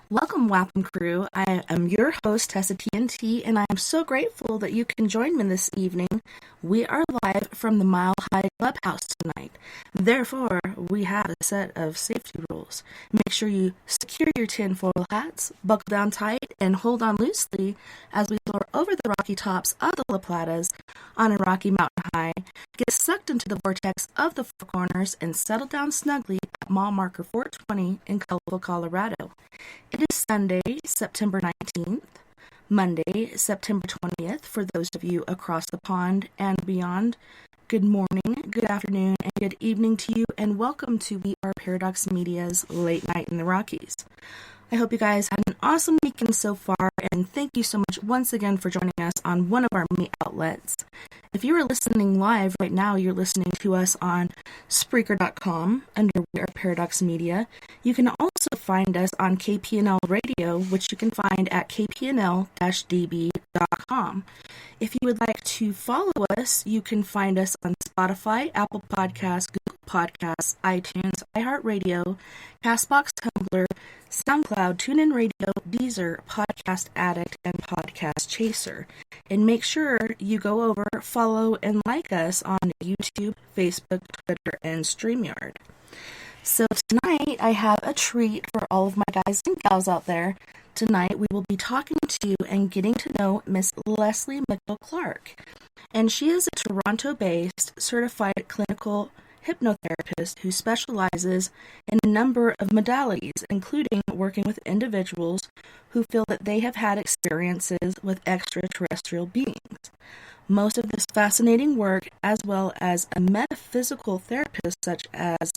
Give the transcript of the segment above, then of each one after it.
Welcome, Wapping Crew. I am your host, TessaTNT, and I am so grateful that you can join me this evening. We are live from the Mile High Clubhouse tonight. Therefore, we have a set of safety rules. Make sure you secure your tinfoil hats, buckle down tight, and hold on loosely as we soar over the rocky tops of the La Platas on a rocky mountain high, get sucked into the vortex of the Four Corners, and settle down snugly at mile marker 420 in Colville, Colorado. It is Sunday, September 19th, Monday, September 20th, for those of you across the pond and beyond. Good morning, good afternoon, and good evening to you, and welcome to We Are Paradox Media's Late Night in the Rockies. I hope you guys had an awesome weekend so far, and thank you so much once again for joining us on one of our many outlets. If you are listening live right now, you're listening to us on Spreaker.com under We Are Paradox Media. You can also find us on KPNL Radio, which you can find at kpnl-db.com. If you would like to follow us, you can find us on Spotify, Apple Podcasts, Google Podcasts, iTunes, iHeartRadio, CastBox, Tumblr, SoundCloud, TuneIn Radio, Deezer, Podcast Addict, and Podcast Chaser. And make sure you go over, follow, and like us on YouTube, Facebook, Twitter, and StreamYard. So tonight I have a treat for all of my guys and gals out there. Tonight we will be talking to and getting to know Miss Leslie Mitchell-Clark. And she is a Toronto-based certified clinical hypnotherapist who specializes in a number of modalities, including working with individuals who feel that they have had experiences with extraterrestrial beings. Most of this fascinating work, as well as a metaphysical therapist such as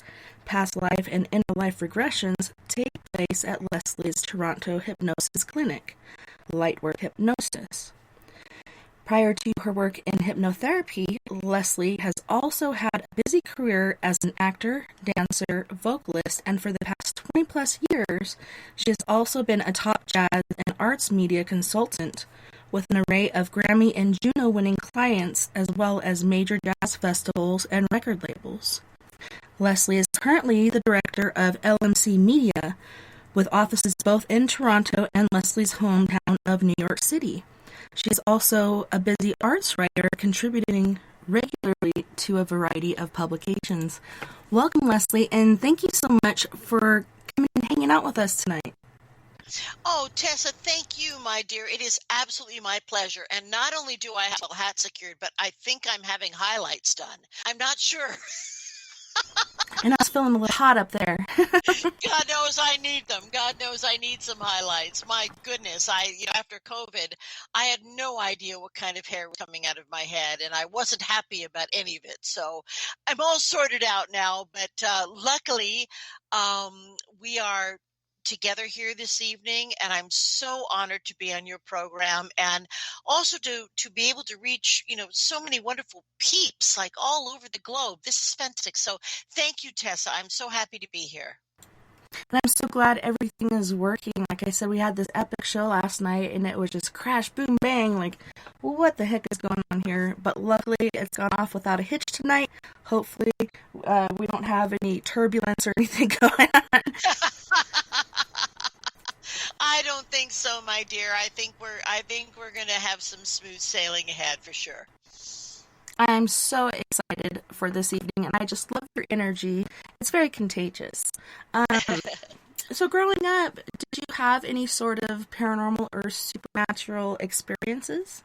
past life and inner life regressions, take place at Leslie's Toronto Hypnosis Clinic, Lightwork Hypnosis. Prior to her work in hypnotherapy, Leslie has also had a busy career as an actor, dancer, vocalist, and for the past 20 plus years, she has also been a top jazz and arts media consultant with an array of Grammy and Juno-winning clients, as well as major jazz festivals and record labels. Leslie is currently the director of LMC Media, with offices both in Toronto and Leslie's hometown of New York City. She is also a busy arts writer, contributing regularly to a variety of publications. Welcome, Leslie, and thank you so much for coming and hanging out with us tonight. Oh, Tessa, thank you, my dear. It is absolutely my pleasure. And not only do I have a hat secured, but I think I'm having highlights done. I'm not sure. And I was feeling a little hot up there. God knows I need them. God knows I need some highlights. My goodness, after COVID, I had no idea what kind of hair was coming out of my head, and I wasn't happy about any of it. So I'm all sorted out now, but luckily, we are together here this evening, and I'm so honored to be on your program and also to be able to reach, so many wonderful peeps like all over the globe. This is fantastic. So thank you, Tessa. I'm so happy to be here. And I'm so glad everything is working. Like I said, we had this epic show last night, and it was just crash, boom, bang. Like, what the heck is going on here? But luckily, it's gone off without a hitch tonight. Hopefully, we don't have any turbulence or anything going on. I don't think so, my dear. I think we're going to have some smooth sailing ahead for sure. I'm so excited for this evening, and I just love your energy. It's very contagious. So growing up, did you have any sort of paranormal or supernatural experiences?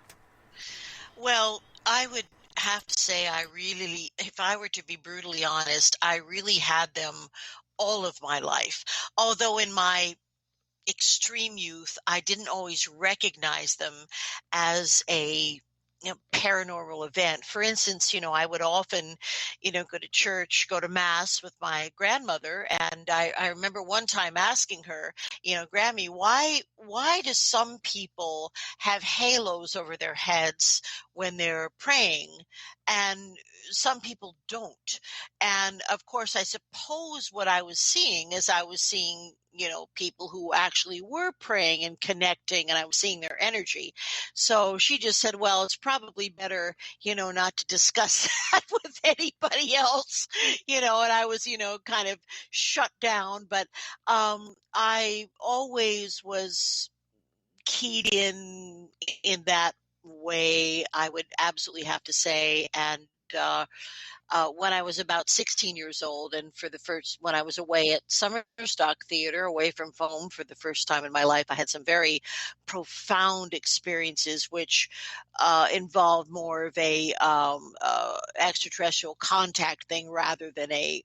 Well, I would have to say if I were to be brutally honest, I really had them all of my life. Although in my extreme youth, I didn't always recognize them as a paranormal event. For instance, I would often, go to church, go to mass with my grandmother. And I remember one time asking her, Grammy, why do some people have halos over their heads when they're praying and some people don't? And of course, I suppose what I was seeing is I was seeing people who actually were praying and connecting, and I was seeing their energy. So she just said, well, it's probably better, not to discuss that with anybody else, and I was, kind of shut down. But I always was keyed in that way, I would absolutely have to say. And when I was about 16 years old, and when I was away at Summer Stock Theater, away from home for the first time in my life, I had some very profound experiences, which involved more of a extraterrestrial contact thing rather than a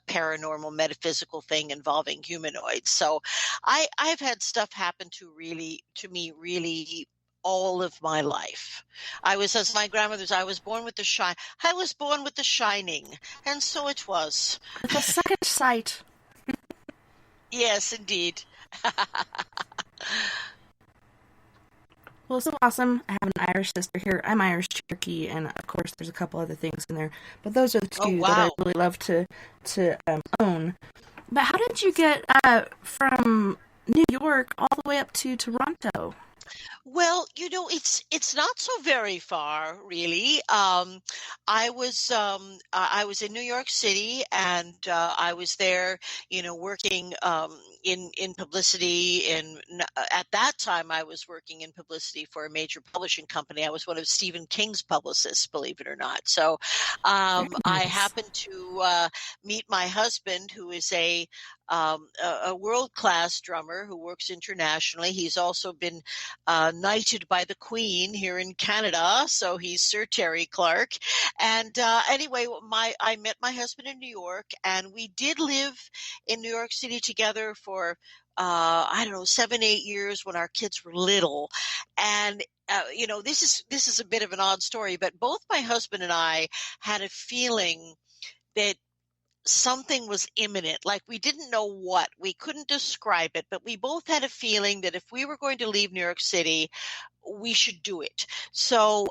paranormal metaphysical thing involving humanoids. So I've had stuff happen to me really all of my life. As my grandmother's, I was born with the shining, and so it was. The second sight. Yes, indeed. Well, it's so awesome. I have an Irish sister here. I'm Irish Cherokee, and of course, there's a couple other things in there. But those are the two that I really love to own. But how did you get from New York all the way up to Toronto? Well, it's not so very far, really. I was in New York City, and I was there, working in publicity. At that time, I was working in publicity for a major publishing company. I was one of Stephen King's publicists, believe it or not. So, Nice. I happened to meet my husband, who is a world-class drummer who works internationally. He's also been knighted by the Queen here in Canada, so he's Sir Terry Clark. And anyway, I met my husband in New York, and we did live in New York City together for I don't know, 7-8 years when our kids were little. And this is a bit of an odd story, but both my husband and I had a feeling that something was imminent. Like, we didn't know what. We couldn't describe it, but we both had a feeling that if we were going to leave New York City, we should do it. So,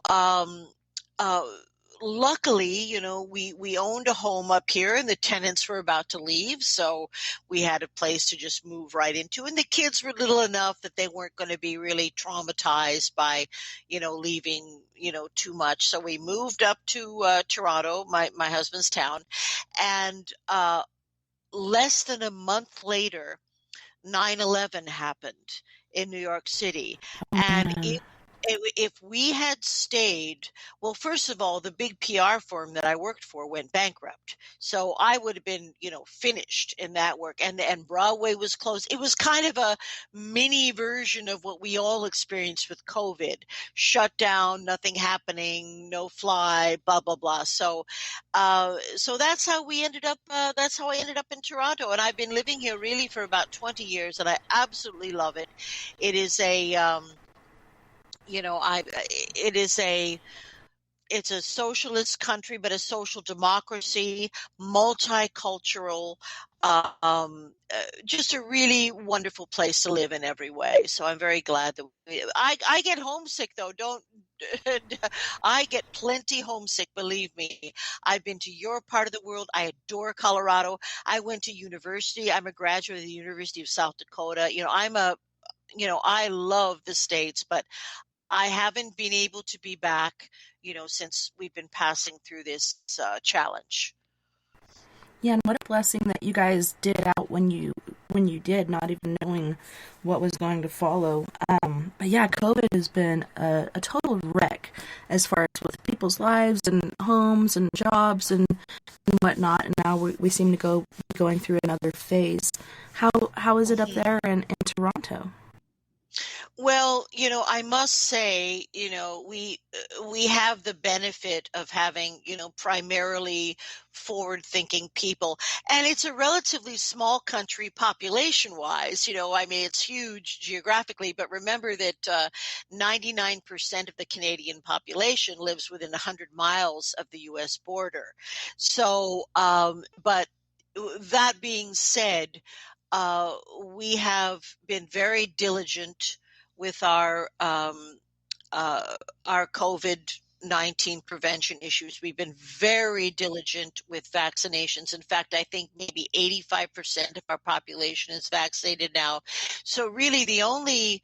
luckily, we owned a home up here, and the tenants were about to leave, so we had a place to just move right into. And the kids were little enough that they weren't going to be really traumatized by, leaving, too much. So we moved up to Toronto, my husband's town, and less than a month later, 9/11 happened in New York City. And if we had stayed, well, first of all, the big PR firm that I worked for went bankrupt. So I would have been, finished in that work. And Broadway was closed. It was kind of a mini version of what we all experienced with COVID. Shut down, nothing happening, no fly, blah, blah, blah. So that's how we ended up, that's how I ended up in Toronto. And I've been living here really for about 20 years, and I absolutely love it. It is it's a socialist country, but a social democracy, multicultural, just a really wonderful place to live in every way. So I'm very glad that I get homesick, though. I get plenty homesick, believe me. I've been to your part of the world. I adore Colorado. I went to university. I'm a graduate of the University of South Dakota. I love the States, but I haven't been able to be back, since we've been passing through this challenge. Yeah, and what a blessing that you guys did it out when you did, not even knowing what was going to follow. But yeah, COVID has been a total wreck as far as with people's lives and homes and jobs and whatnot. And now we seem to be going through another phase. How is it up there in Toronto? Well, I must say, we have the benefit of having, primarily forward-thinking people, and it's a relatively small country population-wise. It's huge geographically, but remember that 99% of the Canadian population lives within 100 miles of the U.S. border. So, but that being said, we have been very diligent with our COVID COVID-19 prevention issues. We've been very diligent with vaccinations. In fact, I think maybe 85% of our population is vaccinated now. So really the only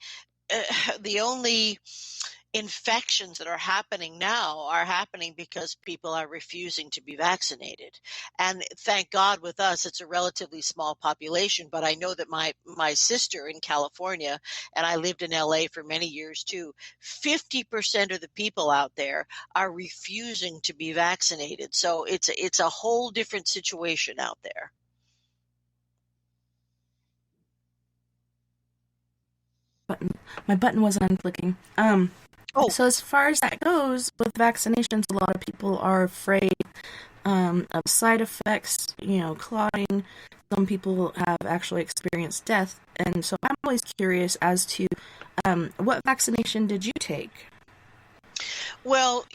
infections that are happening now are happening because people are refusing to be vaccinated. And thank God with us, it's a relatively small population. But I know that my sister in California, and I lived in LA for many years too, 50% of the people out there are refusing to be vaccinated. So it's a whole different situation out there. My button wasn't unclicking. Oh, So as far as that goes, with vaccinations, a lot of people are afraid of side effects, clotting. Some people have actually experienced death. And so I'm always curious as to what vaccination did you take? well,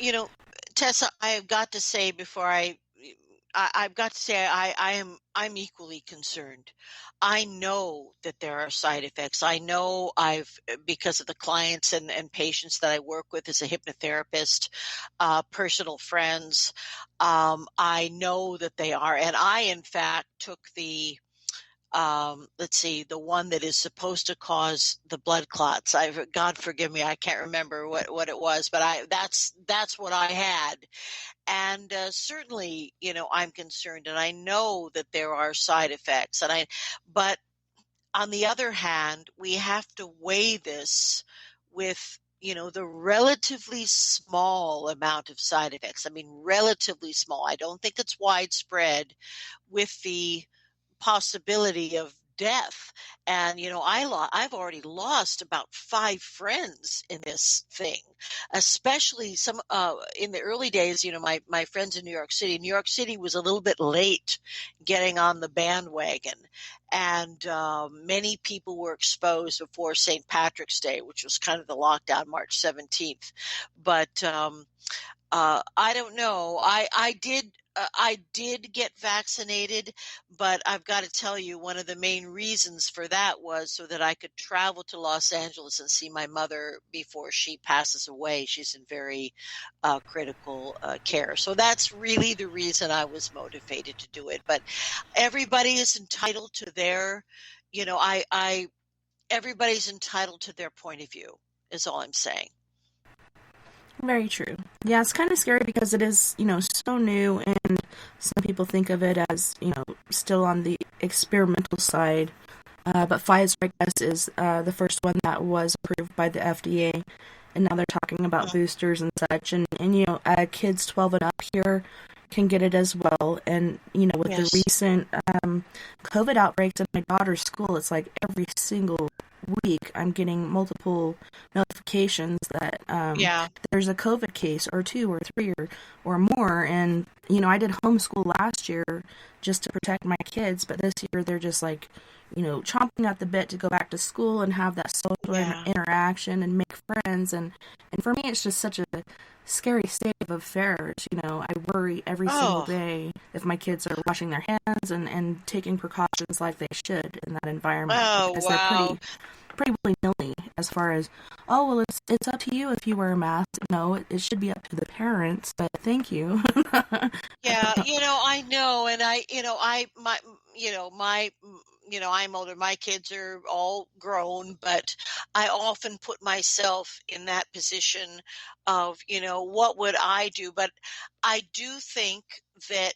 Tessa, I've got to say I've got to say I'm equally concerned. I know that there are side effects. I know because of the clients and patients that I work with as a hypnotherapist, personal friends, I know that they are. And I, in fact, took let's see, the one that is supposed to cause the blood clots. God forgive me, I can't remember what it was, but that's what I had. And certainly, I'm concerned, and I know that there are side effects. But on the other hand, we have to weigh this with, the relatively small amount of side effects. I mean, relatively small. I don't think it's widespread with the possibility of death. And I've already lost about 5 friends in this thing, especially some in the early days. My friends in New York City was a little bit late getting on the bandwagon, and many people were exposed before St. Patrick's Day, which was kind of the lockdown, March 17th. But I don't know. I did get vaccinated, but I've got to tell you, one of the main reasons for that was so that I could travel to Los Angeles and see my mother before she passes away. She's in very critical care. So that's really the reason I was motivated to do it. But everybody is entitled to their, you know, I everybody's entitled to their point of view, is all I'm saying. Very true. Yeah, it's kind of scary because it is, so new, and some people think of it as, still on the experimental side. But Pfizer, I guess, is the first one that was approved by the FDA, and now they're talking about boosters and such. And kids 12 and up here can get it as well. And, with the Yes. recent COVID outbreaks at my daughter's school, it's like every single week I'm getting multiple notifications that Yeah. there's a COVID case or 2 or 3 or more. And, I did homeschool last year just to protect my kids, but this year they're just like, chomping at the bit to go back to school and have that social Yeah. interaction and make friends. And for me, it's just such a scary state of affairs. I worry every single Oh. day if my kids are washing their hands and taking precautions like they should in that environment, Oh, because they're wow. pretty willy-nilly as far as, oh, well, it's up to you if you wear a mask. No, it should be up to the parents, but thank you. Yeah, I know, and I'm older. My kids are all grown, but I often put myself in that position of, what would I do? But I do think that,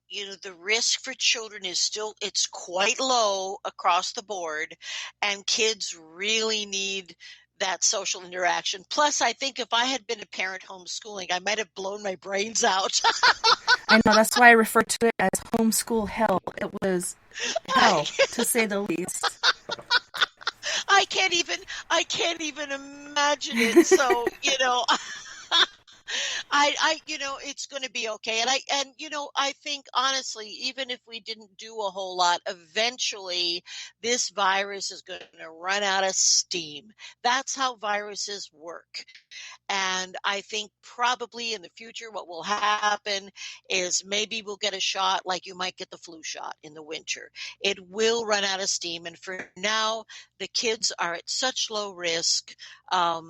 the risk for children it's quite low across the board, and kids really need that social interaction. Plus, I think if I had been a parent homeschooling, I might have blown my brains out. I know, that's why I refer to it as homeschool hell. It was I hell, to say the least. I can't even imagine it. So, it's going to be okay. I think honestly, even if we didn't do a whole lot, eventually this virus is going to run out of steam. That's how viruses work. And I think probably in the future, what will happen is maybe we'll get a shot like you might get the flu shot in the winter. It will run out of steam. And for now, the kids are at such low risk. I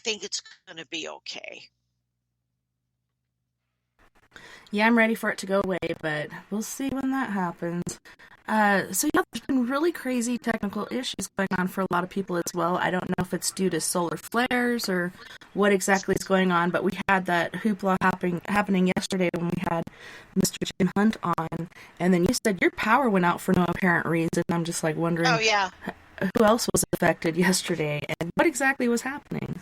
think it's going to be okay. Yeah, I'm ready for it to go away, but we'll see when that happens. So yeah, there's been really crazy technical issues going on for a lot of people as well. I don't know if it's due to solar flares or what exactly is going on, but we had that hoopla happening yesterday when we had Mr. Jim Hunt on, and then you said your power went out for no apparent reason. I'm just like Oh wondering yeah. who else was affected yesterday and what exactly was happening.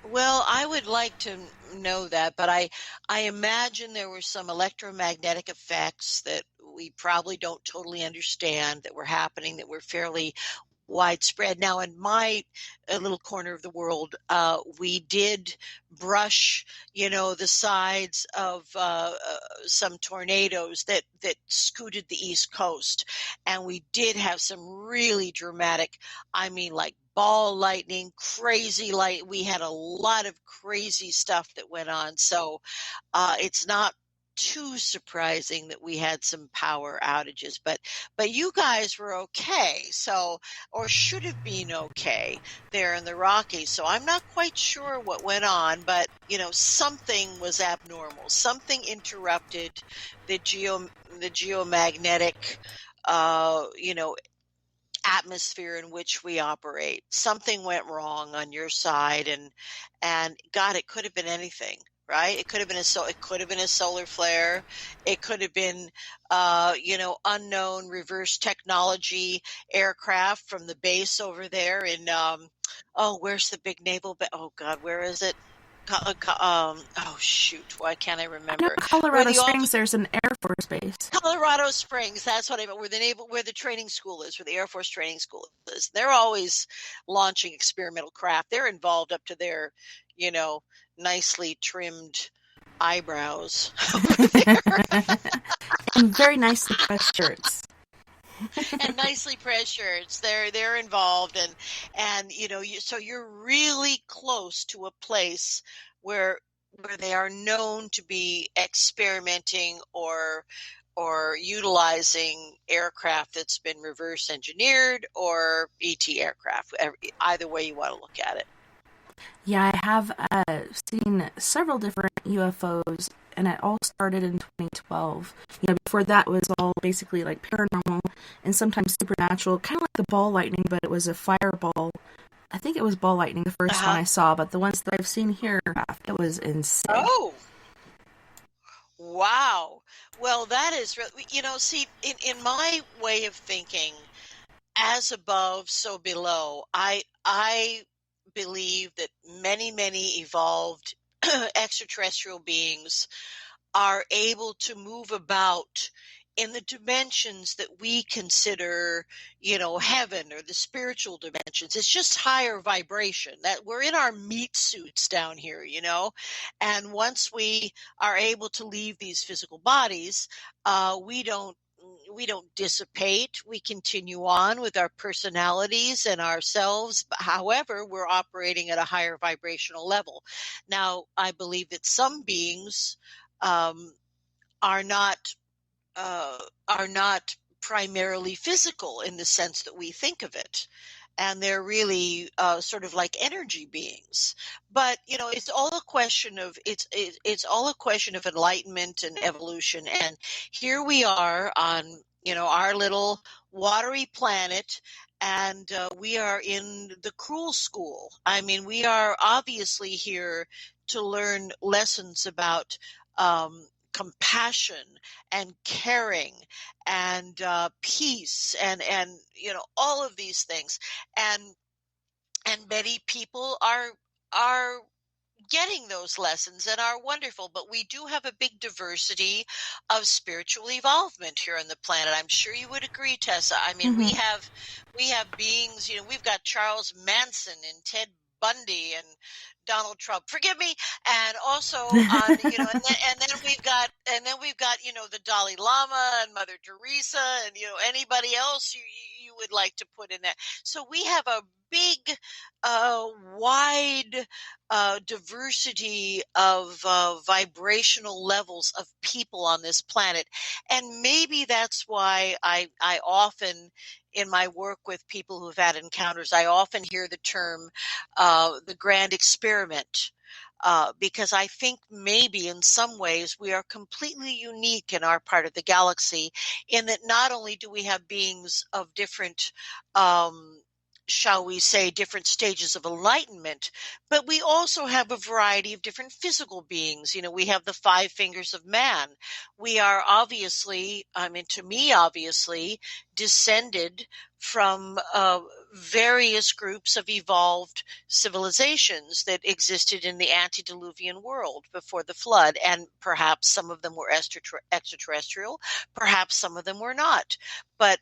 Well, I would like to know that, but I imagine there were some electromagnetic effects that we probably don't totally understand that were happening that were fairly widespread. Now, in my little corner of the world, we did brush, the sides of some tornadoes that scooted the East Coast, and we did have some really dramatic. I mean, like ball lightning, crazy light. We had a lot of crazy stuff that went on. So it's not too surprising that we had some power outages, but you guys were okay, so or should have been okay there in the Rockies. So I'm not quite sure what went on, but something was abnormal. Something interrupted the geomagnetic atmosphere in which we operate. Something went wrong on your side, and God, it could have been anything, right? It could have been a solar flare. It could have been unknown reverse technology aircraft from the base over there in where's the big naval oh God, where is it? Oh shoot, why can't I I know remember? in Where Colorado the Springs there's an Air Force base. Colorado Springs, that's what I meant, where the training school is, where the Air Force training school is. They're always launching experimental craft. They're involved up to their, you know, nicely trimmed eyebrows over there. And very nicely pressed shirts. And nicely pressed shirts. They're involved, and so you're really close to a place where they are known to be experimenting or utilizing aircraft that's been reverse engineered or ET aircraft. Either way you want to look at it. Yeah, I have seen several different UFOs, and it all started in 2012. Before that was all basically like paranormal and sometimes supernatural, kind of like the ball lightning, but it was a fireball. I think it was ball lightning, the first one Uh-huh. I saw, but the ones that I've seen here, it was insane. Oh, wow. Well, that is, see, in my way of thinking, as above, so below. I believe that many evolved extraterrestrial beings are able to move about in the dimensions that we consider, heaven or the spiritual dimensions. It's just higher vibration that we're in our meat suits down here, and once we are able to leave these physical bodies, we don't dissipate. We continue on with our personalities and ourselves. However, we're operating at a higher vibrational level. Now, I believe that some beings um, are not uh, are not primarily physical in the sense that we think of it. And they're really sort of like energy beings, but it's all a question of it's all a question of enlightenment and evolution. And here we are on our little watery planet, and we are in the cruel school. I mean, we are obviously here to learn lessons about compassion and caring and peace and all of these things, and many people are getting those lessons and are wonderful, but we do have a big diversity of spiritual evolvement here on the planet. I'm sure you would agree, Tessa. I mean, Hmm. we have beings, we've got Charles Manson and Ted Bundy and Donald Trump, forgive me, and also on and then we've got the Dalai Lama and Mother Teresa and anybody else you would like to put in that. So we have a big wide diversity of vibrational levels of people on this planet. And maybe that's why I often, in my work with people who've had encounters, I often hear the term the grand experiment. because I think maybe in some ways we are completely unique in our part of the galaxy, in that not only do we have beings of different, shall we say, different stages of enlightenment, but we also have a variety of different physical beings. We have the 5 fingers of man. We are obviously, to me, obviously, descended from various groups of evolved civilizations that existed in the antediluvian world before the flood, and perhaps some of them were extraterrestrial, perhaps some of them were not. But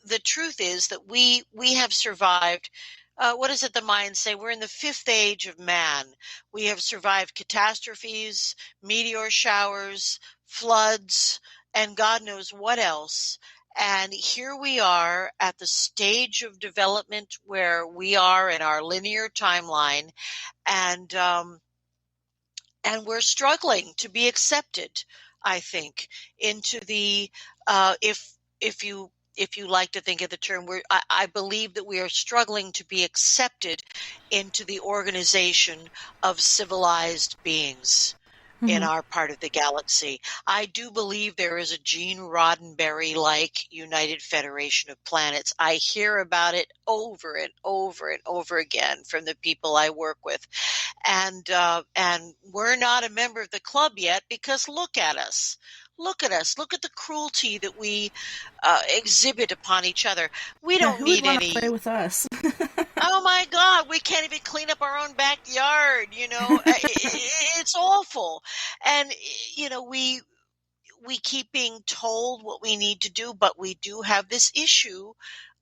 the truth is that we have survived. What is it the Mayans say? We're in the 5th age of man. We have survived catastrophes, meteor showers, floods, and God knows what else. And here we are at the stage of development where we are in our linear timeline, and we're struggling to be accepted, I think, into the if you like to think of the term, I believe that we are struggling to be accepted into the organization of civilized beings in our part of the galaxy. I do believe there is a Gene Roddenberry-like United Federation of Planets. I hear about it over and over and over again from the people I work with. And we're not a member of the club yet, because look at us. Look at us. Look at the cruelty that we exhibit upon each other. We don't who need would want any. to play with us? Oh my God, we can't even clean up our own backyard. It's awful. And we keep being told what we need to do, but we do have this issue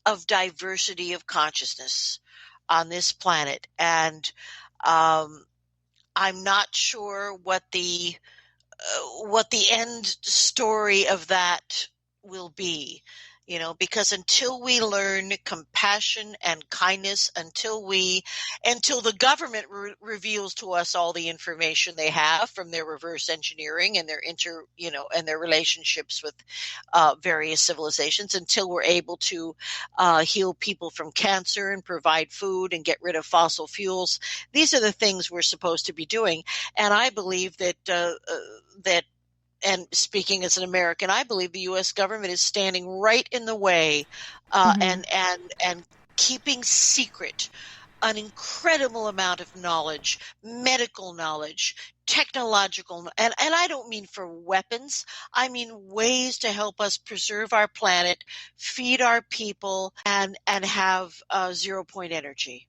of diversity of consciousness on this planet. And I'm not sure what the end story of that will be, because until we learn compassion and kindness, until the government reveals to us all the information they have from their reverse engineering and their and their relationships with various civilizations, until we're able to heal people from cancer and provide food and get rid of fossil fuels, these are the things we're supposed to be doing. And I believe that and speaking as an American, I believe the U.S. government is standing right in the way, and keeping secret an incredible amount of knowledge, medical knowledge, technological, and I don't mean for weapons. I mean ways to help us preserve our planet, feed our people, and have 0-point energy.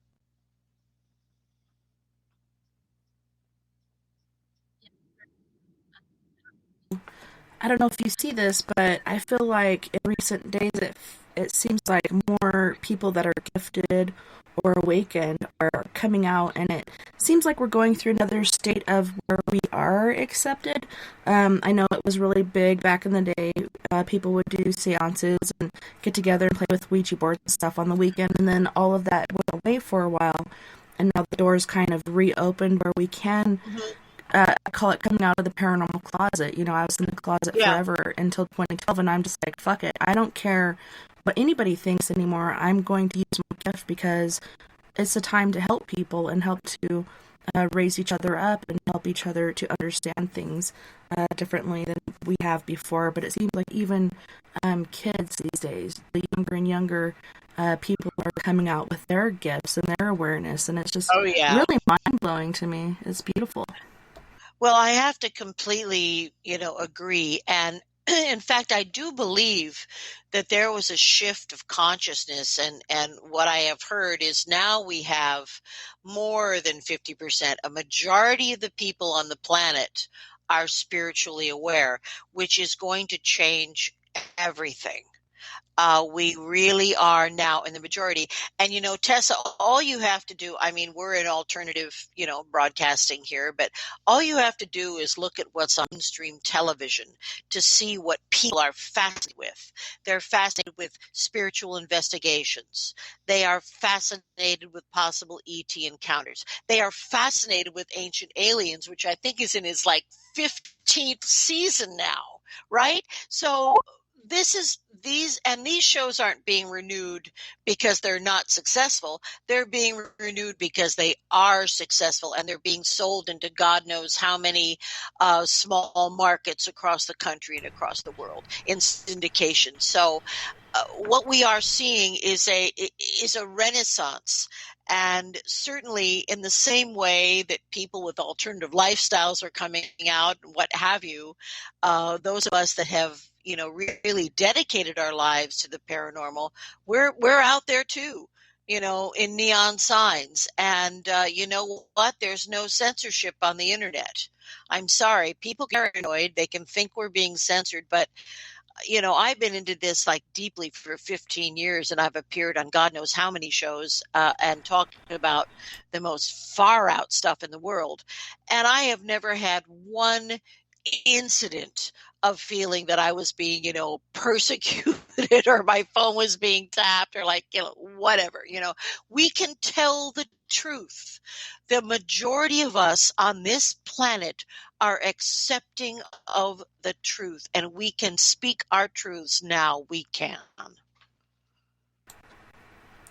I don't know if you see this, but I feel like in recent days it seems like more people that are gifted or awakened are coming out, and it seems like we're going through another state of where we are accepted. I know it was really big back in the day. People would do seances and get together and play with Ouija boards and stuff on the weekend, and then all of that went away for a while, and now the doors kind of reopened where we can I call it coming out of the paranormal closet. I was in the closet forever until 2012, and I'm just like, fuck it. I don't care what anybody thinks anymore. I'm going to use my gift because it's a time to help people and help to raise each other up and help each other to understand things differently than we have before. But it seems like even kids these days, the younger and younger people are coming out with their gifts and their awareness, and it's just really mind-blowing to me. It's beautiful. Well, I have to completely, agree. And in fact, I do believe that there was a shift of consciousness. And what I have heard is now we have more than 50%. A majority of the people on the planet are spiritually aware, which is going to change everything. We really are now in the majority. And, Tessa, all you have to do, we're in alternative, broadcasting here, but all you have to do is look at what's on mainstream television to see what people are fascinated with. They're fascinated with spiritual investigations. They are fascinated with possible ET encounters. They are fascinated with Ancient Aliens, which I think is in its 15th season now, right? So these shows aren't being renewed because they're not successful. They're being renewed because they are successful, and they're being sold into God knows how many small markets across the country and across the world in syndication. So what we are seeing is a renaissance. And certainly in the same way that people with alternative lifestyles are coming out, what have you, those of us that have, really dedicated our lives to the paranormal, we're out there too, in neon signs. And you know what? There's no censorship on the internet. I'm sorry. People get paranoid. They can think we're being censored, but I've been into this like deeply for 15 years, and I've appeared on God knows how many shows and talked about the most far out stuff in the world. And I have never had one incident of feeling that I was being, persecuted or my phone was being tapped or whatever, we can tell the truth. The majority of us on this planet are accepting of the truth, and we can speak our truths now. We can.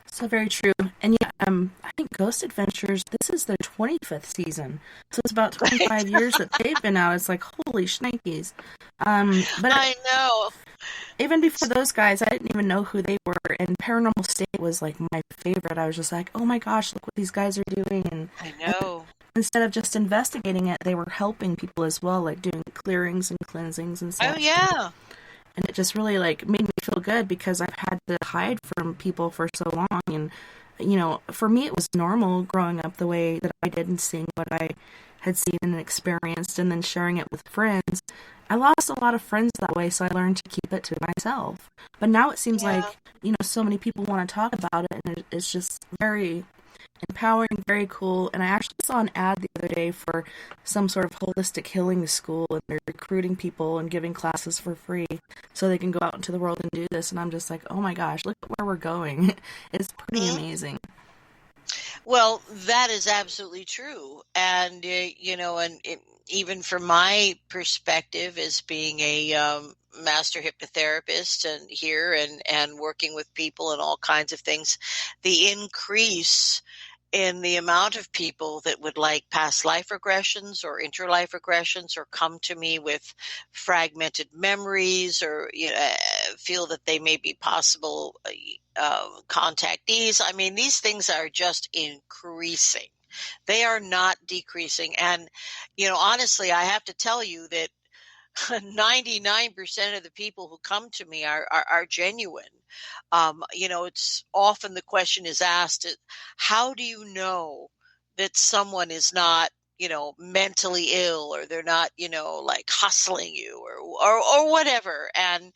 So very true. And yeah, I think Ghost Adventures, this is their 25th season. So it's about 25 years that they've been out. It's like, holy shnikes. But I know. Even before those guys, I didn't even know who they were. And Paranormal State was like my favorite. I was just like, oh my gosh, look what these guys are doing. And I know. instead of just investigating it, they were helping people as well, like doing clearings and cleansings and stuff. Oh, yeah. And it just really made me feel good because I've had to hide from people for so long. And, for me, it was normal growing up the way that I did and seeing what I had seen and experienced and then sharing it with friends. I lost a lot of friends that way, so I learned to keep it to myself. But now it seems like, so many people want to talk about it, and it's just very empowering, very cool. And I actually saw an ad the other day for some sort of holistic healing school, and they're recruiting people and giving classes for free so they can go out into the world and do this. And I'm just like, oh my gosh, look at where we're going. It's pretty amazing. Well, that is absolutely true. And, even from my perspective as being a master hypnotherapist and here and working with people and all kinds of things, the increase in the amount of people that would like past life regressions or interlife regressions or come to me with fragmented memories or feel that they may be possible contactees. I mean, these things are just increasing. They are not decreasing. And, honestly, I have to tell you that 99% of the people who come to me are genuine. It's often the question is asked, how do you know that someone is not, mentally ill or they're not, hustling you or whatever. And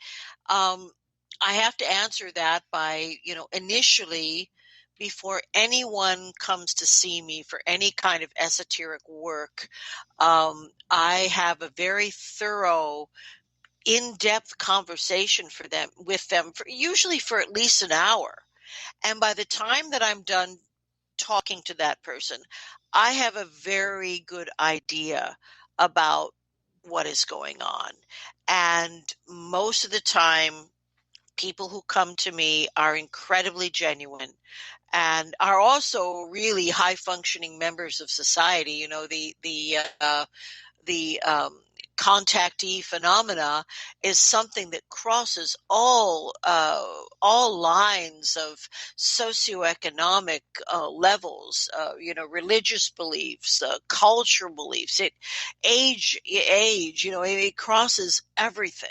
I have to answer that by, initially, before anyone comes to see me for any kind of esoteric work, I have a very thorough, in-depth conversation with them, usually for at least an hour. And by the time that I'm done talking to that person, I have a very good idea about what is going on. And most of the time, people who come to me are incredibly genuine and are also really high functioning members of society. The contactee phenomena is something that crosses all lines of socioeconomic levels, religious beliefs, cultural beliefs, age, it crosses everything.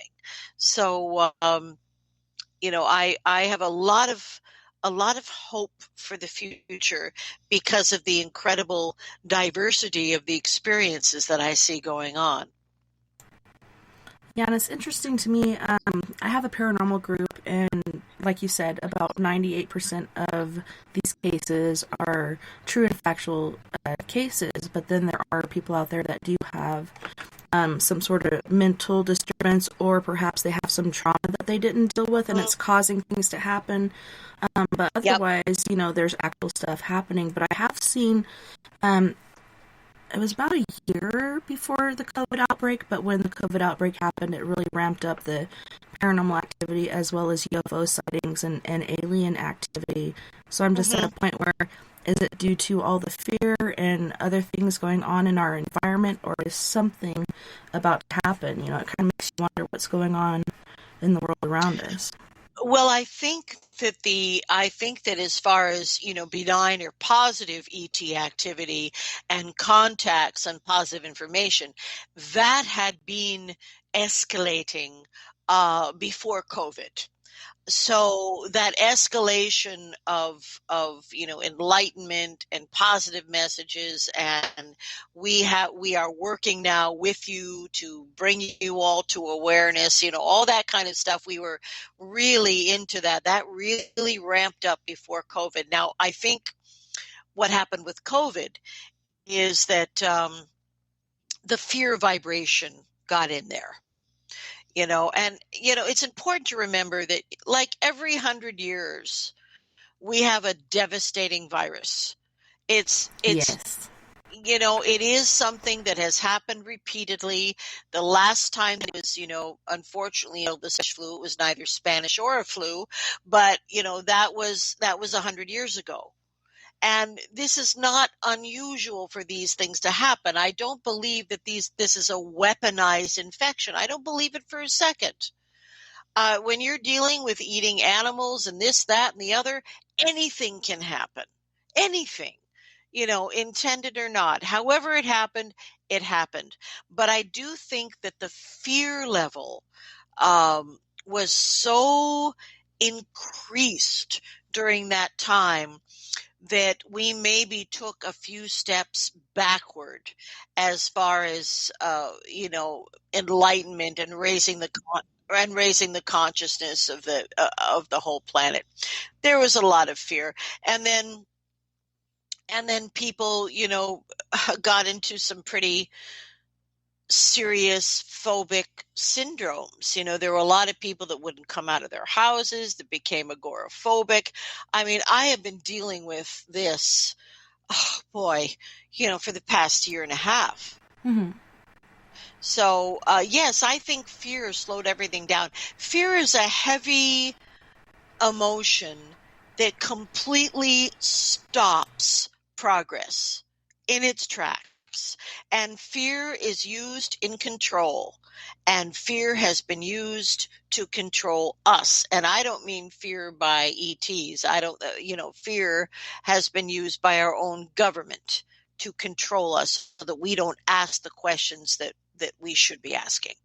So, I have a lot of hope for the future because of the incredible diversity of the experiences that I see going on. Yeah, and it's interesting to me. I have a paranormal group, and like you said, about 98% of these cases are true and factual cases, but then there are people out there that do have some sort of mental disturbance, or perhaps they have some trauma that they didn't deal with, and it's causing things to happen. But otherwise, there's actual stuff happening. But I have seen it was about a year before the COVID outbreak, but when the COVID outbreak happened, it really ramped up the paranormal activity as well as UFO sightings and alien activity. So I'm just at Hmm. a point where, is it due to all the fear and other things going on in our environment, or is something about to happen? You know, it kind of makes you wonder what's going on in the world around us. Well, I think that as far as, benign or positive ET activity and contacts and positive information, that had been escalating before COVID. So that escalation of enlightenment and positive messages, and we are working now with you to bring you all to awareness, all that kind of stuff. We were really into that really ramped up before COVID. Now I think what happened with COVID is that the fear vibration got in there. And it's important to remember that, like, every 100 years we have a devastating virus. It's Yes. it is something that has happened repeatedly. The last time it was, unfortunately, the Spanish flu, it was neither Spanish or a flu, but that was 100 years ago. And this is not unusual for these things to happen. I don't believe that this is a weaponized infection. I don't believe it for a second. When you're dealing with eating animals and this, that, and the other, anything can happen. Anything, intended or not. However it happened, it happened. But I do think that the fear level was so increased during that time that we maybe took a few steps backward as far as enlightenment and raising the consciousness of the whole planet. There was a lot of fear, and then people got into some pretty serious phobic syndromes. There were a lot of people that wouldn't come out of their houses, that became agoraphobic. I mean, I have been dealing with this, oh boy, for the past year and a half. Hmm. So, yes, I think fear slowed everything down. Fear is a heavy emotion that completely stops progress in its tracks. And fear is used in control. And fear has been used to control us. And I don't mean fear by ETs. I don't, fear has been used by our own government to control us so that we don't ask the questions that we should be asking.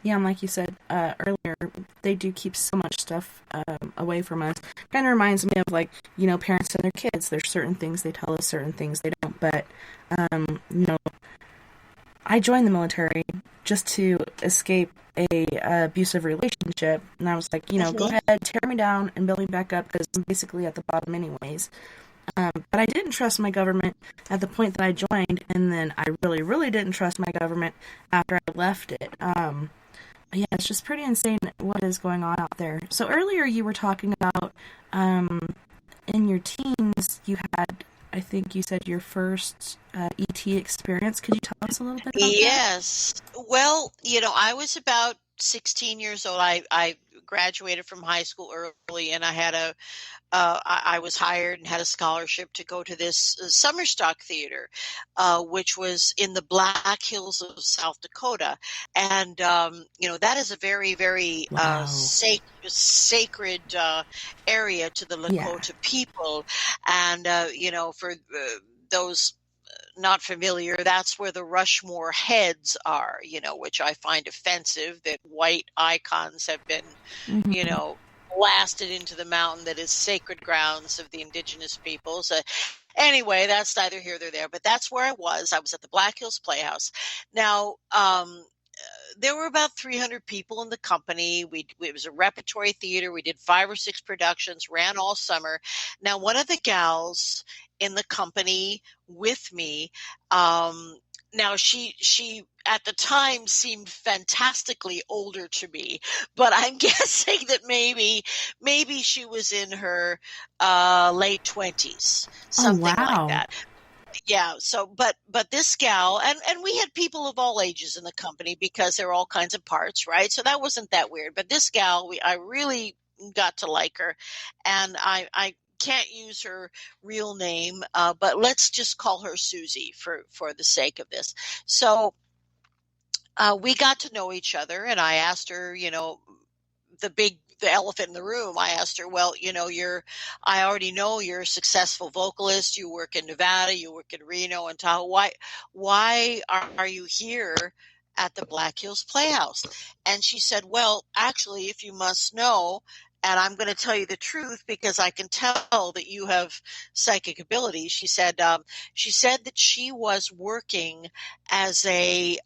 Yeah, and like you said earlier, they do keep so much stuff away from us. Kind of reminds me of, like, parents and their kids. There's certain things they tell us, certain things they don't. But, you know, I joined the military just to escape a abusive relationship. And I was like, go Hmm. ahead, tear me down and build me back up because I'm basically at the bottom anyways. But I didn't trust my government at the point that I joined. And then I really, really didn't trust my government after I left it. Yeah, it's just pretty insane what is going on out there. So earlier you were talking about in your teens you had, I think you said, your first ET experience. Could you tell us a little bit about that? Yes. Well, I was about 16 years old. I graduated from high school early, and I was hired and had a scholarship to go to this summer stock theater, which was in the Black Hills of South Dakota. And, that is a very, very Wow. sacred area to the Yeah. Lakota people. And, for those not familiar, that's where the Rushmore heads are, which I find offensive that white icons have been, you Hmm. know, blasted into the mountain that is sacred grounds of the indigenous peoples. Anyway, that's neither here nor there, but that's where I was. I was at the Black Hills Playhouse. Now, there were about 300 people in the company. It was a repertory theater. We did 5 or 6 productions, ran all summer. Now, one of the gals in the company with me, now she at the time seemed fantastically older to me, but I'm guessing that maybe she was in her late 20s, Oh, something like wow. that. Yeah. So, but this gal, and we had people of all ages in the company because there are all kinds of parts, right? So that wasn't that weird. But this gal, I really got to like her, and I can't use her real name, but let's just call her Susie for the sake of this. So we got to know each other, and I asked her, the elephant in the room. I asked her, well, I already know you're a successful vocalist. You work in Nevada, you work in Reno and Tahoe. Why are you here at the Black Hills Playhouse? And she said, well, actually, if you must know, and I'm going to tell you the truth because I can tell that you have psychic ability. She said that she was working as a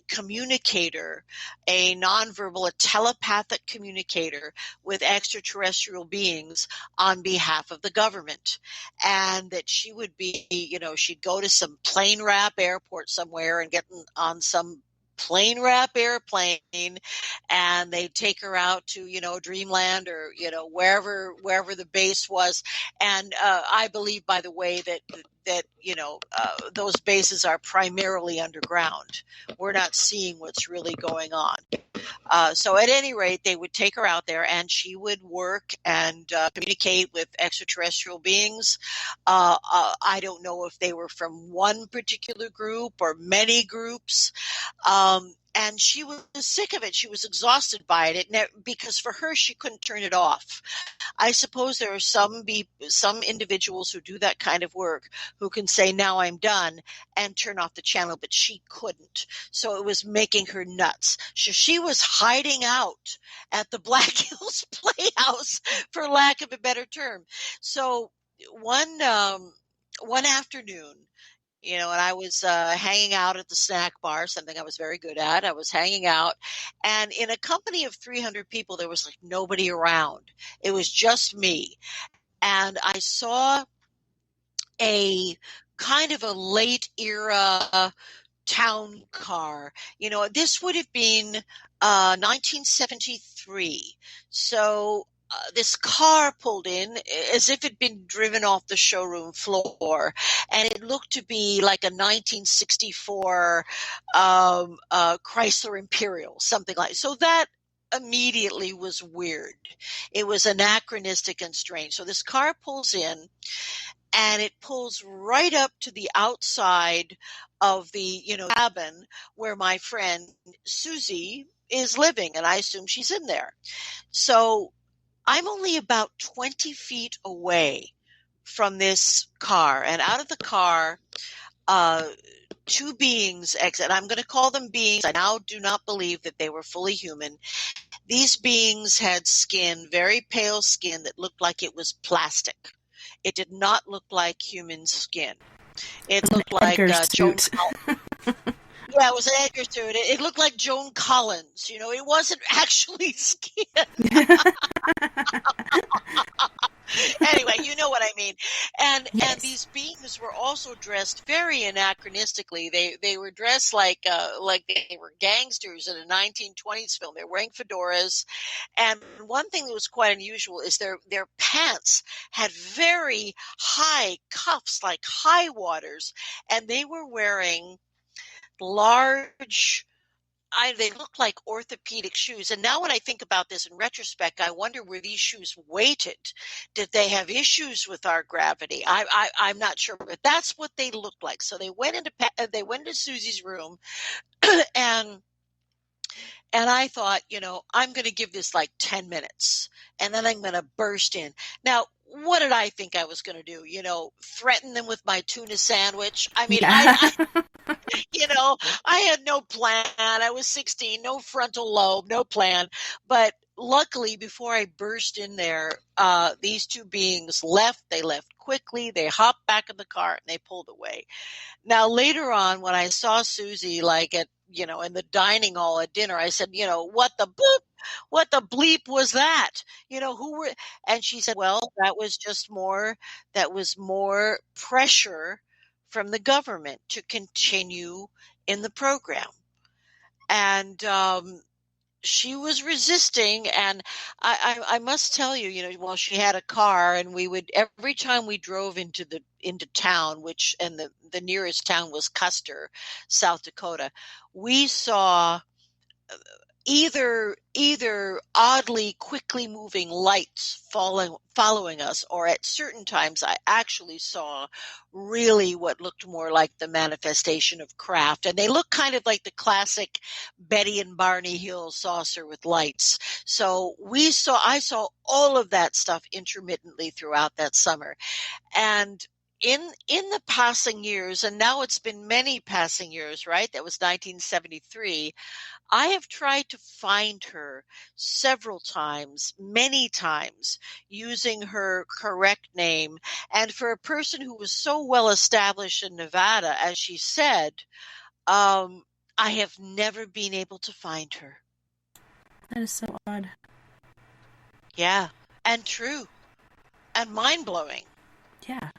communicator, a nonverbal, a telepathic communicator with extraterrestrial beings on behalf of the government. And that she would be, she'd go to some plane wrap airport somewhere and get on some plane wrap airplane, and they'd take her out to, Dreamland or, wherever the base was. And I believe, by the way, that those bases are primarily underground. We're not seeing what's really going on. So at any rate, they would take her out there, and she would work and communicate with extraterrestrial beings. I don't know if they were from one particular group or many groups. And she was sick of it. She was exhausted by it. Because for her, she couldn't turn it off. I suppose there are some individuals who do that kind of work who can say, now I'm done, and turn off the channel, but she couldn't. So it was making her nuts. So she was hiding out at the Black Hills Playhouse, for lack of a better term. So one afternoon, and I was hanging out at the snack bar, something I was very good at. I was hanging out, and in a company of 300 people, there was like nobody around. It was just me. And I saw a kind of a late era town car. This would have been 1973. So this car pulled in as if it'd been driven off the showroom floor, and it looked to be like a 1964 Chrysler Imperial, something like. So that immediately was weird. It was anachronistic and strange. So this car pulls in, and it pulls right up to the outside of the cabin where my friend Susie is living, and I assume she's in there. So I'm only about 20 feet away from this car, and out of the car, two beings exit. I'm going to call them beings. I now do not believe that they were fully human. These beings had skin, very pale skin, that looked like it was plastic. It did not look like human skin. It looked like Joan Collins. Yeah, it was an Edgar suit. It looked like Joan Collins. It wasn't actually skin. Anyway, you know what I mean. And Yes. And these beings were also dressed very anachronistically. They were dressed like they were gangsters in a 1920s film. They were wearing fedoras. And one thing that was quite unusual is their pants had very high cuffs, like high waters, and they were wearing large, they look like orthopedic shoes. And now when I think about this in retrospect, I wonder, were these shoes weighted? Did they have issues with our gravity? I'm not sure, but that's what they looked like. So they went into Susie's room, and I thought, I'm going to give this like 10 minutes, and then I'm going to burst in. Now, what did I think I was going to do? Threaten them with my tuna sandwich? I mean, Yeah. I had no plan. I was 16, no frontal lobe, no plan. But luckily, before I burst in there, these two beings left. They left quickly. They hopped back in the car, and they pulled away. Now, later on, when I saw Susie, like in the dining hall at dinner, I said, what the boop? What the bleep was that? Who were, and she said, well, that was more pressure from the government to continue in the program. And she was resisting, and I must tell you, well, she had a car, and we would every time we drove into town, which and the nearest town was Custer, South Dakota, we saw either oddly quickly moving lights following us, or at certain times I actually saw really what looked more like the manifestation of craft, and they look kind of like the classic Betty and Barney Hill saucer with lights. So I saw all of that stuff intermittently throughout that summer. And in the passing years, and now it's been many passing years, right? That was 1973. I have tried to find her several times, many times, using her correct name. And for a person who was so well established in Nevada, as she said, I have never been able to find her. That is so odd. Yeah, and true, and mind-blowing. Yeah.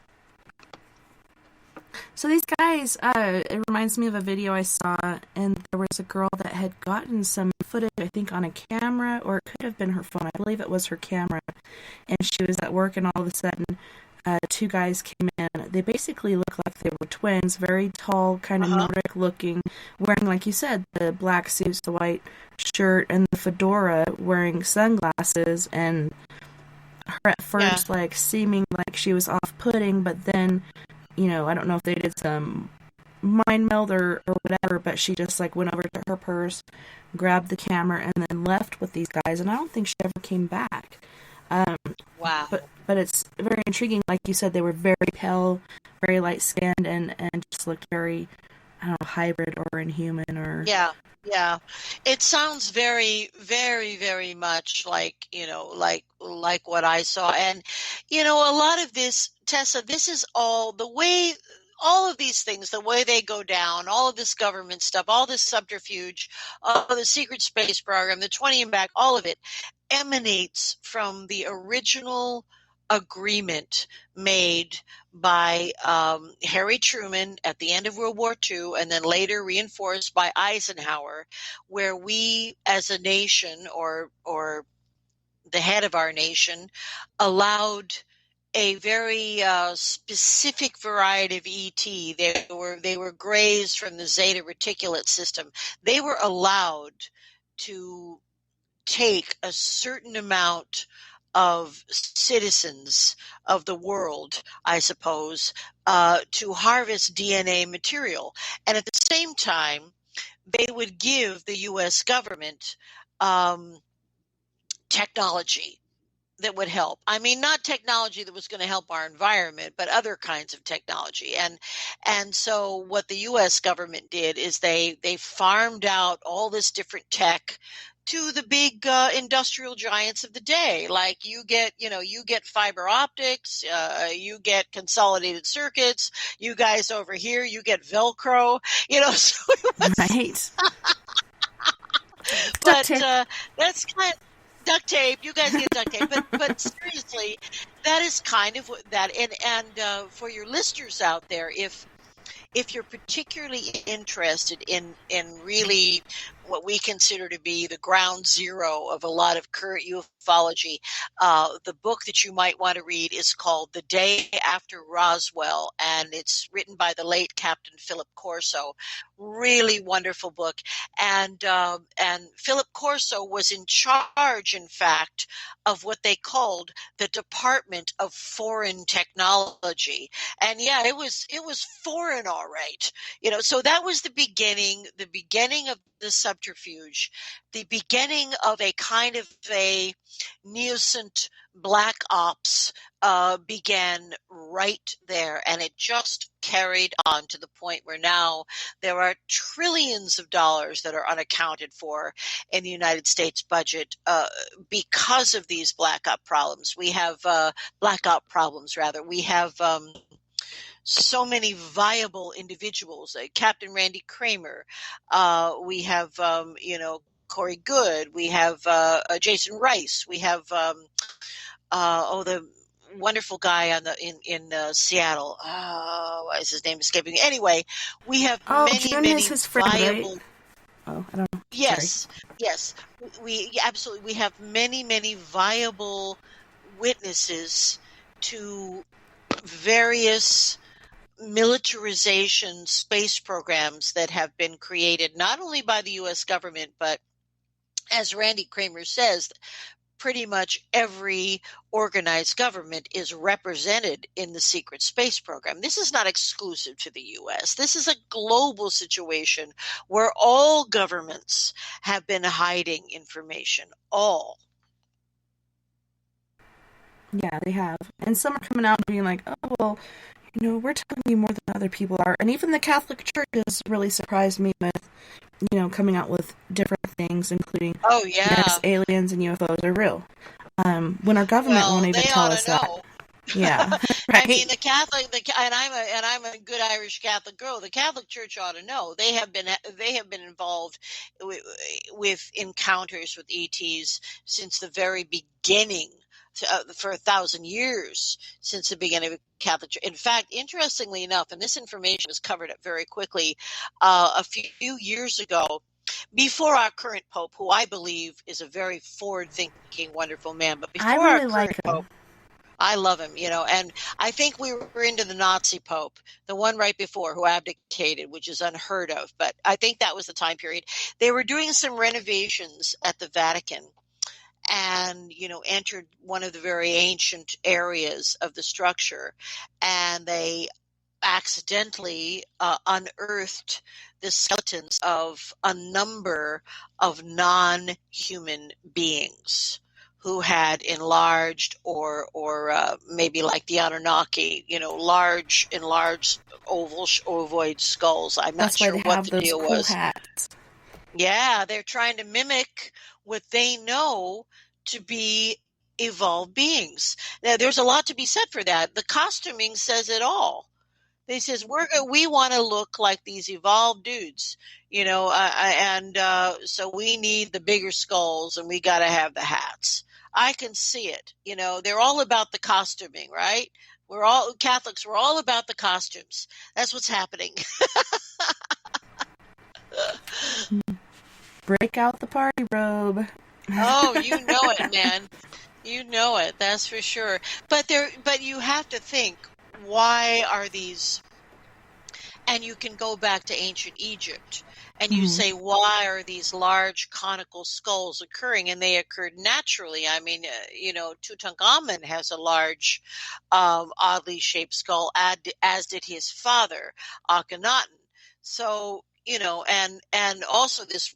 So these guys, it reminds me of a video I saw, and there was a girl that had gotten some footage, I think, on a camera, or it could have been her phone. I believe it was her camera. And she was at work, and all of a sudden, two guys came in. They basically looked like they were twins, very tall, kind of Nordic looking, wearing, like you said, the black suits, the white shirt, and the fedora, wearing sunglasses, and her at first, like, seeming like she was off-putting, but then, I don't know if they did some mind meld or whatever, but she just, like, went over to her purse, grabbed the camera, and then left with these guys, and I don't think she ever came back. Wow. But it's very intriguing. Like you said, they were very pale, very light-skinned, and just looked very, I don't know, hybrid or inhuman or... Yeah. It sounds very, very, very much like, like what I saw. And, a lot of this, Tessa, this is all the way, all of these things, the way they go down, all of this government stuff, all this subterfuge, the secret space program, the 20 and back, all of it emanates from the original agreement made by Harry Truman at the end of World War II, and then later reinforced by Eisenhower, where we as a nation, or the head of our nation, allowed a very specific variety of ET. They were grazed from the Zeta Reticulate system. They were allowed to take a certain amount of citizens of the world, I suppose, to harvest DNA material. And at the same time, they would give the U.S. government technology that would help. I mean, not technology that was going to help our environment, but other kinds of technology. And so what the U.S. government did is they farmed out all this different tech to the big industrial giants of the day. Like you get fiber optics, you get consolidated circuits, you guys over here, you get Velcro, so right. But that's kind of duct tape. You guys get duct tape, but seriously, that is kind of what that. And for your listeners out there, if you're particularly interested in really what we consider to be the ground zero of a lot of current ufology, the book that you might want to read is called The Day After Roswell, and it's written by the late Captain Philip Corso. Really wonderful book. And Philip Corso was in charge, in fact, of what they called the Department of Foreign Technology. And yeah, it was foreign, all right. So that was the beginning of the subterfuge, the beginning of a kind of a nascent black ops began right there, and it just carried on to the point where now there are trillions of dollars that are unaccounted for in the United States budget because of these black op problems. We have black op problems, rather. We have so many viable individuals, Captain Randy Kramer. We have, Corey Good. We have Jason Rice. We have, the wonderful guy in Seattle. Why is his name escaping me? Anyway, we have many is his friend, viable. Right? Oh, I don't know. Sorry. Yes, we absolutely, we have many, many viable witnesses to various militarization space programs that have been created not only by the U.S. government, but as Randy Kramer says, pretty much every organized government is represented in the secret space program. This is not exclusive to the U.S. This is a global situation where all governments have been hiding information. All. Yeah, they have. And some are coming out and being like, oh, well, we're telling you more than other people are. And even the Catholic Church has really surprised me with, coming out with different things, including, Oh, yes, yeah. aliens and UFOs are real. When our government won't Well, even they tell ought us to that. know. Yeah, I right? mean, and I'm a good Irish Catholic girl. The Catholic Church ought to know. They have been involved with encounters with ETs since the very beginning, for 1,000 years since the beginning of Catholic Church. In fact, interestingly enough, and this information was covered up very quickly a few years ago, before our current Pope, who I believe is a very forward-thinking, wonderful man, but I before our really like current him. Pope, I love him, and I think we were into the Nazi Pope, the one right before who abdicated, which is unheard of. But I think that was the time period. They were doing some renovations at the Vatican and, entered one of the very ancient areas of the structure. And they accidentally unearthed the skeletons of a number of non-human beings who had enlarged or maybe like the Anunnaki, enlarged ovoid skulls. I'm not That's why sure they what have the those deal cool was. hats. Yeah, they're trying to mimic what they know to be evolved beings. Now, there's a lot to be said for that. The costuming says it all. They says we want to look like these evolved dudes, and so we need the bigger skulls and we got to have the hats. I can see it. They're all about the costuming, right? We're all Catholics. We're all about the costumes. That's what's happening. Break out the party robe. Oh, you know it, man. You know it. That's for sure. But you have to think, why are these? And you can go back to ancient Egypt and you Mhm. say, why are these large conical skulls occurring? And they occurred naturally. I mean, Tutankhamun has a large, oddly shaped skull, as did his father, Akhenaten. So, and also this,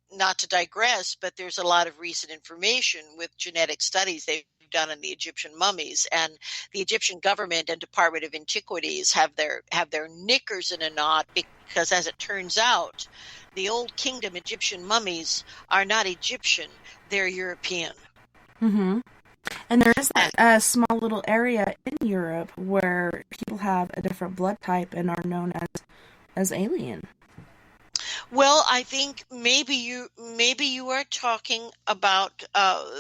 not to digress, but there's a lot of recent information with genetic studies they've done on the Egyptian mummies, and the Egyptian government and Department of Antiquities have their knickers in a knot because, as it turns out, the Old Kingdom Egyptian mummies are not Egyptian; they're European. Mhm. And there is And that small little area in Europe where people have a different blood type and are known as alien. well, I think maybe you are talking about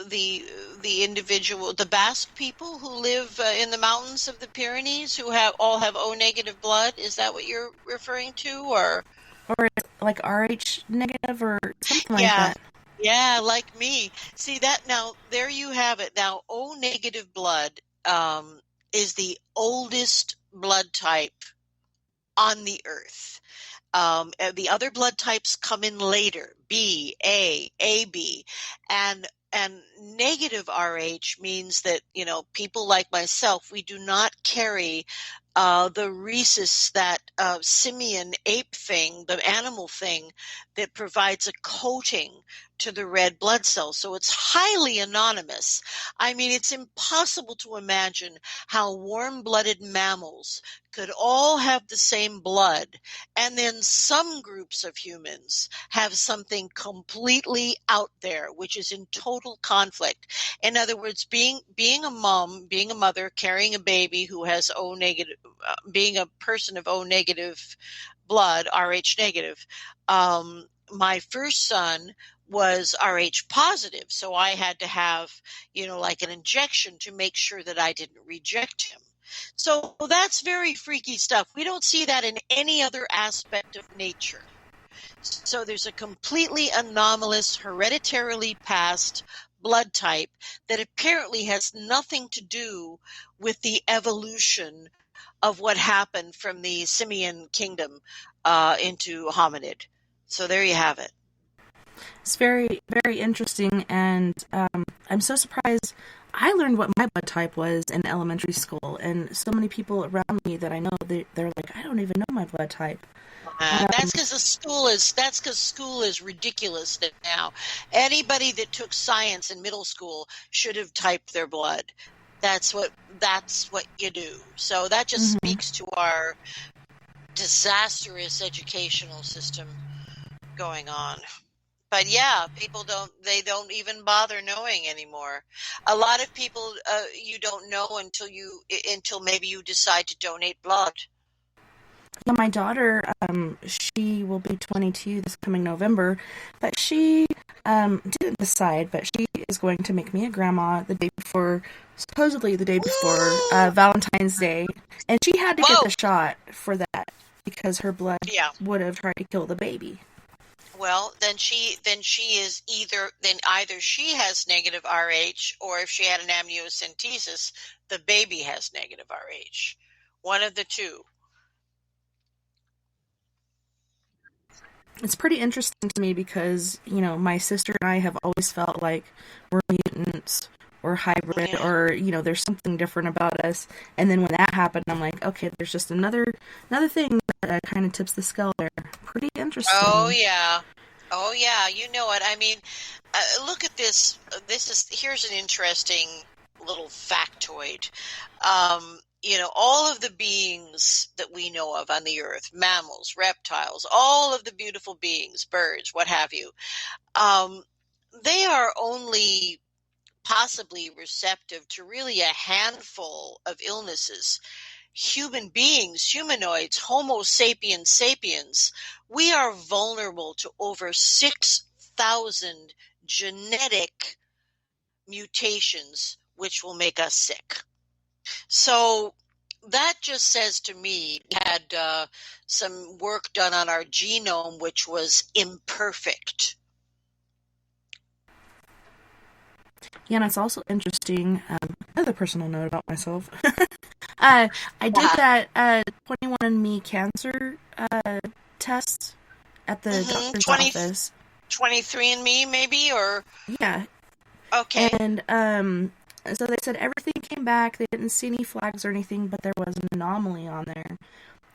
the individual, the Basque people who live in the mountains of the Pyrenees, who have O negative blood. Is that what you're referring to, or? Or like RH negative or something like Yeah, that. yeah, like me. See that now? There you have it. Now, O negative blood is the oldest blood type on the earth. And the other blood types come in later, B, A, AB, and negative RH means that, people like myself, we do not carry the rhesus, that simian ape thing, the animal thing that provides a coating to the red blood cells. So it's highly anonymous. I mean, it's impossible to imagine how warm-blooded mammals could all have the same blood, and then some groups of humans have something completely out there, which is in total conflict. In other words, being a mom, being a mother, carrying a baby who has O negative, being a person of O negative blood, RH negative. My first son was RH positive, so I had to have, like an injection to make sure that I didn't reject him. So that's very freaky stuff. We don't see that in any other aspect of nature. So there's a completely anomalous, hereditarily passed blood type that apparently has nothing to do with the evolution of what happened from the simian kingdom into hominid. So there you have it. It's very, very interesting, and I'm so surprised. I learned what my blood type was in elementary school, and so many people around me that I know, they're like, I don't even know my blood type. That's because school is ridiculous now. Anybody that took science in middle school should have typed their blood. That's what you do. So that just speaks to our disastrous educational system going on. But yeah, people don't even bother knowing anymore. A lot of people you don't know until maybe you decide to donate blood. Yeah, my daughter, she will be 22 this coming November, but she didn't decide, but she is going to make me a grandma supposedly the day before Valentine's Day, and she had to get the shot for that because her blood would have tried to kill the baby. Well, then either she has negative RH, or if she had an amniocentesis, the baby has negative RH. One of the two. It's pretty interesting to me because, my sister and I have always felt like we're mutants or hybrid or, there's something different about us. And then when that happened, I'm like, okay, there's just another thing that kind of tips the scale there. Pretty interesting. Oh, yeah. You know what? I mean, look at this. Here's an interesting little factoid. All of the beings that we know of on the earth, mammals, reptiles, all of the beautiful beings, birds, what have you, they are only possibly receptive to really a handful of illnesses. Human beings, humanoids, Homo sapiens sapiens, we are vulnerable to over 6,000 genetic mutations which will make us sick. So that just says to me, we had some work done on our genome which was imperfect. Yeah, and it's also interesting, another personal note about myself. I did that 21andMe cancer test at the doctor's office. 23andMe maybe, or? Yeah. Okay. And so they said everything came back. They didn't see any flags or anything, but there was an anomaly on there.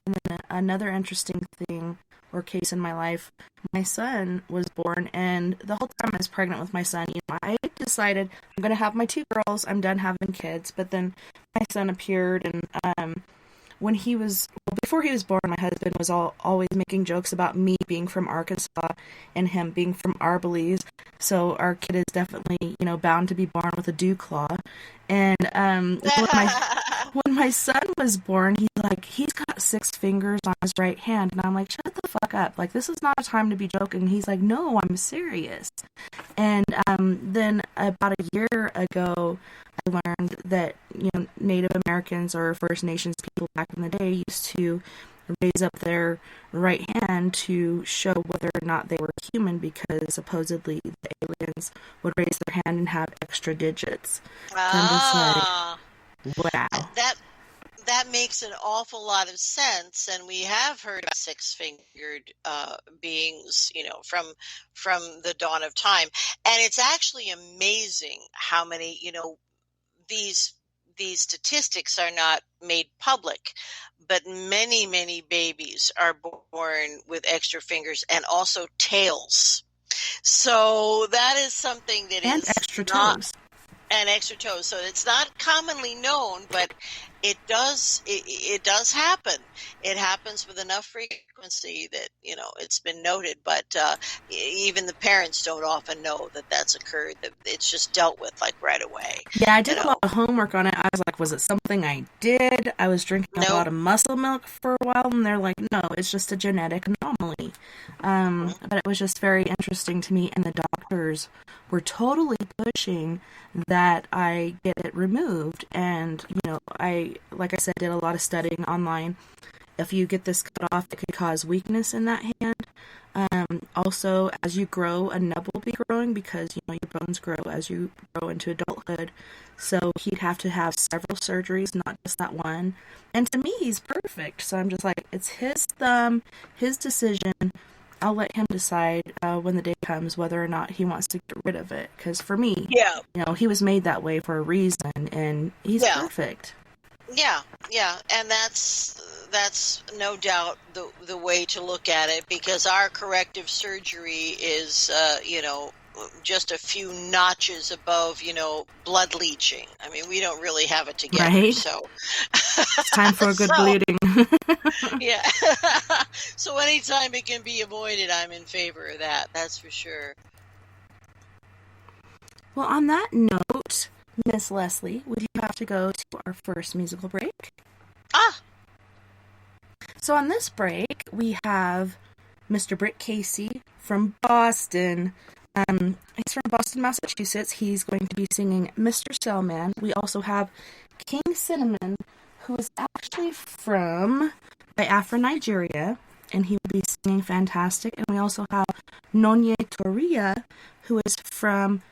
And then another interesting thing or case in my life, my son was born, and the whole time I was pregnant with my son, I decided I'm going to have my 2 girls. I'm done having kids. But then my son appeared, and before he was born, my husband was always making jokes about me being from Arkansas and him being from Arbalese. So our kid is definitely, bound to be born with a dew claw. And when my son was born, he's got 6 fingers on his right hand. And I'm like, shut the fuck up. Like, this is not a time to be joking. He's like, no, I'm serious. And then about a year ago, I learned that, Native Americans or First Nations people back in the day used to raise up their right hand to show whether or not they were human, because supposedly the aliens would raise their hand and have extra digits. I'm just like, wow. That makes an awful lot of sense, and we have heard of 6-fingered beings, from the dawn of time, and it's actually amazing how many, these statistics are not made public, but many, many babies are born with extra fingers and also tails. So that is something that and is extra not, toes. And extra toes. So it's not commonly known, but it does happen. It happens with enough frequency that, it's been noted, but even the parents don't often know that that's occurred, that it's just dealt with like right away. Yeah, I did a lot of homework on it. I was like, was it something I did? I was drinking a lot of muscle milk for a while, and they're like, no, it's just a genetic anomaly. But it was just very interesting to me, and the doctors were totally pushing that I get it removed. And, I, like I said, did a lot of studying online. If you get this cut off, it could cause weakness in that hand. Also, as you grow, a nub will be growing because, your bones grow as you grow into adulthood. So he'd have to have several surgeries, not just that one. And to me, he's perfect. So I'm just like, it's his thumb, his decision. I'll let him decide when the day comes whether or not he wants to get rid of it. Because for me, he was made that way for a reason, and he's perfect. Yeah, and that's no doubt the way to look at it, because our corrective surgery is, just a few notches above, blood leaching. I mean, we don't really have it together, right? So it's time for a good bleeding. Yeah. So anytime it can be avoided, I'm in favor of that. That's for sure. Well, on that note, Miss Leslie, would you have to go to our first musical break? So on this break, we have Mr. Britt Casey from Boston. He's from Boston, Massachusetts. He's going to be singing Mr. Cellman. We also have King Cinnamon, who is actually from Biafra, Nigeria, and he will be singing fantastic. And we also have Nonye Toria, who is from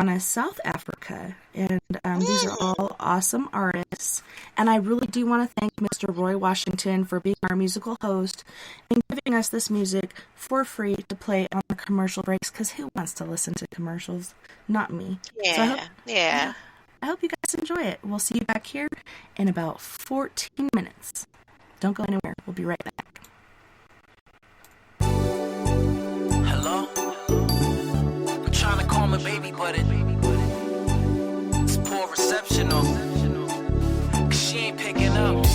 Ghana, South Africa, and these are all awesome artists. And I really do want to thank Mr. Roy Washington for being our musical host and giving us this music for free to play on the commercial breaks, because who wants to listen to commercials? Not me. Yeah, so I hope you guys enjoy it. We'll see you back here in about 14 minutes. Don't go anywhere. We'll be right back. Hello? I'm trying to call my baby, but it's poor reception, cause she ain't picking up.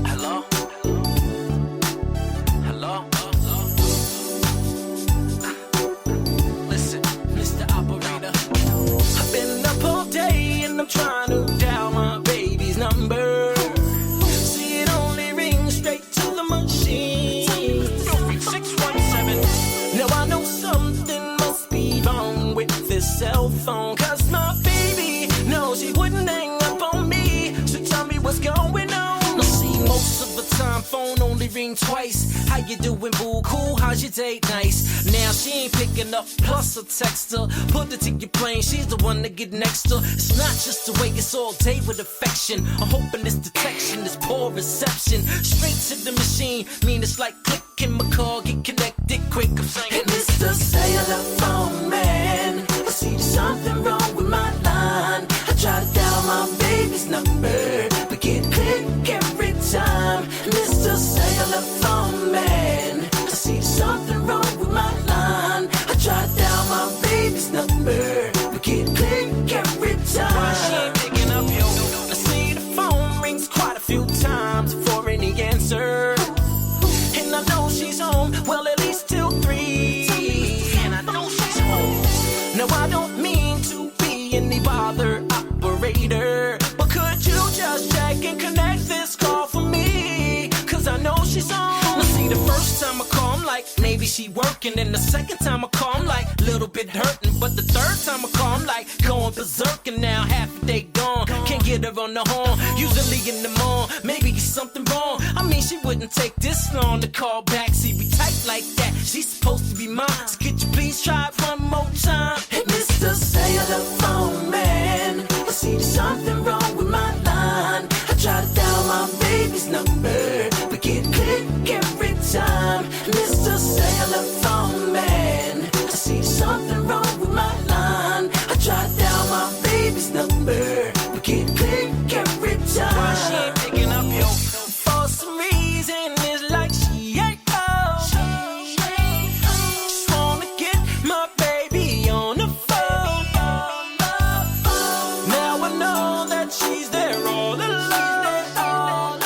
Hello? Hello? Listen, Mr. Operator, I've been up all day and I'm trying to dial my baby's number. See, it only rings straight to the machine. 617. Now I know something must be wrong with this cell phone, cause my baby knows she wouldn't hang up on me. So tell me what's going on. I see, most of the time phone only ring twice. How you doing, boo? Cool, how's your date? Nice. Now she ain't picking up, plus a text her. Put it to your plane, she's the one to get next to. It's not just the way, it's all day with affection. I'm hoping this detection is poor reception. Straight to the machine, mean it's like clicking my car, get connected quick. I'm saying, hey, Mr. Cellular Phone Man, I see there's something wrong with my line. I try to dial my baby's number, but get click every time. Mr. Cellular Phone Man, I see there's something wrong with my line. I try to dial my baby's number, but get click every time. Why she ain't picking up, yo? I see the phone rings quite a few times before any answer. And I know she's home, well, at least till 3. And I know she's home. No, I don't mean to be any bother operator, but could you just check and connect this call for me? Cause I know she's home. Now see, the first time I call, I'm like, maybe she working. And the second time I call, I'm like, little bit hurting. But the third time I call, I'm like, going berserk. And now half a day gone, can't get her on the horn. Usually in the morning, maybe it's something wrong. I mean, she wouldn't take this long to call back. See, we tight like that, she's supposed to be mine. So could you please try it one more time? Hey, Mr. Cellular Phone Man, I see there's something wrong with my line. I try to dial my baby's number, but get click every time. Mr. Cellular Phone Man, I see there's something wrong with my line. I try to dial my baby's number, but get click every time. Why she ain't picking up, yo? For some reason, it's like she ain't home. Just wanna get my baby on the phone. Now I know that she's there all alone.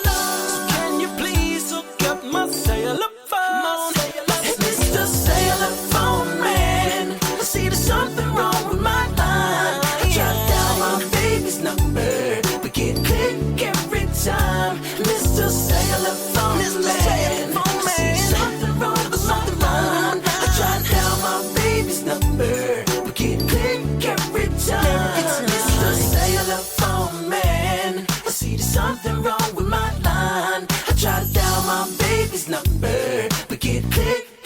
So can you please hook up my cellular phone? Hey, Mr. Cellular Phone Man, I see there's something wrong with my line. I try to dial my baby's number, but get click every time. Mr. Cellular Phone Man, I see something wrong with my line. I try to dial my baby's number, but get click every time. Mr. Cellular Phone Man, I see there's something wrong with my line. I try to dial my baby's number, but get click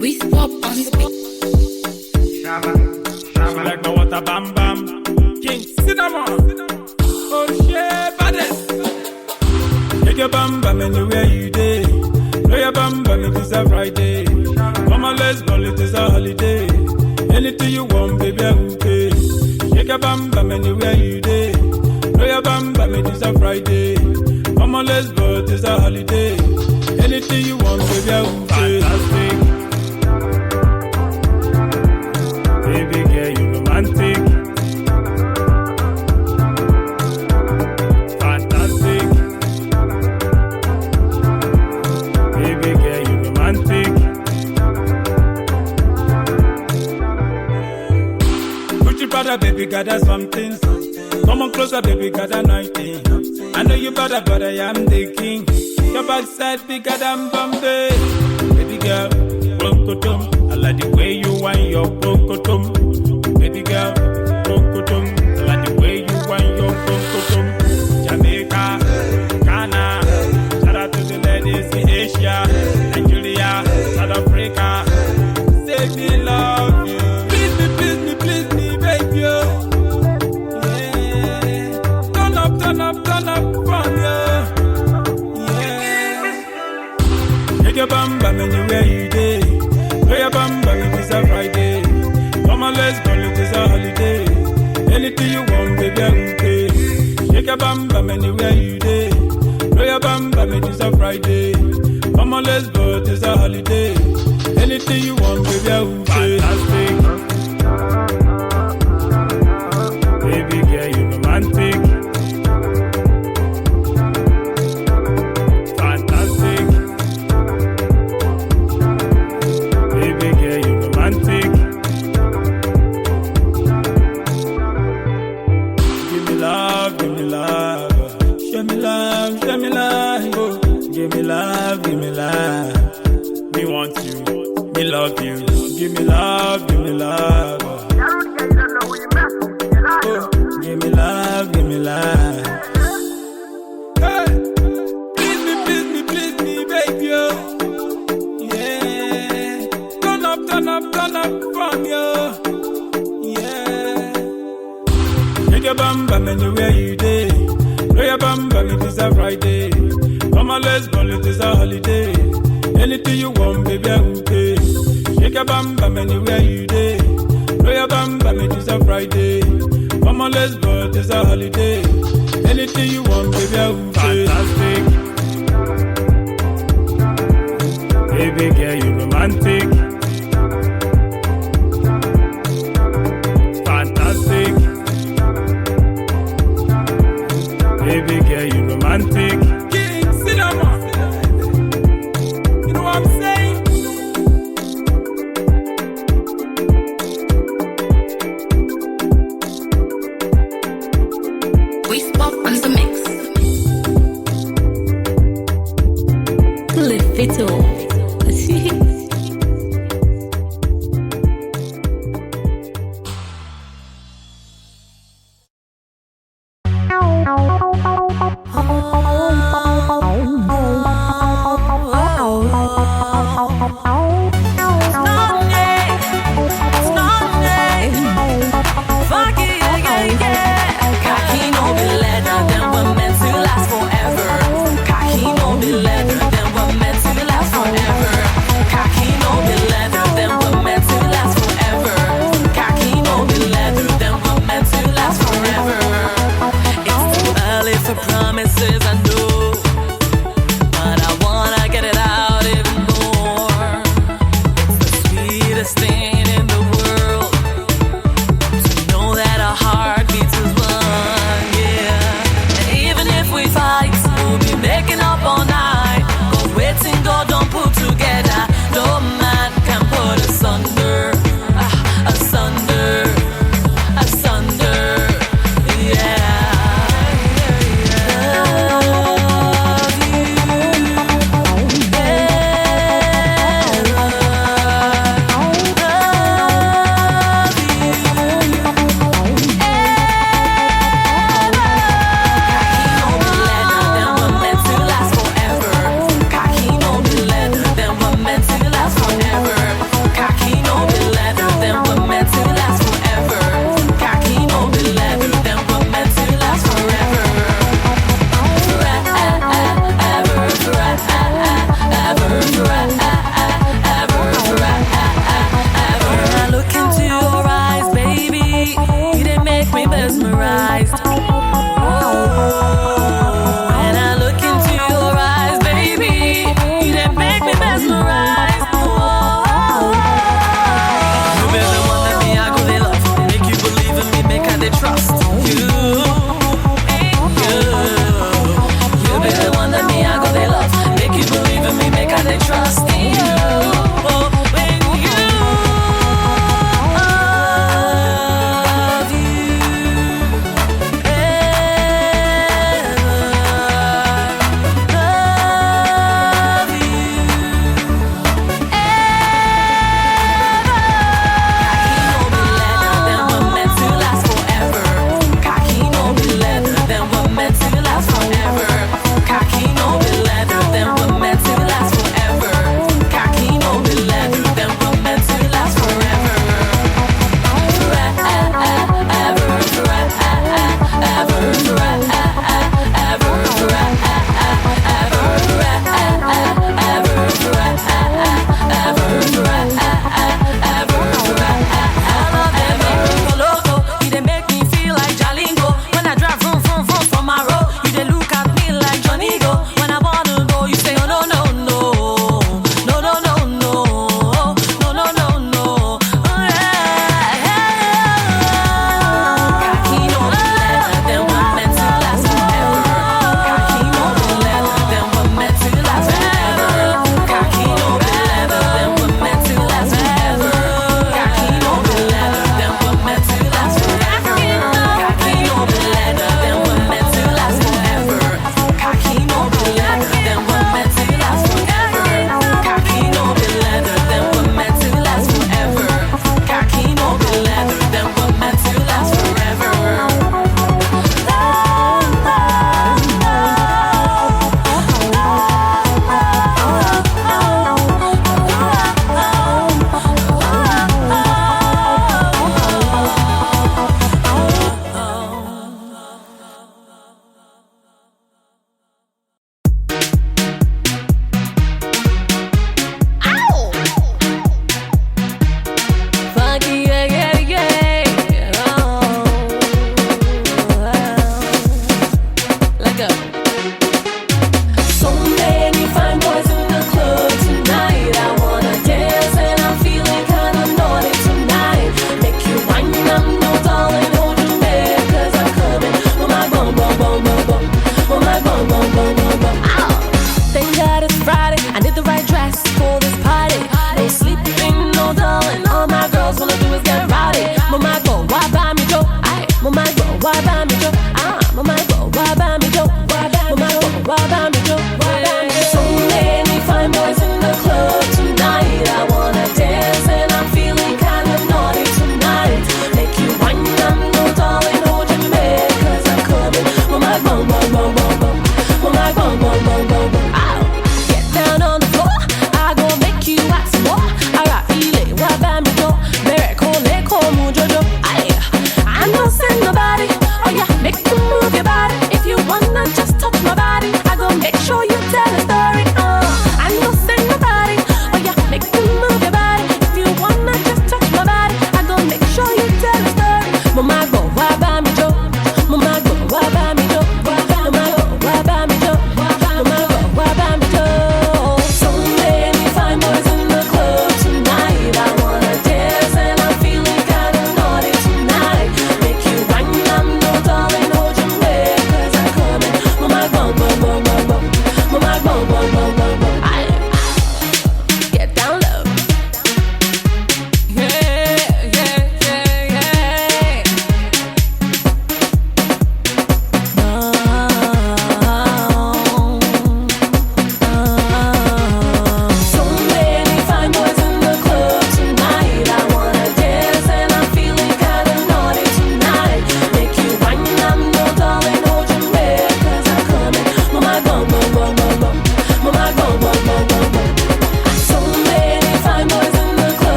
We swap on the beat. She like the water bam bam. King Cinnamon. Oh shit, baddest. Take your bam bam anywhere you day. Throw your bam bam, it is a Friday. Come on, let's go, it is a holiday. Anything you want, baby, I will pay. Take your bam bam anywhere you day. Throw your bam bam, it is a Friday. Come on, let's go, it is a holiday. Anything you want, baby, I will pay. Fantastic. Baby girl, you romantic. Fantastic. Baby girl, you romantic. Gucci brother, baby, gather something. Come on closer, baby, gather 19. I know you better, but I am the king. Your backside bigger than Bombay. Baby girl, broncotum. I like the way you want your broncotum. Baby girl, broncotum. I like the way you want your broncotum. Jamaica, Ghana, shout out to the ladies in Asia, Nigeria, South Africa. Say me love you. Please me, baby. Yeah. Turn up from you. Take your bam bam anywhere you day. Throw your bam bam, it is a Friday. Come on, let's go, it is a holiday. Anything you want, baby, I will pay. Take your bam bam anywhere you day. Throw your bam bam, it is a Friday. Come on, let's go, it is a holiday. Anything you want, baby, I will pay. Fantastic. Baby girl, you romantic. Give me love. Me want you, me love you. Give me love. Oh, give me love. Hey, please me, baby. Oh. Yeah, turn up from you. Yeah, take your bam bam anywhere you day. Throw your bam bam, it is a Friday. Come on, let's go, it is a holiday. Anything you want, baby, I will pay. Shake your bam bam anywhere you day. Throw your bam bam, it is a Friday. Come on, let's go, it is a holiday. Anything you want, baby, I will pay. Fantastic. Baby girl, you romantic. Fantastic. Baby girl, you romantic. King Cinnamon. You know what I'm saying? We swap on the mix. Lift it up.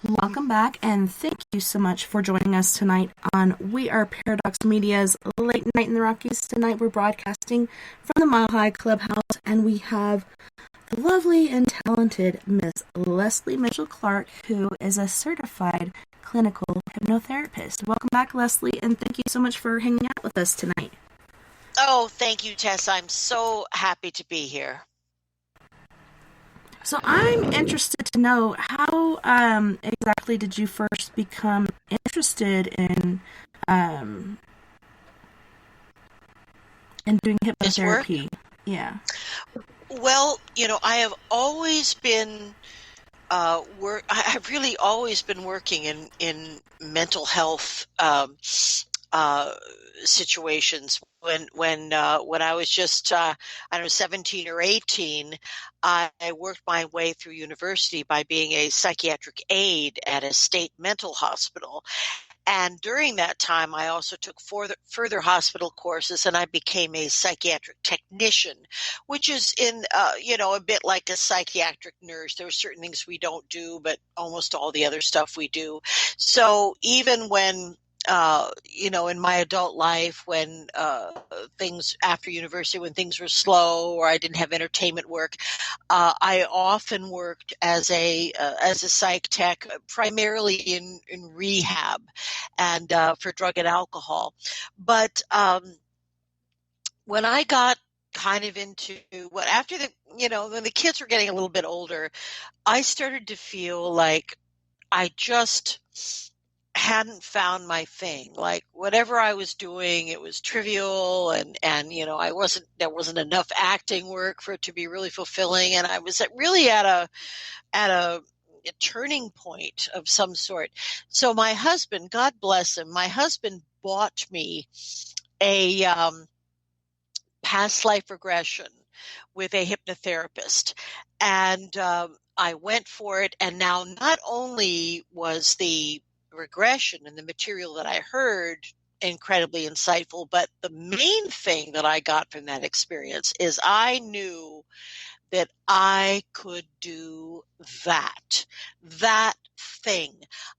Welcome back, and thank you so much for joining us tonight on We Are Paradox Media's Late Night in the Rockies. Tonight we're broadcasting from the Mile High Clubhouse, and we have the lovely and talented Miss Leslie Mitchell-Clark, who is a certified clinical hypnotherapist. Welcome back, Leslie, and thank you so much for hanging out with us tonight. Oh, thank you, Tess. I'm so happy to be here. So I'm interested to know how exactly did you first become interested in doing hypnotherapy? Yeah. Well, I have always been I've really always been working in mental health situations. When I was just I don't know 17 or 18, I worked my way through university by being a psychiatric aide at a state mental hospital. And during that time, I also took further hospital courses, and I became a psychiatric technician, which is a bit like a psychiatric nurse. There are certain things we don't do, but almost all the other stuff we do. So even when in my adult life, when things after university, when things were slow or I didn't have entertainment work, I often worked as a psych tech, primarily in rehab and for drug and alcohol. But when I got kind of into after when the kids were getting a little bit older, I started to feel like I just hadn't found my thing. Like whatever I was doing, it was trivial, and there wasn't enough acting work for it to be really fulfilling, and I was really at a turning point of some sort. So my husband, God bless him, bought me a past life regression with a hypnotherapist, and I went for it. And now not only was the regression and the material that I heard incredibly insightful, but the main thing that I got from that experience is I knew that I could do that thing.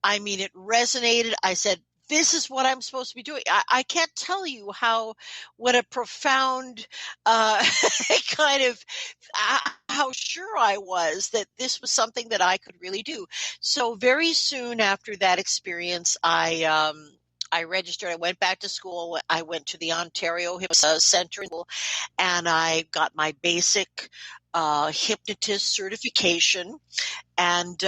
I mean, it resonated. I said, this is what I'm supposed to be doing. I can't tell you what a profound kind of how sure I was that this was something that I could really do. So very soon after that experience, I registered. I went back to school. I went to the Ontario Hypnotherapy Center, and I got my basic hypnotist certification. And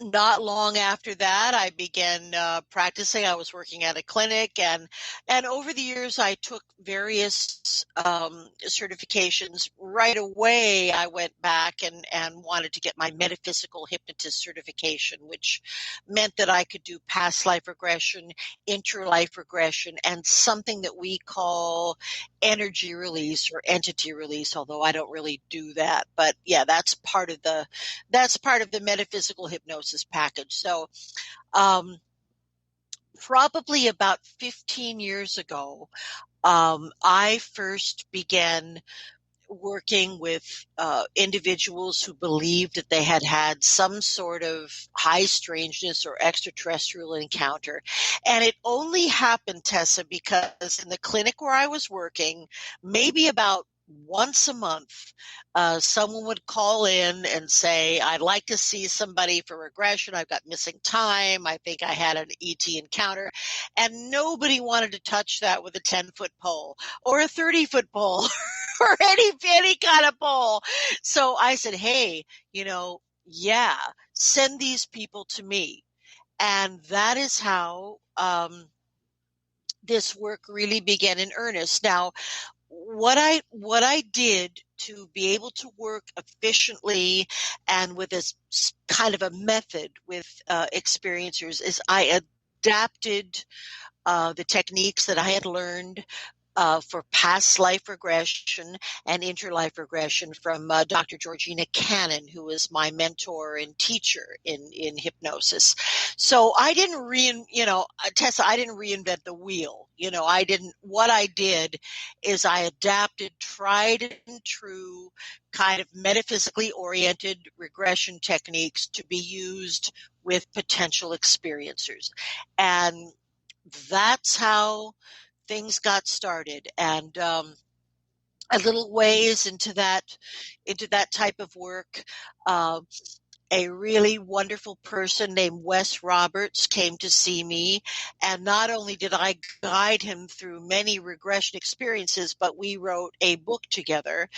not long after that, I began practicing. I was working at a clinic, and over the years, I took various certifications. Right away, I went back and wanted to get my metaphysical hypnotist certification, which meant that I could do past life regression, interlife regression, and something that we call energy release or entity release, although I don't really do that. But yeah, that's part of the metaphysical hypnosis package. So probably about 15 years ago, I first began working with individuals who believed that they had some sort of high strangeness or extraterrestrial encounter. And it only happened, Tessa, because in the clinic where I was working, maybe about once a month, someone would call in and say, I'd like to see somebody for regression. I've got missing time. I think I had an ET encounter. And nobody wanted to touch that with a 10-foot pole or a 30-foot pole or any kind of pole. So I said, hey, send these people to me. And that is how this work really began in earnest. Now, what I did to be able to work efficiently and with this kind of a method with experiencers is I adapted the techniques that I had learned for past life regression and interlife regression from Dr. Georgina Cannon, who is my mentor and teacher in hypnosis. So I didn't Tessa, I didn't reinvent the wheel. What I did is I adapted tried and true kind of metaphysically oriented regression techniques to be used with potential experiencers. And that's how things got started. And a little ways into that type of work, a really wonderful person named Wes Roberts came to see me, and not only did I guide him through many regression experiences, but we wrote a book together,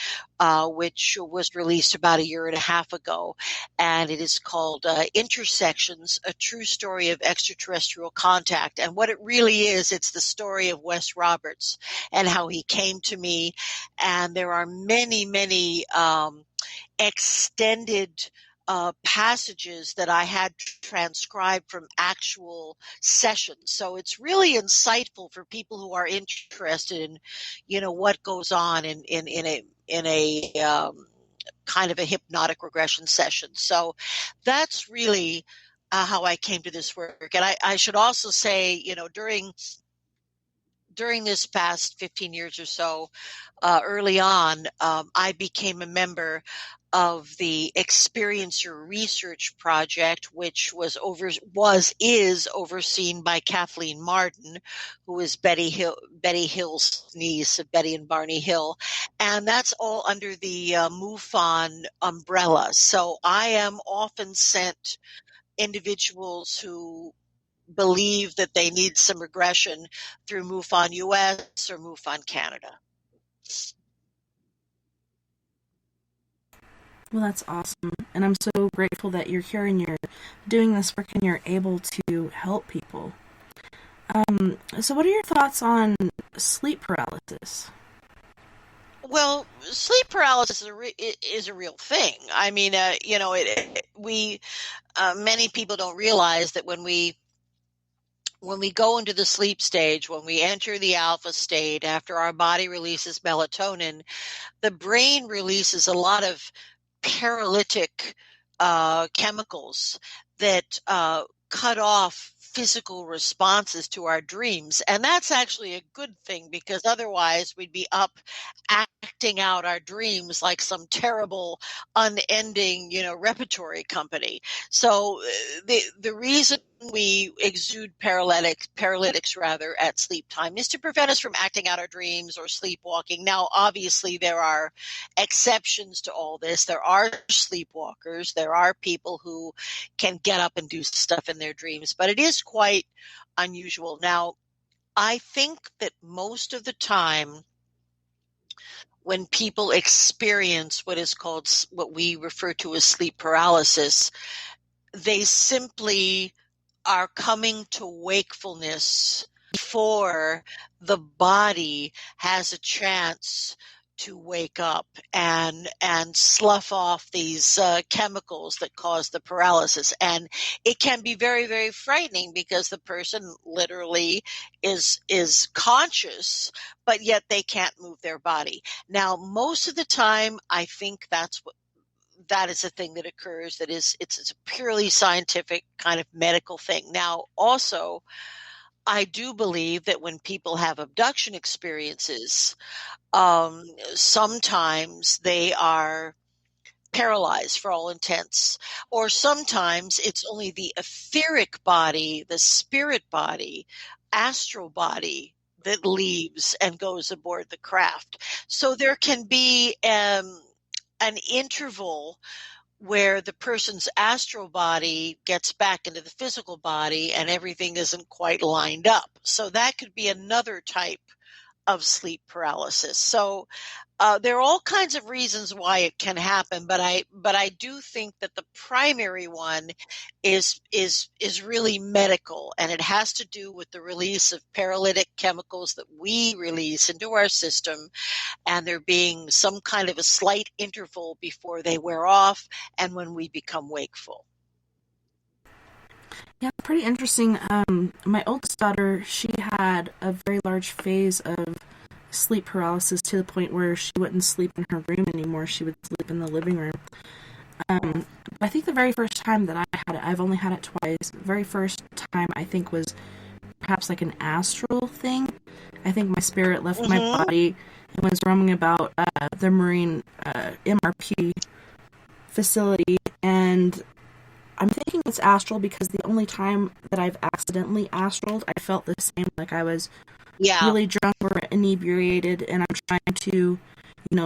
which was released about a year and a half ago, and it is called Intersections, A True Story of Extraterrestrial Contact. And what it really is, it's the story of Wes Roberts and how he came to me, and there are many, many extended passages that I had transcribed from actual sessions. So it's really insightful for people who are interested in, what goes on in a kind of a hypnotic regression session. So that's really how I came to this work. And I should also say, during this past 15 years or so, early on, I became a member of the Experiencer Research Project, which is overseen by Kathleen Martin, who is Betty Hill's niece, Betty and Barney Hill, and that's all under the MUFON umbrella. So I am often sent individuals who believe that they need some regression through MUFON US or MUFON Canada. Well, that's awesome. And I'm so grateful that you're here and you're doing this work and you're able to help people. So what are your thoughts on sleep paralysis? Well, sleep paralysis is a real thing. I mean, many people don't realize that when we go into the sleep stage, when we enter the alpha state, after our body releases melatonin, the brain releases a lot of paralytic chemicals that cut off physical responses to our dreams. And that's actually a good thing, because otherwise we'd be up acting out our dreams like some terrible, unending, repertory company. So the reason we exude paralytics rather at sleep time is to prevent us from acting out our dreams or sleepwalking. Now, obviously, there are exceptions to all this. There are sleepwalkers. There are people who can get up and do stuff in their dreams, but it is quite unusual. Now, I think that most of the time when people experience what we refer to as sleep paralysis, they simply are coming to wakefulness before the body has a chance to wake up and slough off these chemicals that cause the paralysis. And it can be very, very frightening, because the person literally is conscious, but yet they can't move their body. Now, most of the time, I think that is a thing that occurs. It's a purely scientific kind of medical thing. Now, also, I do believe that when people have abduction experiences, sometimes they are paralyzed for all intents, or sometimes it's only the etheric body, the spirit body, astral body that leaves and goes aboard the craft. So there can be an interval where the person's astral body gets back into the physical body and everything isn't quite lined up. So that could be another type of sleep paralysis. So there are all kinds of reasons why it can happen, but I do think that the primary one is really medical, and it has to do with the release of paralytic chemicals that we release into our system, and there being some kind of a slight interval before they wear off and when we become wakeful. Yeah, pretty interesting. My oldest daughter, she had a very large phase of sleep paralysis to the point where she wouldn't sleep in her room anymore. She would sleep in the living room. I think the very first time that I had it, I've only had it twice. The very first time I think was perhaps like an astral thing. I think my spirit left my body and was roaming about the Marine MRP facility, and I'm thinking it's astral because the only time that I've accidentally astraled, I felt the same, like I was really drunk or inebriated, and I'm trying to,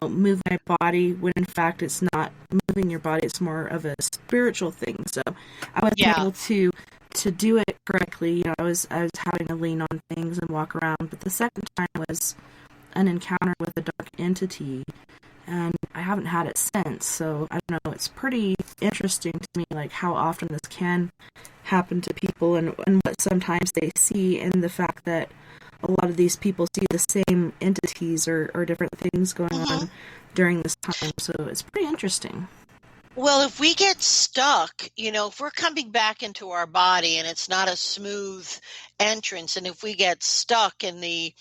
move my body when in fact it's not moving your body, it's more of a spiritual thing. So I was able to do it correctly. I was having to lean on things and walk around, but the second time was an encounter with a dark entity, and I haven't had it since. So I don't know, it's pretty interesting to me, like how often this can happen to people, and what sometimes they see, and the fact that a lot of these people see the same entities or different things going on during this time. So it's pretty interesting. Well, if we get stuck, if we're coming back into our body and it's not a smooth entrance, and if we get stuck in the,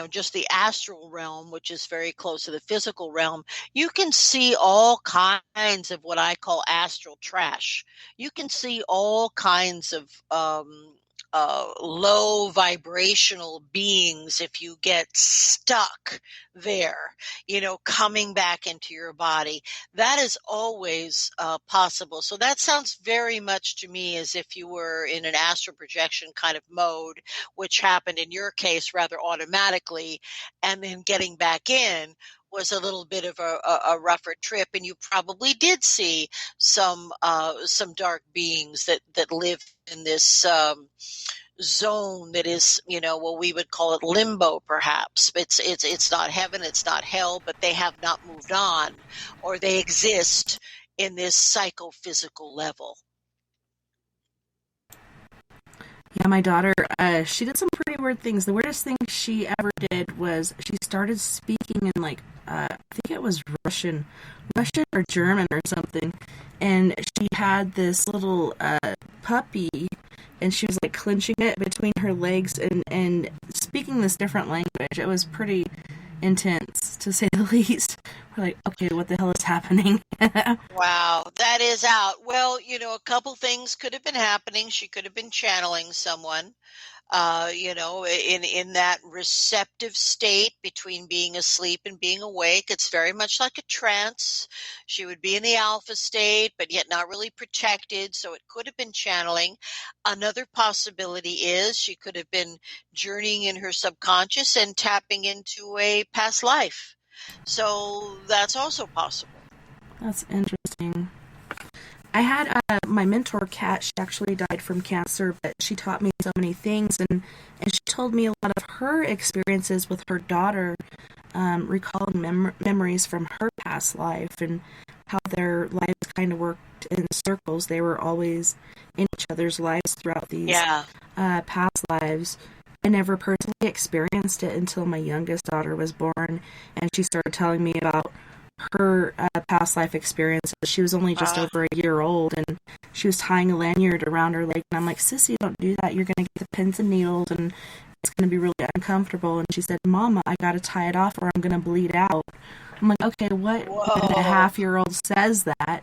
just the astral realm, which is very close to the physical realm, you can see all kinds of what I call astral trash. You can see all kinds of low vibrational beings if you get stuck there, coming back into your body. That is always possible. So that sounds very much to me as if you were in an astral projection kind of mode, which happened in your case rather automatically, and then getting back in was a little bit of a rougher trip, and you probably did see some dark beings that live in this zone that is, well, we would call it limbo, perhaps. It's not heaven, it's not hell, but they have not moved on, or they exist in this psychophysical level. Yeah, my daughter, she did some pretty weird things. The weirdest thing she ever did was she started speaking in I think it was Russian or German or something. And she had this little puppy, and she was clenching it between her legs and speaking this different language. It was pretty intense, to say the least. We're like, okay, what the hell is happening? Wow, that is out. Well, a couple things could have been happening. She could have been channeling someone, in that receptive state between being asleep and being awake. It's very much like a trance. She would be in the alpha state, but yet not really protected, so it could have been channeling. Another possibility is she could have been journeying in her subconscious and tapping into a past life. So that's also possible. That's interesting. I had my mentor, Kat. She actually died from cancer, but she taught me so many things, and she told me a lot of her experiences with her daughter, recalling memories from her past life and how their lives kind of worked in circles. They were always in each other's lives throughout these past lives. I never personally experienced it until my youngest daughter was born, and she started telling me about her past life experiences. She was only just over a year old, and she was tying a lanyard around her leg, and I'm like, Sissy, don't do that. You're going to get the pins and needles, and it's going to be really uncomfortable. And she said, Mama, I got to tie it off or I'm going to bleed out. I'm like, okay, what? And a half-year-old says that.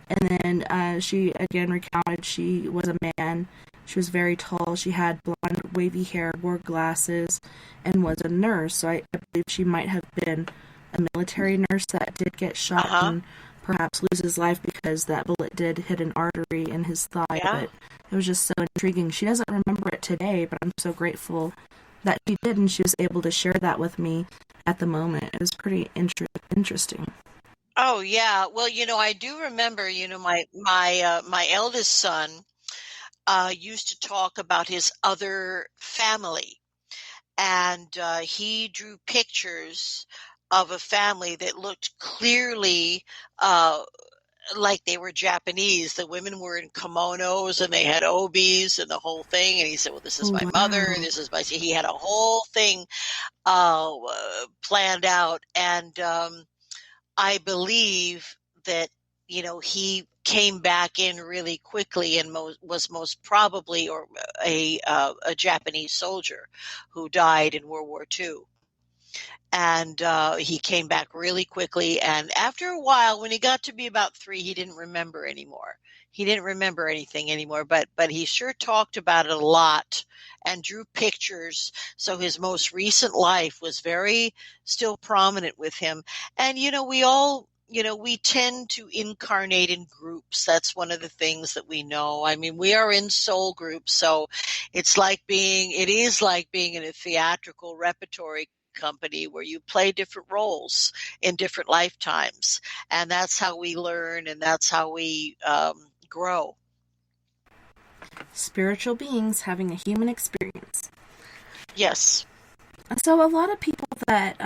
And then she again recounted she was a man. She was very tall. She had blonde, wavy hair, wore glasses, and was a nurse. So I believe she might have been a military nurse that did get shot and perhaps lose his life because that bullet did hit an artery in his thigh. But it was just so intriguing. She doesn't remember it today, but I'm so grateful that she did, and she was able to share that with me at the moment. It was pretty interesting. Oh, yeah. Well, I do remember, my eldest son used to talk about his other family, and he drew pictures of a family that looked clearly like they were Japanese. The women were in kimonos and they had obis and the whole thing. And he said, well, this is my mother. This is he had a whole thing planned out. And I believe that, he came back in really quickly and was most probably a Japanese soldier who died in World War II. And he came back really quickly. And after a while, when he got to be about 3, he didn't remember anymore. He didn't remember anything anymore, but he sure talked about it a lot and drew pictures. So his most recent life was very still prominent with him. And, we all, we tend to incarnate in groups. That's one of the things that we know. I mean, we are in soul groups. So it is like being in a theatrical repertory company where you play different roles in different lifetimes, and that's how we learn, and that's how we grow. Spiritual beings having a human experience. Yes. So a lot of people that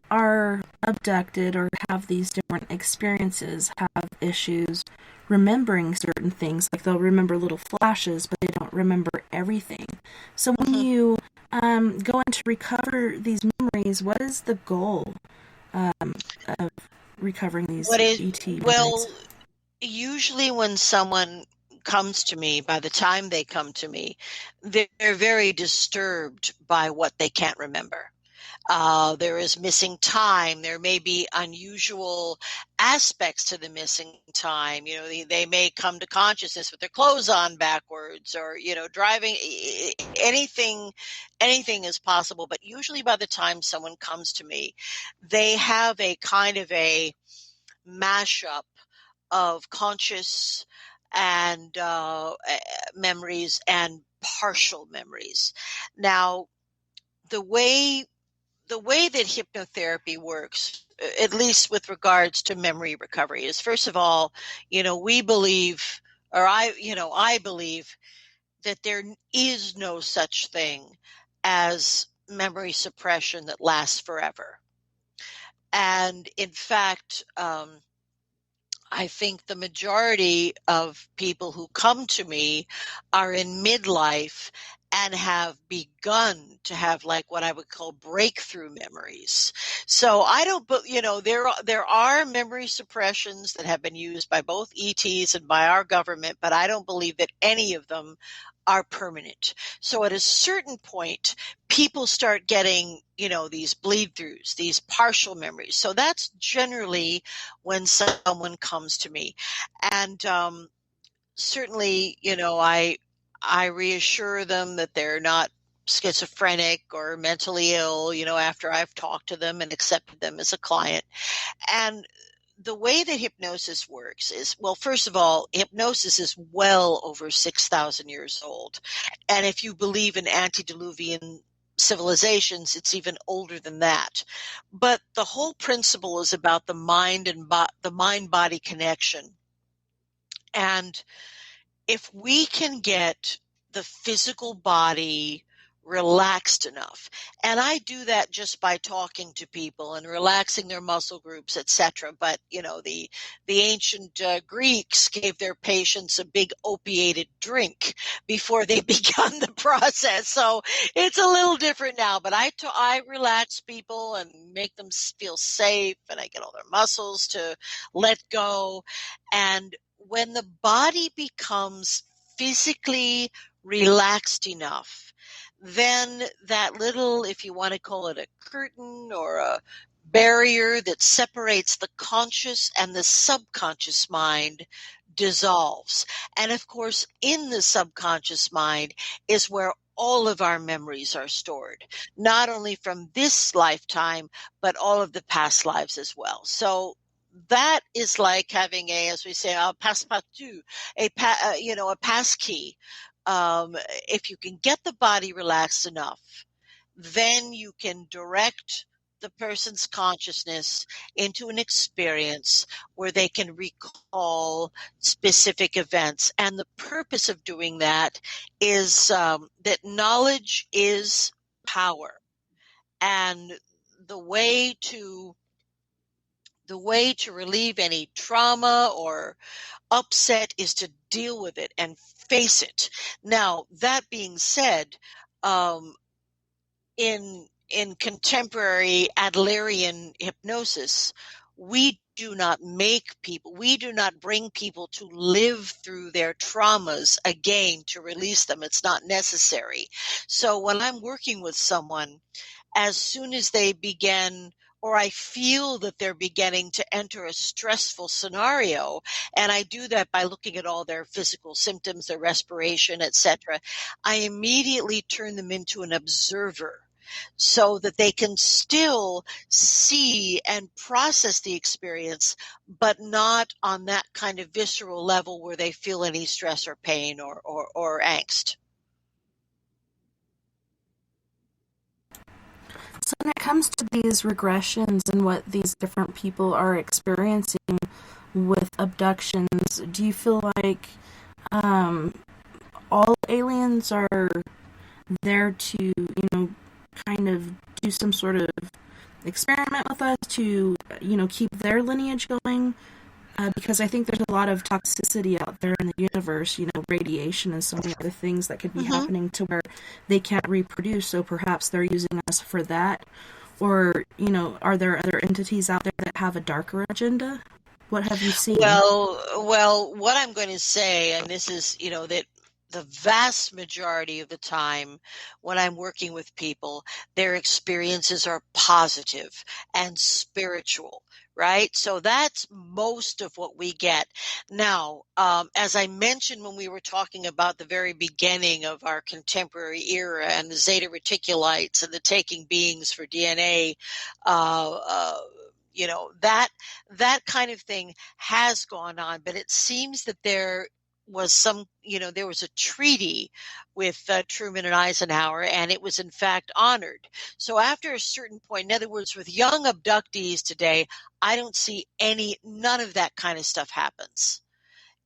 are abducted or have these different experiences have issues remembering certain things. Like they'll remember little flashes, but they don't remember everything. So when you go in to recover these memories, what is the goal of recovering these ET memories? Well, usually when someone comes to me, by the time they come to me, they're very disturbed by what they can't remember. There is missing time. There may be unusual aspects to the missing time. They may come to consciousness with their clothes on backwards, or, driving. Anything is possible. But usually by the time someone comes to me, they have a kind of a mashup of conscious and memories and partial memories. Now, the way that hypnotherapy works, at least with regards to memory recovery, is, first of all, we believe, or I believe that there is no such thing as memory suppression that lasts forever. And in fact, I think the majority of people who come to me are in midlife and have begun to have, like, what I would call breakthrough memories. So I don't, but there are memory suppressions that have been used by both ETs and by our government, but I don't believe that any of them are permanent. So at a certain point, people start getting, these bleed throughs, these partial memories. So that's generally when someone comes to me. And certainly, I reassure them that they're not schizophrenic or mentally ill, after I've talked to them and accepted them as a client. And the way that hypnosis works is, well, first of all, hypnosis is well over 6,000 years old. And if you believe in antediluvian civilizations, it's even older than that. But the whole principle is about the mind and the mind-body connection. And if we can get the physical body relaxed enough, and I do that just by talking to people and relaxing their muscle groups, etc. But the ancient Greeks gave their patients a big opiated drink before they began the process, so it's a little different now. But I relax people and make them feel safe, and I get all their muscles to let go. And when the body becomes physically relaxed enough, then that little, if you want to call it a curtain or a barrier that separates the conscious and the subconscious mind, dissolves. And of course, in the subconscious mind is where all of our memories are stored, not only from this lifetime, but all of the past lives as well. So that is like having as we say, a passe-partout, a pass key. If you can get the body relaxed enough, then you can direct the person's consciousness into an experience where they can recall specific events. And the purpose of doing that is that knowledge is power. And the way to relieve any trauma or upset is to deal with it and face it. Now, that being said, in contemporary Adlerian hypnosis, we do not bring people to live through their traumas again to release them. It's not necessary. So when I'm working with someone as soon as they begin, or I feel that they're beginning to enter a stressful scenario, and I do that by looking at all their physical symptoms, their respiration, etc., I immediately turn them into an observer so that they can still see and process the experience, but not on that kind of visceral level where they feel any stress or pain or angst. So when it comes to these regressions and what these different people are experiencing with abductions, do you feel like all aliens are there to, kind of do some sort of experiment with us to, keep their lineage going? Because I think there's a lot of toxicity out there in the universe, radiation and so many other things that could be happening to where they can't reproduce, so perhaps they're using us for that. Or, are there other entities out there that have a darker agenda? What have you seen? Well, what I'm going to say, and this is, that the vast majority of the time when I'm working with people, their experiences are positive and spiritual, right? So that's most of what we get. Now, as I mentioned when we were talking about the very beginning of our contemporary era and the Zeta Reticulites and the taking beings for DNA, that kind of thing has gone on, but it seems that there was there was a treaty with Truman and Eisenhower, and it was in fact honored. So after a certain point, in other words, with young abductees today, I don't see none of that kind of stuff happens.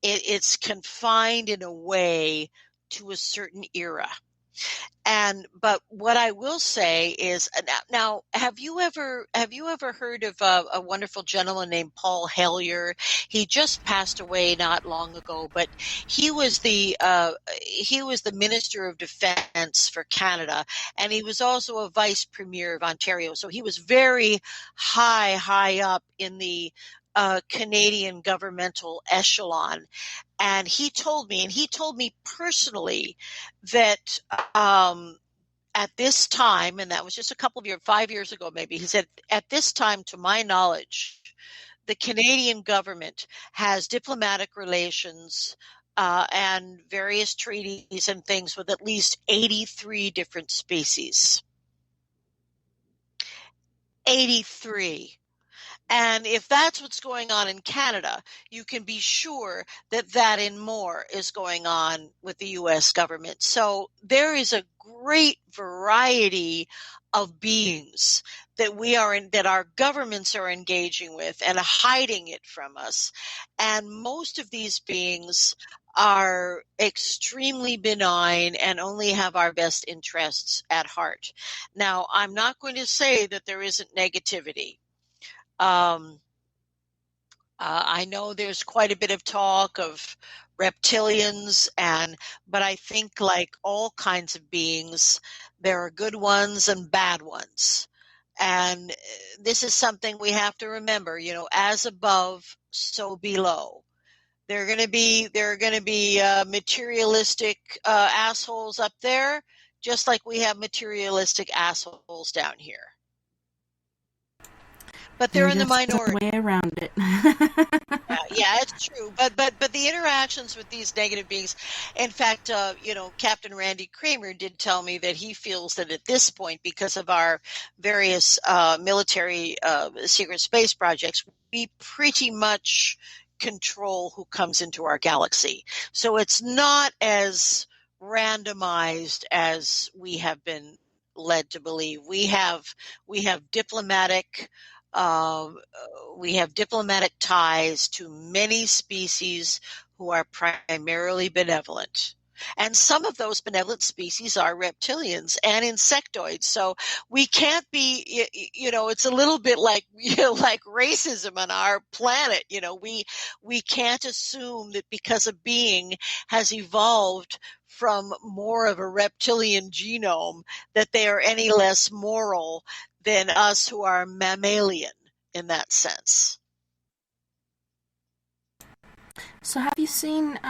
It's confined in a way to a certain era. But what I will say is, now, have you ever heard of a wonderful gentleman named Paul Hellyer? He just passed away not long ago, but he was the Minister of Defense for Canada, and he was also a Vice Premier of Ontario. So he was very high up in the Canadian governmental echelon. And he told me personally that at this time, and that was just 5 years ago maybe, he said, at this time, to my knowledge, the Canadian government has diplomatic relations and various treaties and things with at least 83 different species. 83. And if that's what's going on in Canada, you can be sure that that and more is going on with the U.S. government. So there is a great variety of beings that our governments are engaging with and hiding it from us. And most of these beings are extremely benign and only have our best interests at heart. Now, I'm not going to say that there isn't negativity. I know there's quite a bit of talk of reptilians, but I think like all kinds of beings, there are good ones and bad ones. And this is something we have to remember, as above, so below. There are going to be materialistic assholes up there, just like we have materialistic assholes down here. But they're in the minority. Way around it. Yeah, it's true. But the interactions with these negative beings, in fact, Captain Randy Kramer did tell me that he feels that at this point, because of our various military secret space projects, we pretty much control who comes into our galaxy. So it's not as randomized as we have been led to believe. We have diplomatic ties to many species who are primarily benevolent. And some of those benevolent species are reptilians and insectoids. So we can't be, it's a little bit like, like racism on our planet. We can't assume that because a being has evolved from more of a reptilian genome that they are any less moral than us who are mammalian in that sense. So have you seen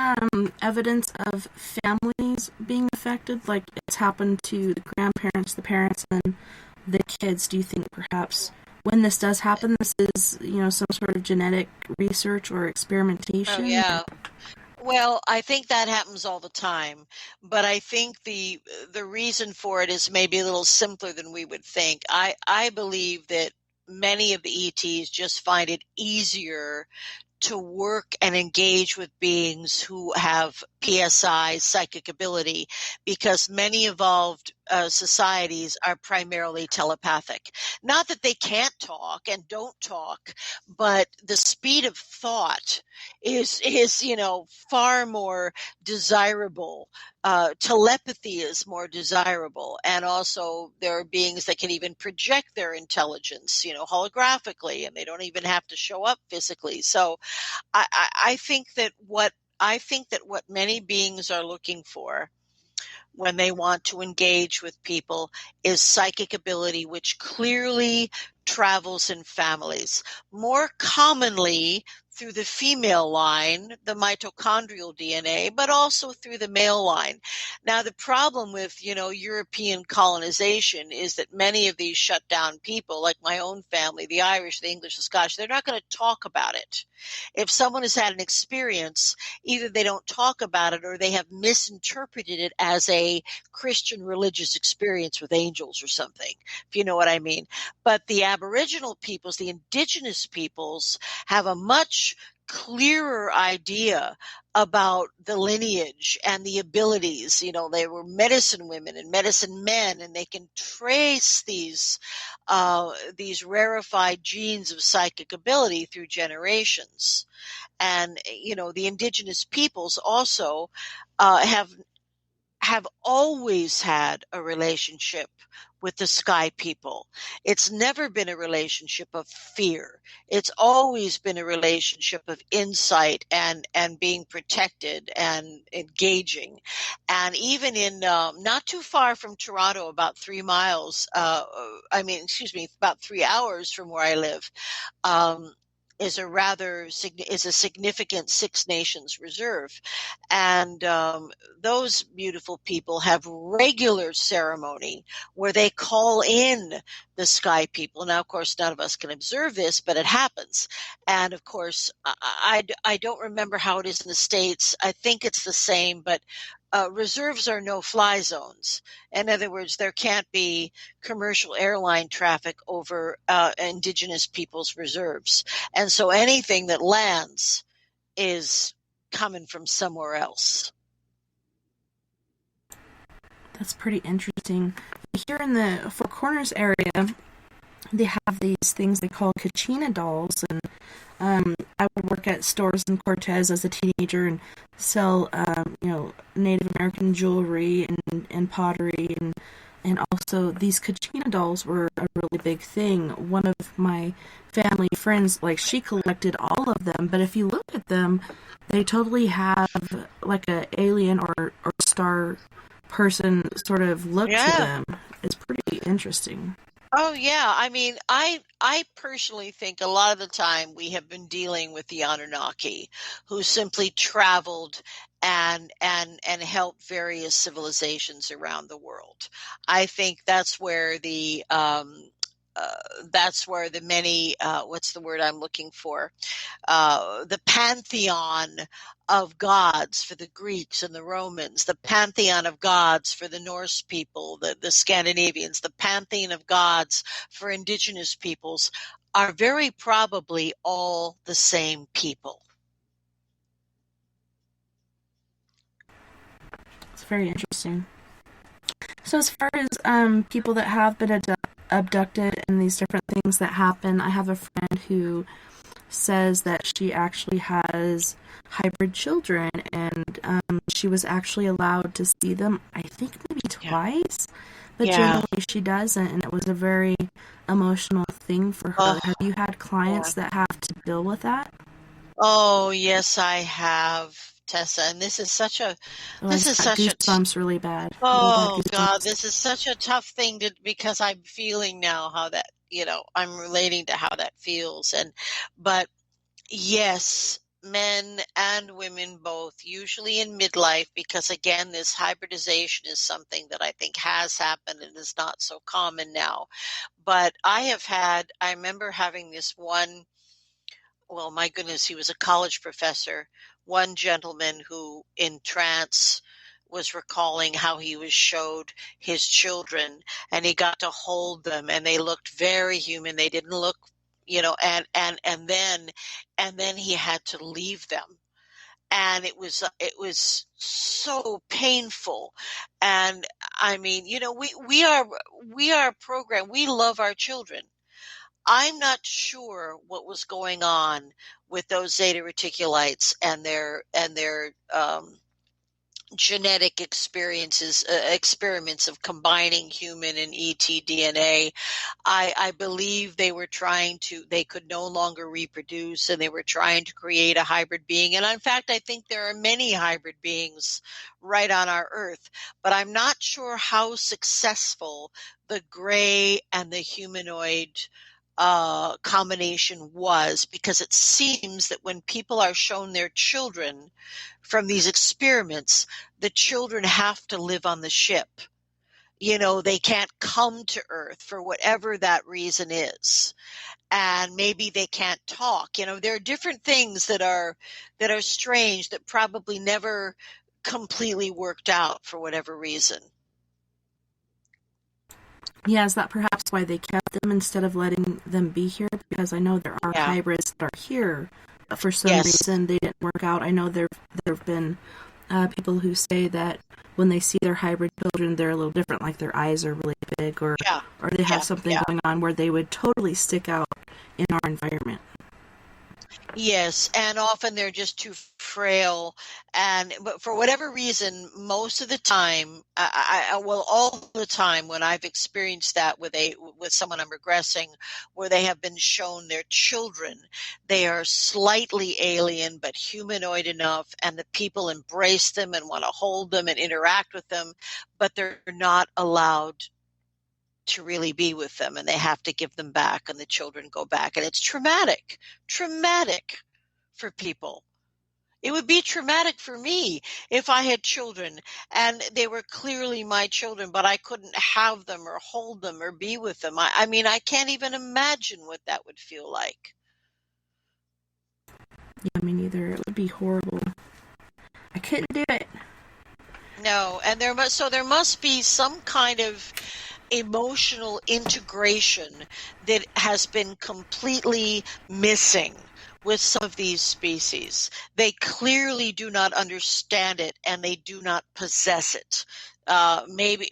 evidence of families being affected? Like it's happened to the grandparents, the parents, and the kids, do you think perhaps when this does happen, this is, some sort of genetic research or Oh, experimentation? yeah. Well, I think that happens all the time, but I think the reason for it is maybe a little simpler than we would think. I believe that many of the ETs just find it easier to work and engage with beings who have PSI, psychic ability, because many evolved societies are primarily telepathic. Not that they can't talk and don't talk, but the speed of thought is far more desirable. Telepathy is more desirable, and also there are beings that can even project their intelligence, holographically, and they don't even have to show up physically. So I think that what many beings are looking for when they want to engage with people is psychic ability, which clearly travels in families. More commonly through the female line, the mitochondrial DNA, but also through the male line. Now, the problem with, European colonization is that many of these shut down people, like my own family, the Irish, the English, the Scottish, they're not going to talk about it. If someone has had an experience, either they don't talk about it or they have misinterpreted it as a Christian religious experience with angels or something, if you know what I mean. But the Aboriginal peoples, the indigenous peoples, have a much clearer idea about the lineage and the abilities. They were medicine women and medicine men, and they can trace these rarefied genes of psychic ability through generations. And, the indigenous peoples also have always had a relationship with the sky people. It's never been a relationship of fear. It's always been a relationship of insight and being protected and engaging. And even in not too far from Toronto, about 3 miles, about 3 hours from where I live, is a significant Six Nations reserve. And those beautiful people have regular ceremony where they call in the sky people. Now, of course, none of us can observe this, but it happens. And of course, I don't remember how it is in the States. I think it's the same, but reserves are no-fly zones. In other words, there can't be commercial airline traffic over indigenous people's reserves. And so anything that lands is coming from somewhere else. That's pretty interesting. Here in the Four Corners area, they have these things they call Kachina dolls, and I would work at stores in Cortez as a teenager and sell, Native American jewelry and pottery, and also these Kachina dolls were a really big thing. One of my family friends, she collected all of them, but if you look at them, they totally have like a alien or star person sort of look to them. It's pretty interesting. Oh, yeah. I mean, I personally think a lot of the time we have been dealing with the Anunnaki, who simply traveled and helped various civilizations around the world. I think that's where the many, what's the word I'm looking for? The pantheon of gods for the Greeks and the Romans, the pantheon of gods for the Norse people, the Scandinavians, the pantheon of gods for indigenous peoples are very probably all the same people. It's very interesting. So as far as people that have been abducted and these different things that happen, I have a friend who says that she actually has hybrid children, and she was actually allowed to see them, I think maybe twice, but generally she doesn't, and it was a very emotional thing for her. Have you had clients that have to deal with that? Oh, yes, I have, Tessa, and this is such a goosebumps really bad. Oh God, this is such a tough thing because I'm feeling now how that, I'm relating to how that feels. But yes, men and women both, usually in midlife, because again, this hybridization is something that I think has happened and is not so common now. But I remember having this one, well, my goodness, he was a college professor, one gentleman who in trance was recalling how he was showed his children and he got to hold them and they looked very human. They didn't look, and then he had to leave them. And it was so painful. And I mean, we are programmed. We love our children. I'm not sure what was going on with those zeta reticulites and their genetic experiments of combining human and ET DNA. I believe they could no longer reproduce and they were trying to create a hybrid being. And in fact, I think there are many hybrid beings right on our earth, but I'm not sure how successful the gray and the humanoid combination was, because it seems that when people are shown their children from these experiments, the children have to live on the ship. They can't come to Earth for whatever that reason is. And maybe they can't talk. There are different things that are strange that probably never completely worked out for whatever reason. Yeah, is that perhaps why they kept them instead of letting them be here? Because I know there are hybrids that are here, but for some reason they didn't work out. I know there have been people who say that when they see their hybrid children, they're a little different, like their eyes are really big, or they have something going on where they would totally stick out in our environment. Yes, and often they're just too frail, but for whatever reason, most of the time, all the time when I've experienced that with someone I'm regressing, where they have been shown their children, they are slightly alien but humanoid enough, and the people embrace them and want to hold them and interact with them, but they're not allowed to really be with them, and they have to give them back, and the children go back, and it's traumatic for people. It would be traumatic for me if I had children and they were clearly my children, but I couldn't have them or hold them or be with them. I mean, I can't even imagine what that would feel like. Yeah, me neither. It would be horrible. I couldn't do it. No, and there must be some kind of emotional integration that has been completely missing with some of these species. They clearly do not understand it and they do not possess it. Maybe,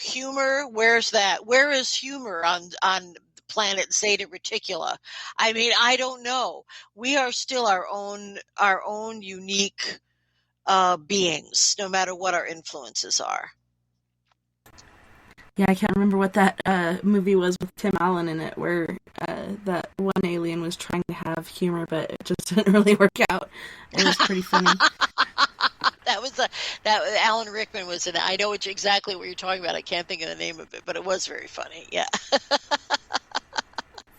humor, where's that? Where is humor on the planet Zeta Reticula? I mean, I don't know. We are still our own unique beings, no matter what our influences are. Yeah, I can't remember what that movie was with Tim Allen in it, where that one alien was trying to have humor, but it just didn't really work out. It was pretty funny. that Alan Rickman was in it. I know exactly what you're talking about. I can't think of the name of it, but it was very funny. Yeah.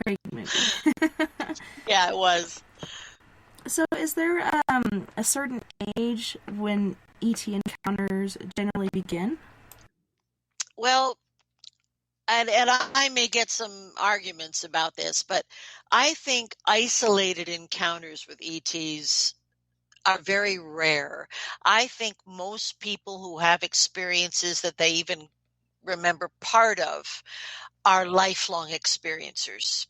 Very good movie. Yeah, it was. So, is there a certain age when ET encounters generally begin? Well, and I may get some arguments about this, but I think isolated encounters with ETs are very rare. I think most people who have experiences that they even remember part of are lifelong experiencers.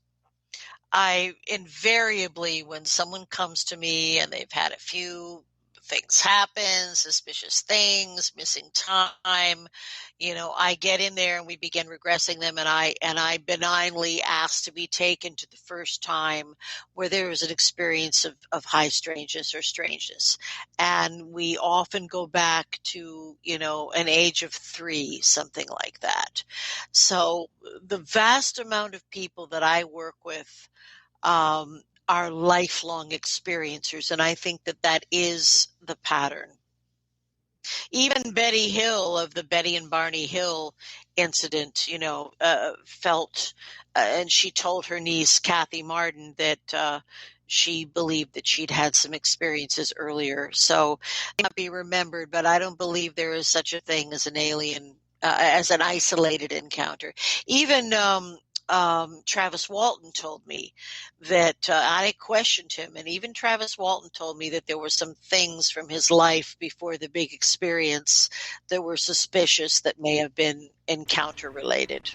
I invariably, when someone comes to me and they've had a few things happen, suspicious things, missing time, I get in there and we begin regressing them, and I benignly ask to be taken to the first time where there was an experience of high strangeness or strangeness. And we often go back to, an age of 3, something like that. So the vast amount of people that I work with are lifelong experiencers, and I think that is the pattern. Even Betty Hill of the Betty and Barney Hill incident, felt, and she told her niece Kathy Martin that she believed that she'd had some experiences earlier. So it may not be remembered, but I don't believe there is such a thing as an alien, as an isolated encounter. Even Travis Walton told me that I questioned him, and even Travis Walton told me that there were some things from his life before the big experience that were suspicious that may have been encounter related.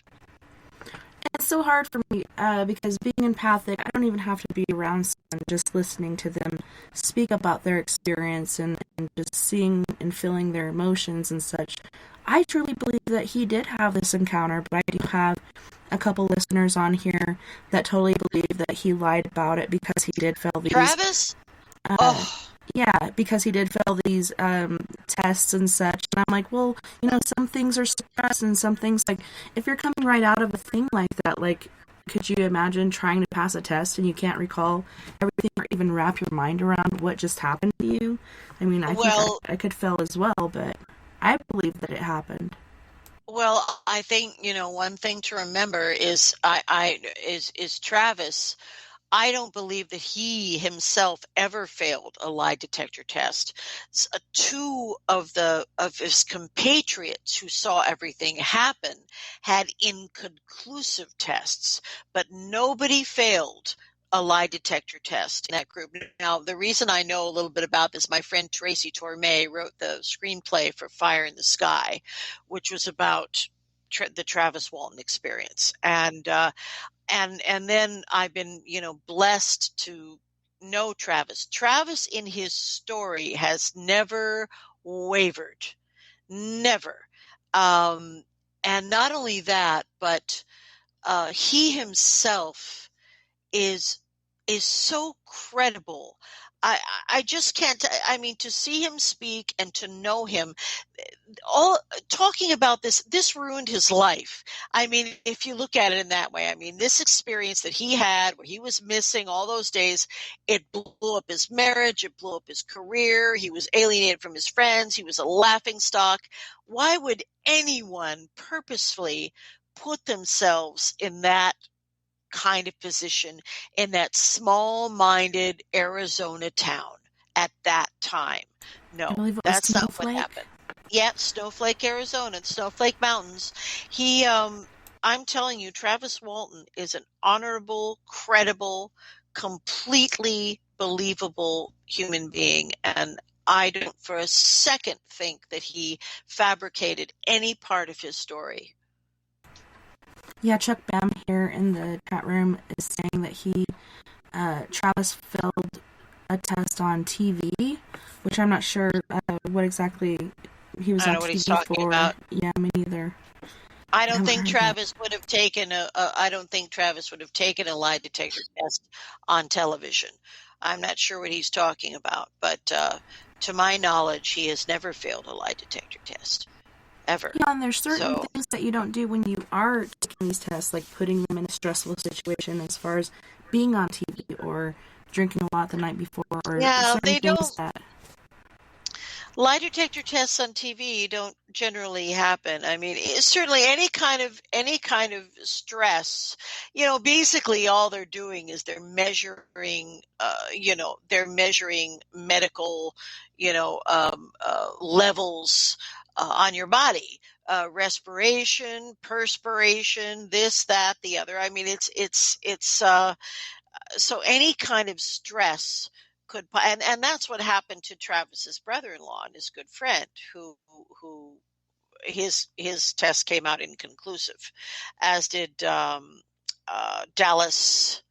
It's so hard for me because being empathic, I don't even have to be around someone, just listening to them speak about their experience and just seeing and feeling their emotions and such. I truly believe that he did have this encounter, but I do have a couple listeners on here that totally believe that he lied about it because he did fail these. Travis? Yeah, because he did fail these tests and such. And I'm like, well, some things are stress and some things, like, if you're coming right out of a thing like that, like, could you imagine trying to pass a test and you can't recall everything or even wrap your mind around what just happened to you? I mean, I think I could fail as well, but I believe that it happened. Well, I think, one thing to remember is Travis. I don't believe that he himself ever failed a lie detector test. Two of his compatriots who saw everything happen had inconclusive tests, but nobody failed a lie detector test in that group. Now, the reason I know a little bit about this, my friend Tracy Torme wrote the screenplay for Fire in the Sky, which was about the Travis Walton experience. And then I've been, blessed to know Travis. Travis in his story has never wavered. Never. And not only that, but he himself is so credible. I just can't. I mean, to see him speak and to know him, all talking about this ruined his life. I mean, if you look at it in that way, I mean, this experience that he had where he was missing all those days, it blew up his marriage, it blew up his career. He was alienated from his friends. He was a laughingstock. Why would anyone purposefully put themselves in that kind of position in that small-minded Arizona town at that time? No, that's not what happened. Yeah, Snowflake, Arizona, Snowflake Mountains. I'm telling you, Travis Walton is an honorable, credible, completely believable human being, and I don't for a second think that he fabricated any part of his story. Yeah, Chuck Bam here in the chat room is saying that Travis failed a test on TV, which I'm not sure what exactly he was on TV he's talking about. Yeah, me neither. I don't think Travis would have taken a lie detector test on television. I'm not sure what he's talking about, but to my knowledge, he has never failed a lie detector test. Ever. Yeah, and there's certain things that you don't do when you are taking these tests, like putting them in a stressful situation as far as being on TV or drinking a lot the night before. Or they don't. Lie detector tests on TV don't generally happen. I mean, certainly any kind of stress, basically all they're doing is they're measuring medical, levels on your body, respiration, perspiration, this, that, the other. I mean, it's so any kind of stress could, and that's what happened to Travis's brother-in-law and his good friend, who his test came out inconclusive, as did Dallas.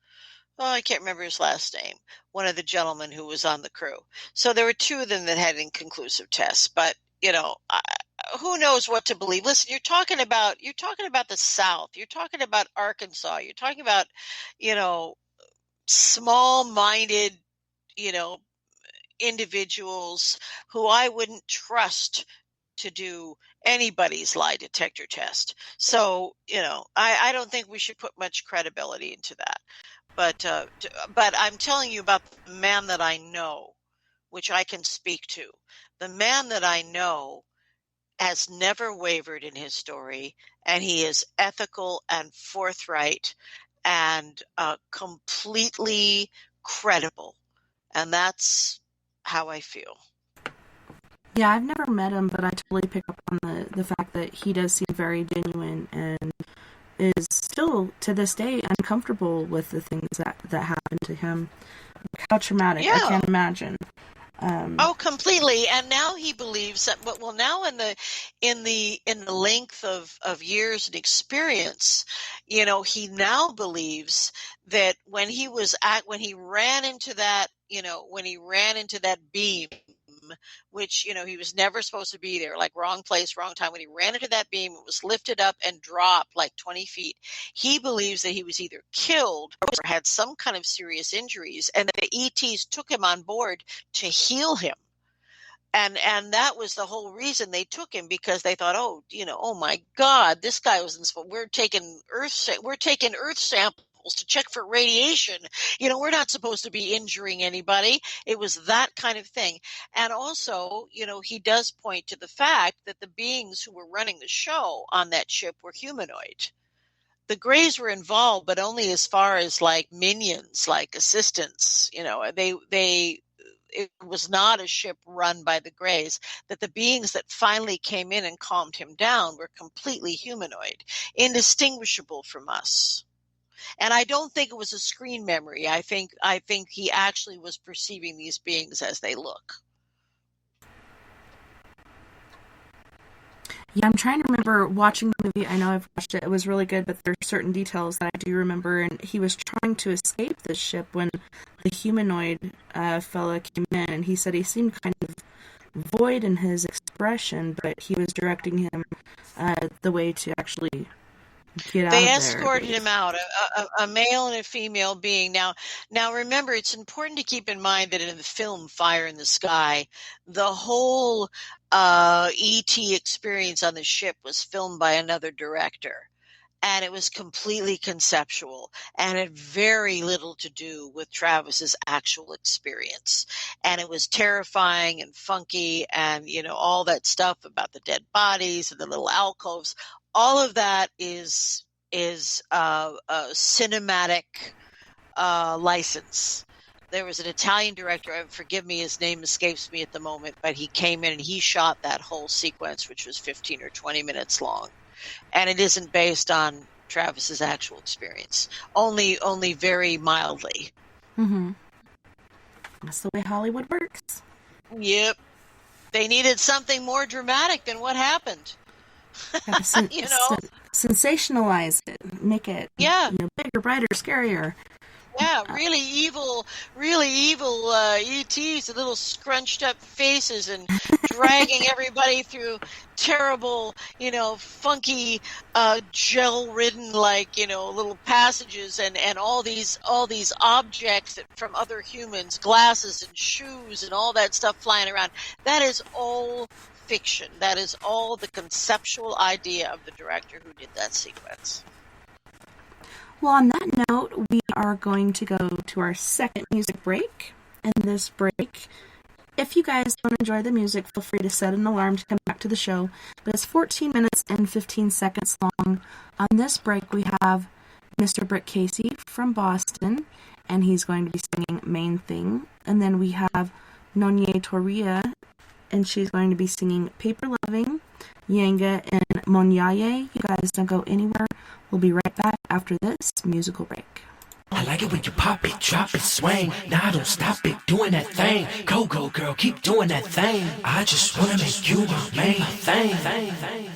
Oh, I can't remember his last name. One of the gentlemen who was on the crew. So there were two of them that had inconclusive tests, but who knows what to believe? Listen, you're talking about the South. You're talking about Arkansas. You're talking about, small-minded, individuals who I wouldn't trust to do anybody's lie detector test. So, I don't think we should put much credibility into that. But I'm telling you about the man that I know, which I can speak to. The man that I know has never wavered in his story, and he is ethical and forthright and completely credible. And that's how I feel. Yeah, I've never met him, but I totally pick up on the fact that he does seem very genuine and is still, to this day, uncomfortable with the things that happened to him. How traumatic. Yeah. I can't imagine. Completely. And now he believes that, well, now in the length of years and experience, you know, he now believes that when he ran into that beam, which, you know, he was never supposed to be there, like wrong place, wrong time. When he ran into that beam, it was lifted up and dropped like 20 feet. He believes that he was either killed or had some kind of serious injuries, and that the ETs took him on board to heal him. And that was the whole reason they took him, because they thought, oh my God, this guy was we're taking Earth samples to check for radiation. You know, we're not supposed to be injuring anybody. It was that kind of thing. And also, you know, he does point to the fact that the beings who were running the show on that ship were humanoid. The Greys were involved, but only as far as like minions, like assistants. You know, it was not a ship run by the Greys. That the beings that finally came in and calmed him down were completely humanoid, indistinguishable from us. And I don't think it was a screen memory. I think he actually was perceiving these beings as they look. Yeah, I'm trying to remember watching the movie. I know I've watched it. It was really good, but there are certain details that I do remember. And he was trying to escape this ship when the humanoid fella came in, and he said he seemed kind of void in his expression, but he was directing him the way to actually get out of there. They escorted him out, a male and a female being. Now remember, it's important to keep in mind that in the film Fire in the Sky, the whole ET experience on the ship was filmed by another director. And it was completely conceptual and had very little to do with Travis's actual experience. And it was terrifying and funky, and, you know, all that stuff about the dead bodies and the little alcoves. All of that is a cinematic license. There was an Italian director, forgive me, his name escapes me at the moment, but he came in and he shot that whole sequence, which was 15 or 20 minutes long. And it isn't based on Travis's actual experience, only very mildly. Mm-hmm. That's the way Hollywood works. Yep. They needed something more dramatic than what happened. You know, sensationalize it, make it bigger, brighter, scarier. Yeah, really evil ETs with little scrunched up faces and dragging everybody through terrible, you know, funky, gel-ridden, like, you know, little passages and all these objects from other humans, glasses and shoes and all that stuff flying around. That is all fiction. That is all the conceptual idea of the director who did that sequence. Well, on that note, we are going to go to our second music break. And this break, if you guys don't enjoy the music, feel free to set an alarm to come back to the show. But it's 14 minutes and 15 seconds long. On this break, we have Mr. Britt Casey from Boston, and he's going to be singing Main Thing. And then we have Nonye Toria, and she's going to be singing Paper Loving, Yanga, and Monyaye. You guys don't go anywhere. We'll be right back after this musical break. I like it when you pop it, drop it, swing. Nah, don't stop it, doing that thing. Go, girl, keep doing that thing. I just wanna make you my main thing.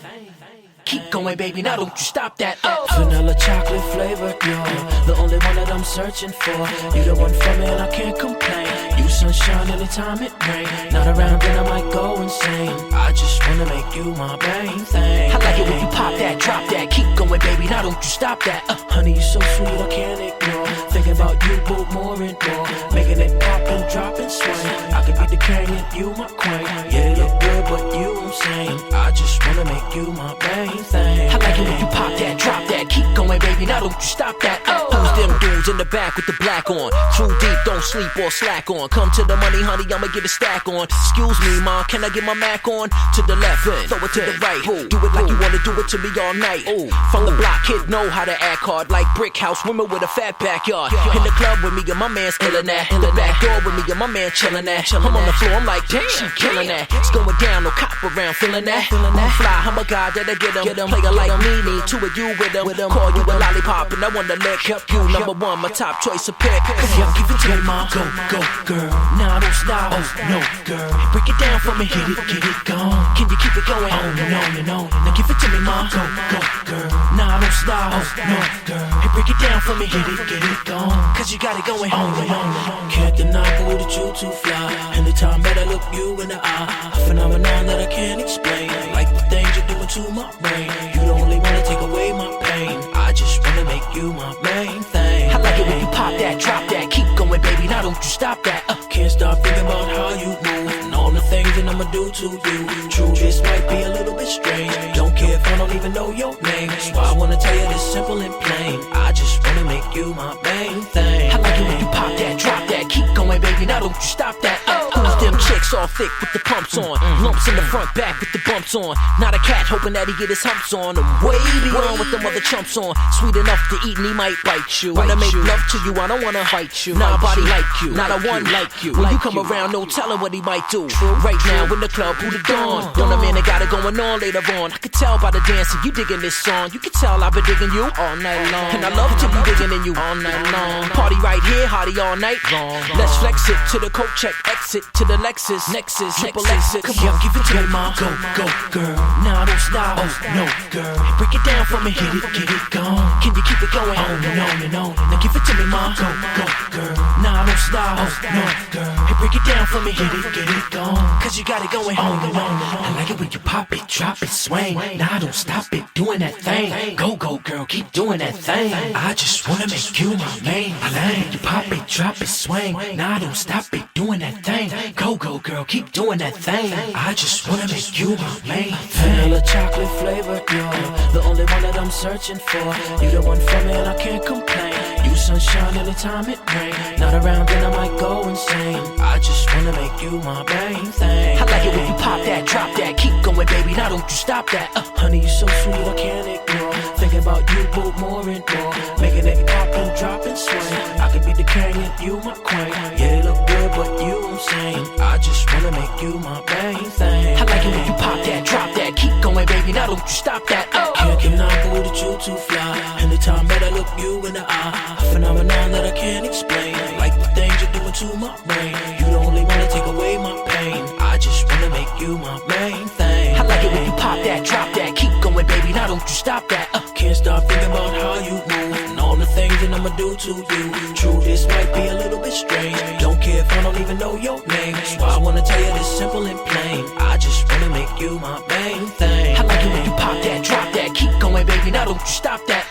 Keep going, baby, now don't you stop that. Vanilla chocolate flavor, you're the only one that I'm searching for. You the one for me and I can't complain. You sunshine anytime it rain. Not around then I might go insane. I just wanna make you my main thing. I like it when you pop that, drop that. Keep going, baby, now don't you stop that. Honey, you so sweet, I can't ignore. Thinking about you both more and more. Making it pop and drop and swing. I could be the king and you my queen. Yeah, look good good, but you I'm saying I just wanna make you my main thing. I like it when you pop that, drop that, keep going, baby. Now don't you stop that. Who's them dudes in the back with the black on? True deep, don't sleep or slack on. Come to the money, honey, I'ma get a stack on. Excuse me, ma, can I get my Mac on? To the left, throw it to the right. Do it like you wanna do it to me all night. From the block, kid know how to act hard. Like brick house, women with a fat backyard. In the club with me and my man's illin' that. In the back door with me and my man chillin' that. I'm on the floor, I'm like, damn, she killin' that. It's going down, no cop around, feelin' that. I'm fly, I'm a guy that'll get him. Player like me, need two of you with him. Call you a lollipop and I wanna lick you. Number one, my top choice of pick. Come on, give it to me, ma. Go, go, girl. Now don't stop. Oh, no, girl. Break it down for me. Get it gone. Can you keep it going? On and on and on. Now give it to me, ma. Go, go, girl. Now don't stop. Oh, no, girl. Hey, break it down for me. Get it gone. Cause you got it going on and on and on. Can't deny that you too fly. Anytime that I look you in the eye, a phenomenon that I can't explain. Like the things you're doing to my brain. You don't only wanna take away my pain. I just wanna make you my main thing. I like it when you pop that, drop that, keep going, baby. Now don't you stop that. Can't stop thinking about how you move and all the things that I'ma do to you. True, this might be a little bit strange. Don't care if I don't even know your name. That's why I wanna tell you this simple and plain. I just wanna make you my main thing. I like it when you pop that, drop that, keep going, baby. Now don't you stop that. Who's them chicks all thick with the pumps on? Lumps in the front, back with the bumps on. Not a cat hoping that he get his humps on. I'm way beyond with them other chumps on. Sweet enough to eat and he might bite you. Wanna make love to you, I don't wanna fight you. Not a body like you, not a one like you. When you come around, no telling what he might do. Right now in the club, who the dawn? Don't a man that got it going on later on. I could tell by the dancing, you digging this song. You can tell I've been digging you all night long. And I love to be digging in you all night long. Party right here, hottie all night long. Let's flex it to the coat check, exit to the Lexus, Nexus, triple exit. Come on, give it to me, ma. Go, go, girl. Now don't stop. Oh, no, girl. Break it down for me. Get it gone. Can you keep it going? On and on and on. Now give it to me, ma. Go, go, girl. Now don't stop. Oh, no, girl. Hey, break it down for me. Get it gone. Cause you got it going on and on and on. I like it when you pop it, drop it, swing. Now don't stop it, doing that thing. Go, go, girl, keep doing that thing. I just wanna make you my main thing. You pop it, drop it, swing. Now don't stop it, doing that thing. Go, go, girl, keep doing that thing. I just wanna make you my main thing. Vanilla chocolate flavor, you're the only one that I'm searching for. You the one for me and I can't complain. You sunshine anytime it rain. Not around then I might go insane. I just wanna make you my main thing. I like it when you pop that, drop that, keep going, baby. Now don't you stop that. Honey, you so sweet I can't ignore. Thinking about you both more and more. Making it pop and drop and swing. I could be the king and you my queen. Yeah, it look good, but you I'm saying I just wanna make you my main thing. I like it when you pop that, drop that, keep going, baby. Now don't you stop that. Can't deny that you too fly. Anytime that I look you in the eye, a phenomenon that I can't explain. Like the things you're doing to my brain. You don't only wanna take away my pain. I just wanna make you my main thing. I like it when you pop that, drop that, keep going, baby. Now don't you stop that. Can't stop thinking about how you move and all the things that I'ma do to you. True, this might be a little bit strange. Don't care if I don't even know your name. That's why I wanna tell you this simple and plain. I just wanna make you my main thing. I like it when you pop that, drop that, keep going, baby. Now don't you stop that.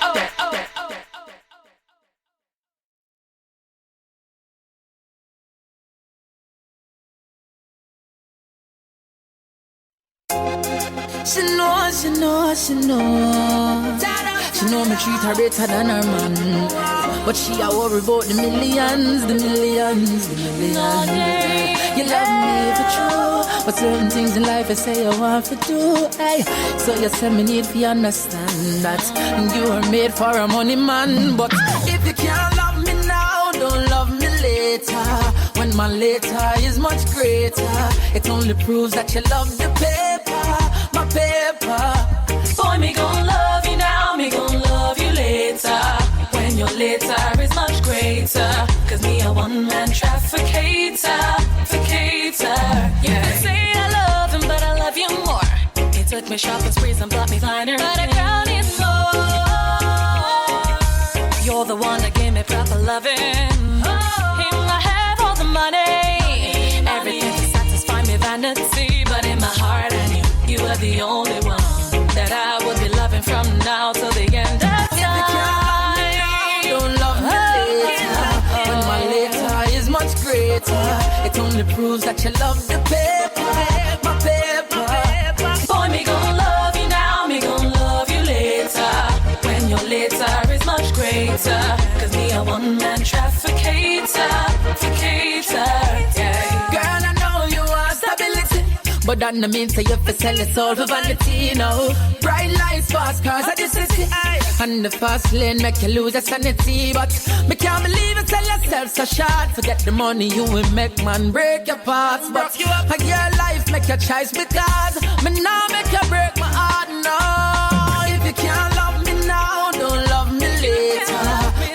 She know. She know me treat her better than her man. But she a worry about the millions. You love me for true, but certain things in life I say I want to do. Ay. So you say me need to understand that you are made for a money man. But if you can't love me now, don't love me later. When my later is much greater, it only proves that you love the paper, my paper. Boy, me gon' love you now, me gon' love you later. When your later is much greater, cause me a one-man trafficator. Yeah. You can say I love him, but I love you more. He took me shopping sprees and bought me finer, but I crown is more. You're the one that gave me proper loving. Him, I have all the money, everything to satisfy me vanity, but in my heart I knew you were the only one that I would be loving from now till the end of time. If you can't love me now, don't love me later. When my later is much greater, it only proves that you love the paper, my paper. but that no mean say you fi sell your soul for vanity, no. Bright lights, fast cars, I just see. And the fast lane make you lose your sanity, but me can't believe you sell yourself so short. Forget the money you will make, man, break your parts. But a your life make your choice because me now make you break my heart, no. If you can't love me now, don't love me later.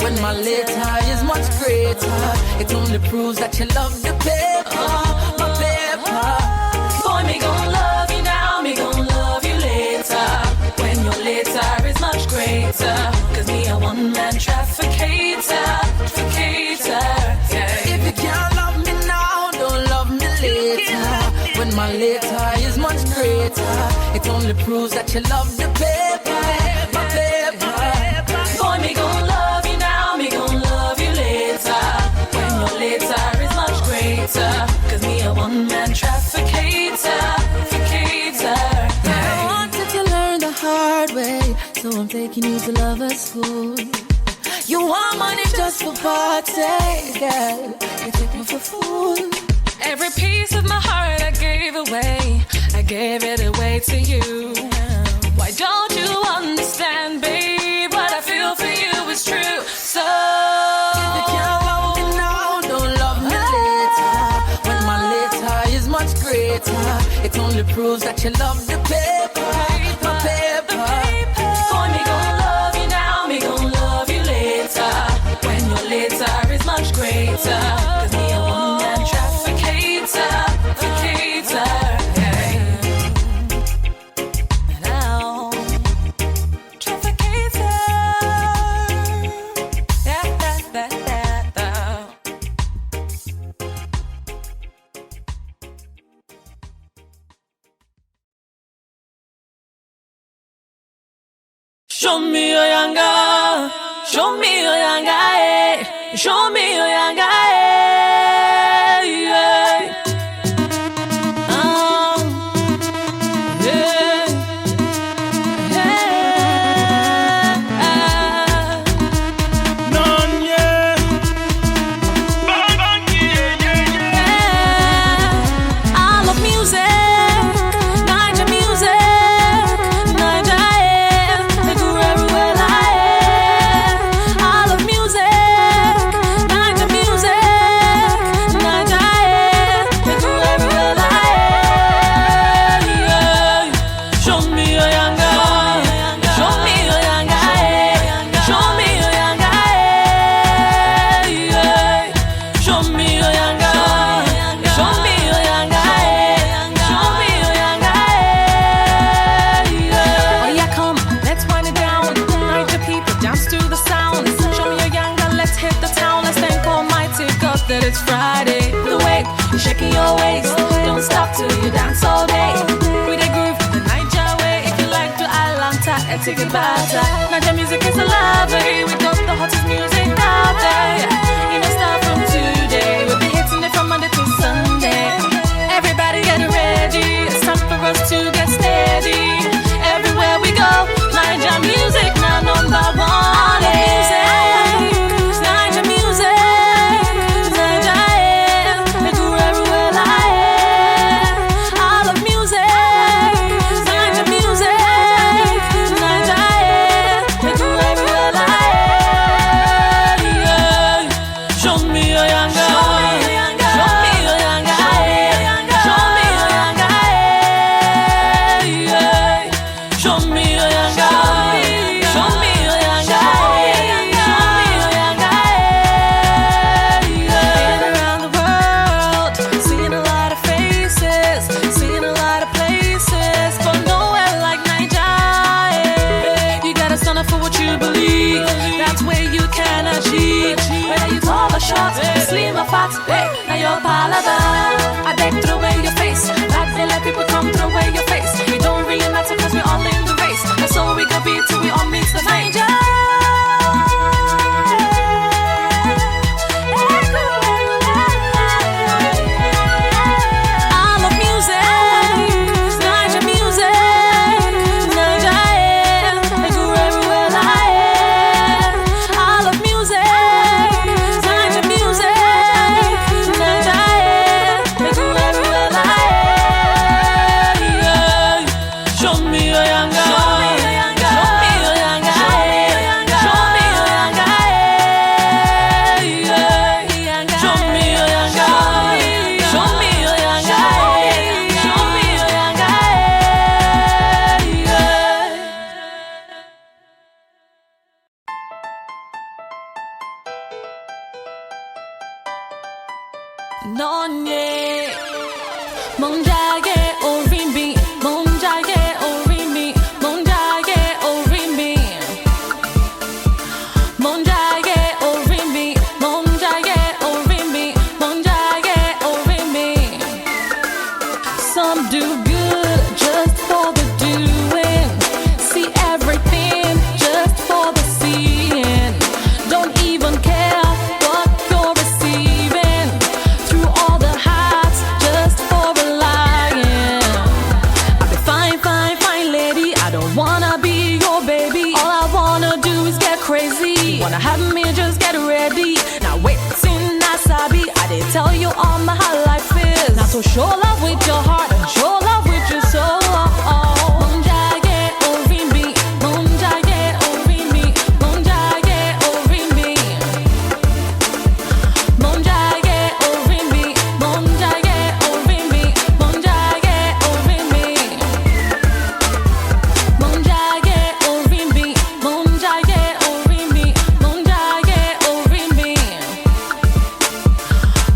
When my later is much greater, it only proves that you love the paper, my paper. Boy, me gon' love you now, me gon' love you later. When your later is much greater, cause me a one-man trafficator, yeah. If you can't love me now, don't love me later. When my later is much greater, it only proves that you love the paper, my paper. Boy, me gon' love you now, me gon' love you later. When your later is much greater, cause me a one-man trafficator, yeah. I wanted to learn the hard way, so I'm taking you to lover school. You want money just for party, girl. You take me for fool. Every piece of my heart I gave away, I gave it away to you. Why don't you understand, babe? What I feel for you is true. So if you can't love me now, don't love me later. When my later is much greater, it only proves that you love the paper, my paper. Boy, me gon' love you now, me gon' love you later. When your later is much greater, cause me a one-man trafficator, yeah. Now, trafficator, Show me your younger, show me your younger, eh. Show me your younger, eh. Yeah. Yeah. Yeah. None, yeah. Yeah. I love music, Niger music, Niger, they go everywhere like I love music, Niger music, Niger, they go everywhere like yeah. Show me your younger, show me your younger, show me your younger, yeah. Show me your younger, show me your younger, show me your younger, yeah. Oh yeah, come, let's wind it down. Night the people dance to the sound. Show me your younger, let's hit the town. Let's thank Almighty God that it's Friday. The way you're shaking your waist, don't stop till you dance all day. With a groove, the Niger way. If you like to Atlanta, take it better. Niger music is alive, eh? We got the hottest music out there. You know, start from today. We'll be hitting it from Monday to Sunday. Everybody get ready. It's time for us to get steady. Everywhere we go, Niger music now number one. Niger music, Niger, they go everywhere like I love music, Niger music, Niger, they go everywhere like yeah. Show me your younger, show me your younger, show me your younger, yeah. Show me your younger, show me your younger, show me your younger, yeah. Been around the world, seen a lot of faces, seen a lot of places, but nowhere like Niger. You gotta stand up for what you believe. That's where you can achieve. Whether you tall or short, slim or fat, hey, now you're paladin. I beg throw away your face. Like they let people come throw away your face. It don't really matter cause we're all in the race. That's all we gonna be till we all meet the Niger. I love music, Niger music, Niger, they go everywhere like I love music, Niger music, Niger, they go everywhere some do good just for the doing. See everything just for the seeing. Don't even care what you're receiving. Through all the heights just for relying. I'll be fine, fine, fine lady. I don't wanna be your baby. All I wanna do is get crazy. Wanna have me, just get ready. Now wait, sin Nasabi. I did tell you all my how life is. Now so show love with your heart and show love with your soul. Munjage Orimi, Munjage Orimi, Munjage Orimi, Munjage Orimi, Munjage Orimi, Munjage Orimi, Munjage Orimi, Munjage Orimi, Munjage Orimi,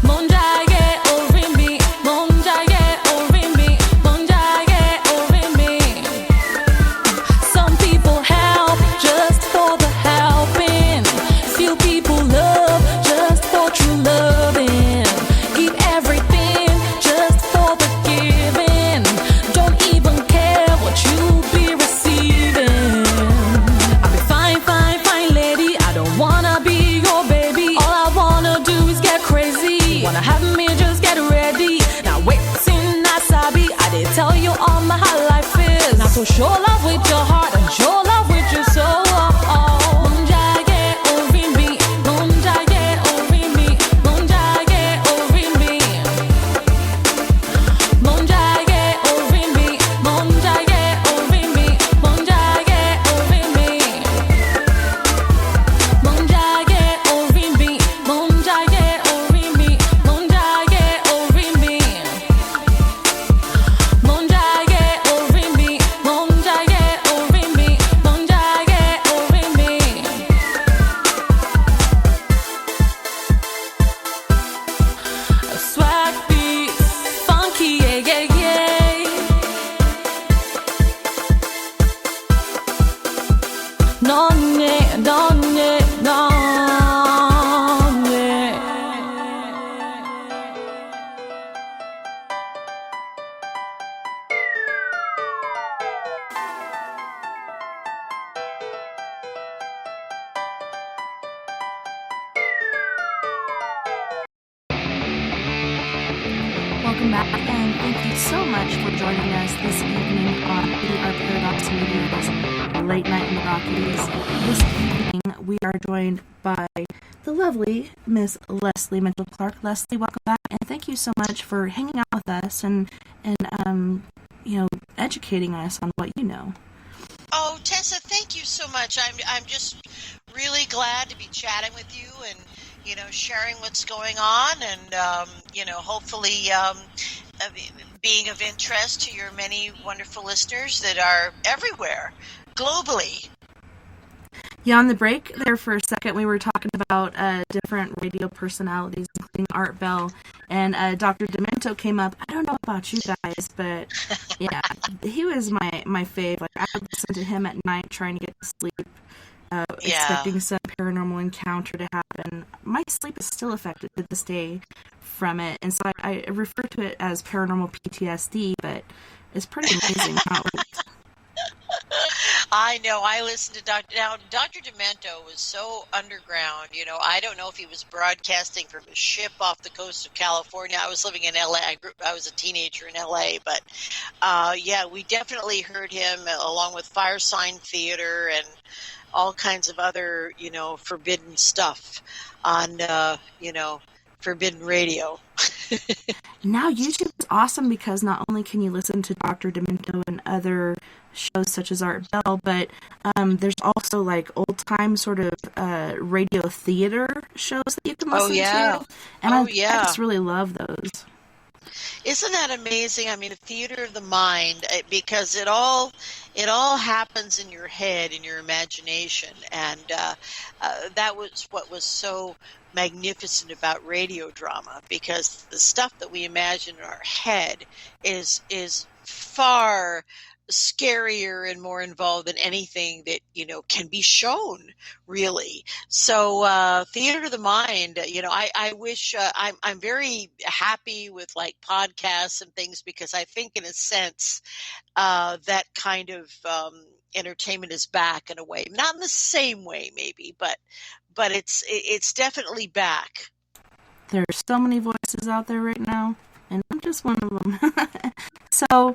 Munjage Orimi, Munjage Orimi, Munjage Orimi. Some people help just for the helping. Few people love just for true loving. Give everything just for the giving. Don't even care what you'll be receiving. I'll be fine, fine, fine lady. I don't wanna be your baby. All I wanna do is get crazy. Wanna have me, just get ready. Now wait, sin Nasabi. I did tell you all my how life is. Now so show love with your heart and show love with your soul. Munjage Orimi, Munjage Orimi, Munjage Orimi, Munjage Orimi, Munjage Orimi, Munjage Orimi, Munjage Orimi, Munjage Orimi, Munjage Orimi, Munjage Orimi, Munjage Orimi, Munjage Orimi. Swag beat, funky, yeah, yeah, yeah. Nonne, nonne, nonne. Welcome back, and thank you so much for joining us this evening on We Are Paradox Media's Late Night in the Rockies. This evening, we are joined by the lovely Miss Leslie Mitchell-Clark. Leslie, welcome back, and thank you so much for hanging out with us and educating us on what you know. Oh, Tessa, thank you so much. I'm just really glad to be chatting with you and, sharing what's going on and, hopefully being of interest to your many wonderful listeners that are everywhere, globally. Yeah, on the break there for a second, we were talking about different radio personalities, including Art Bell, and Dr. Demento came up. I don't know about you guys, but yeah, he was my fave. Like, I would listen to him at night trying to get to sleep, expecting some paranormal encounter to happen. My sleep is still affected to this day from it, and so I refer to it as paranormal PTSD, but it's pretty amazing how it works. I know. I listened to Dr. Demento was so underground. I don't know if he was broadcasting from a ship off the coast of California. I was living in LA. I was a teenager in LA, but we definitely heard him along with Fire Sign Theater and all kinds of other, forbidden stuff on, forbidden radio. Now YouTube is awesome because not only can you listen to Dr. Demento and other shows such as Art Bell, but there's also like old time sort of radio theater shows that you can listen to. And I just really love those. Isn't that amazing? I mean, the theater of the mind, because it all happens in your head, in your imagination, and that was what was so magnificent about radio drama, because the stuff that we imagine in our head is far scarier and more involved than anything that, can be shown, really. So theater of the mind, I wish I'm very happy with like podcasts and things, because I think in a sense that kind of entertainment is back in a way, not in the same way maybe, but it's definitely back. There's so many voices out there right now, and I'm just one of them. So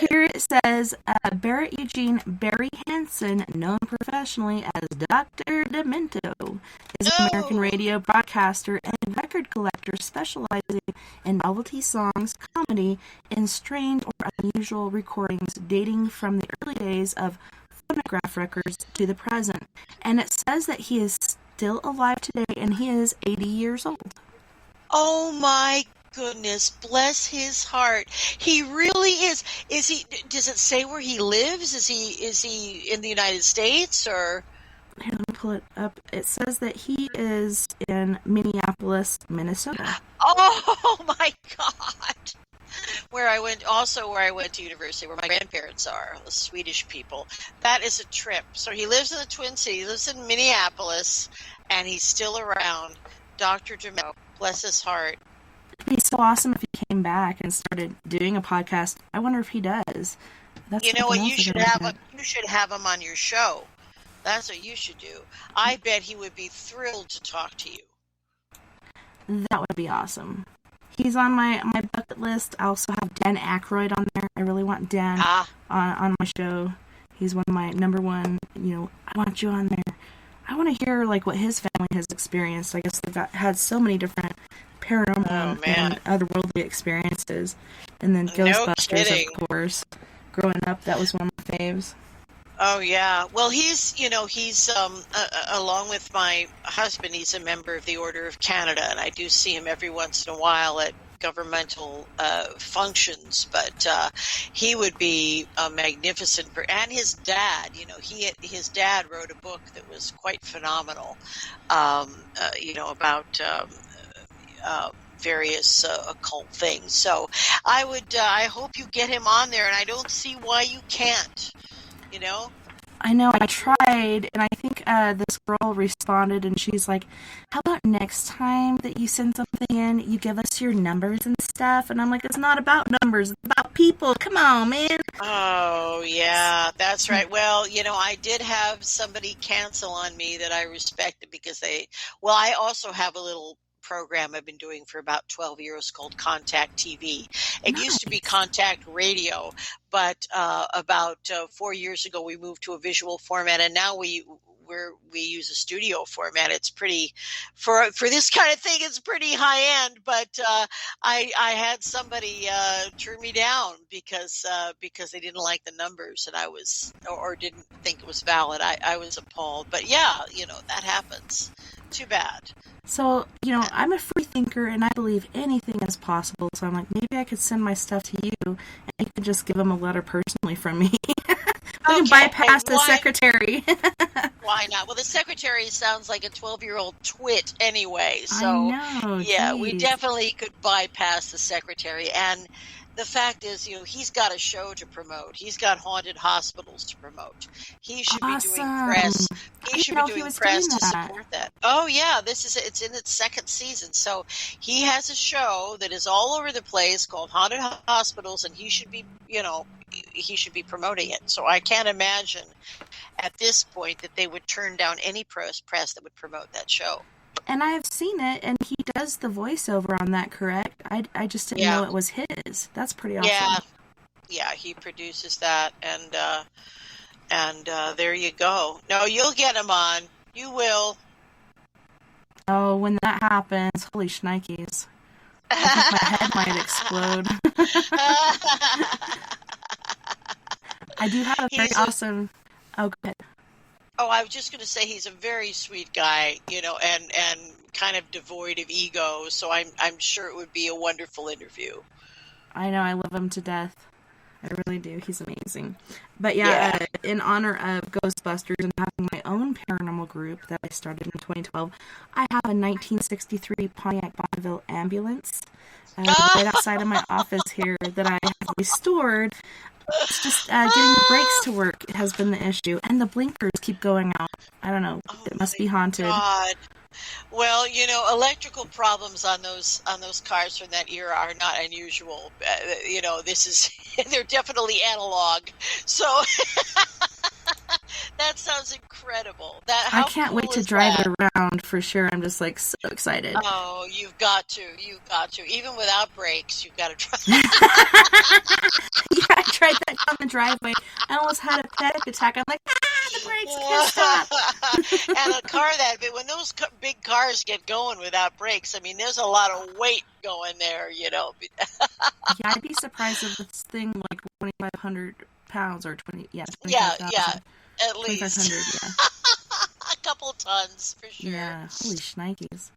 here it says, Barrett Eugene Barry Hansen, known professionally as Dr. Demento, is an American radio broadcaster and record collector specializing in novelty songs, comedy, and strange or unusual recordings dating from the early days of phonograph records to the present. And it says that he is still alive today, and he is 80 years old. Oh my goodness, bless his heart. He really is. Is he? Does it say where he lives? Is he in the United States or? Here, let me pull it up. It says that he is in Minneapolis, Minnesota. Oh my God! Where I went to university, where my grandparents are, the Swedish people. That is a trip. So he lives in the Twin Cities. He lives in Minneapolis, and he's still around. Dr. Demento, bless his heart. It'd be so awesome if he came back and started doing a podcast. I wonder if he does. That's you know what? You should have him on your show. That's what you should do. I bet he would be thrilled to talk to you. That would be awesome. He's on my bucket list. I also have Dan Aykroyd on there. I really want Dan on my show. He's one of my number one. I want you on there. I want to hear like what his family has experienced. I guess they've had so many different paranormal and otherworldly experiences. And then Ghostbusters, of course. Growing up, that was one of my faves. Oh yeah. Well, he's along with my husband, he's a member of the Order of Canada, and I do see him every once in a while at governmental functions, but he would be a magnificent and his dad, his dad wrote a book that was quite phenomenal, about various occult things. So I hope you get him on there, and I don't see why you can't. I know, I tried, and I think this girl responded, and she's like, how about next time that you send something in, you give us your numbers and stuff? And I'm like, it's not about numbers, it's about people. Come on, man. Oh, yeah, that's right. Well, I did have somebody cancel on me that I respected because I also have a little program I've been doing for about 12 years called Contact TV. It used to be Contact Radio, but about 4 years ago we moved to a visual format, and now we use a studio format. It's pretty for this kind of thing. It's pretty high end, but I had somebody turn me down because they didn't like the numbers, and I was or didn't think it was valid. I was appalled, but yeah, that happens. Too bad. So, I'm a free thinker, and I believe anything is possible. So I'm like, maybe I could send my stuff to you, and you could just give them a letter personally from me. We can bypass the secretary. Why not? Well, the secretary sounds like a 12-year-old twit anyway. So, I know, yeah, we definitely could bypass the secretary. And the fact is, he's got a show to promote. He's got haunted hospitals to promote. He should be doing press. He should be doing press to support that. Oh yeah, it's in its second season. So he has a show that is all over the place called Haunted Hospitals, and he should be, he should be promoting it. So I can't imagine at this point that they would turn down any press that would promote that show. And I've seen it, and he does the voiceover on that, correct? I just didn't know it was his. That's pretty awesome. Yeah, he produces that, and there you go. No, you'll get him on. You will. Oh, when that happens, holy shnikes. I think my head might explode. I do have a very awesome... Oh, go ahead. Oh, I was just going to say he's a very sweet guy, and kind of devoid of ego. So I'm sure it would be a wonderful interview. I know, I love him to death. I really do. He's amazing. But in honor of Ghostbusters and having my own paranormal group that I started in 2012, I have a 1963 Pontiac Bonneville ambulance right outside of my office here that I have restored. It's just getting the brakes to work has been the issue, and the blinkers keep going out. I don't know. Oh It must my be haunted. God. Well, electrical problems on those cars from that era are not unusual. This is they're definitely analog. So that sounds incredible. I How can't wait cool to is drive that? it around for sure. I'm just like so excited. Oh, you've got to. You've got to. Even without brakes, you've got to try. Yeah, I tried that down the driveway. I almost had a panic attack. I'm like, the brakes can't stop. And a car but when those big cars get going without brakes, I mean, there's a lot of weight going there, Yeah, I'd be surprised if this thing like 2,500 pounds or 20, yeah, Yeah, 25,000. at least 2,500, yeah. a couple tons for sure. Yeah, holy shnikes.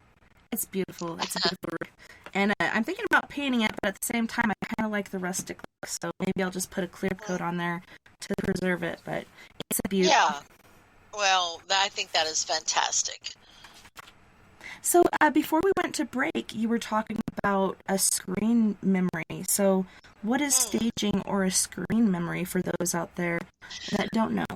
It's beautiful. It's a beautiful room. And I'm thinking about painting it, but at the same time, I kind of like the rustic look, so maybe I'll just put a clear coat on there to preserve it, but it's a beauty. Yeah. Well, I think that is fantastic. So before we went to break, you were talking about a screen memory. So what is staging or a screen memory for those out there that don't know?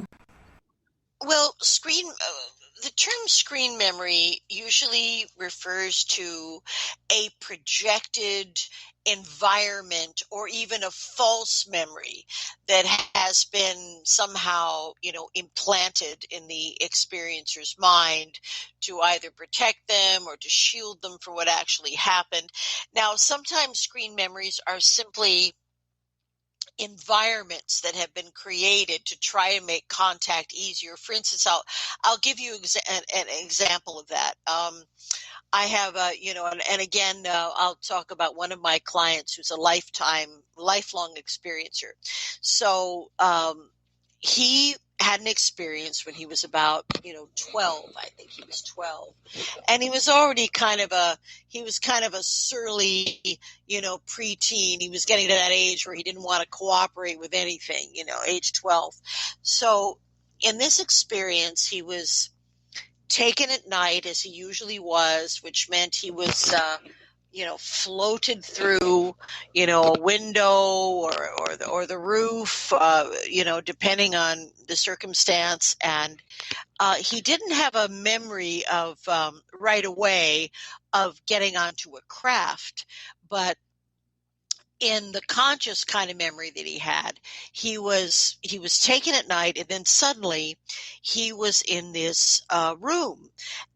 Well, the term screen memory usually refers to a projected environment or even a false memory that has been somehow, implanted in the experiencer's mind to either protect them or to shield them from what actually happened. Now, sometimes screen memories are simply environments that have been created to try and make contact easier. For instance, I'll give you an example of that. I have and again, I'll talk about one of my clients who's a lifelong experiencer. So he had an experience when he was about 12. I think he was 12, and he was already kind of a surly preteen. He was getting to that age where he didn't want to cooperate with anything, age 12. So in this experience, he was taken at night, as he usually was, which meant he was floated through a window or the roof, depending on the circumstance. And he didn't have a memory of right away of getting onto a craft, but in the conscious kind of memory that he had, he was taken at night, and then suddenly he was in this room,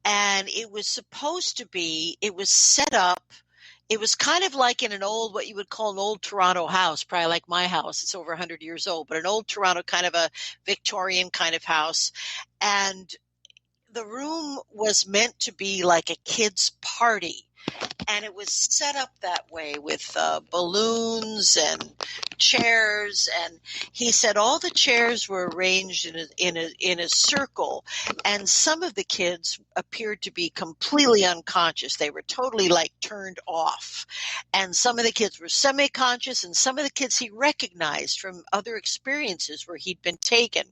and it was set up. It was kind of like in what you would call an old Toronto house, probably like my house. It's over 100 years old, but an old Toronto kind of a Victorian kind of house. And the room was meant to be like a kid's party. And it was set up that way with balloons and chairs. And he said all the chairs were arranged in a circle. And some of the kids appeared to be completely unconscious. They were totally like turned off. And some of the kids were semi-conscious, and some of the kids he recognized from other experiences where he'd been taken.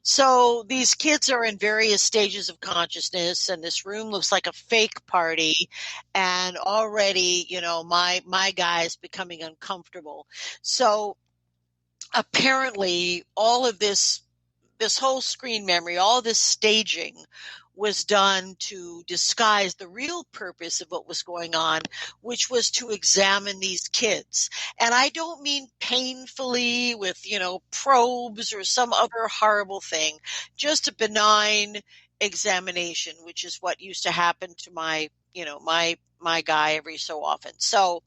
So these kids are in various stages of consciousness, and this room looks like a fake party. And already, my guy is becoming uncomfortable. So apparently all of this whole screen memory, all this staging was done to disguise the real purpose of what was going on, which was to examine these kids. And I don't mean painfully with, probes or some other horrible thing, just a benign examination, which is what used to happen to my guy every so often. So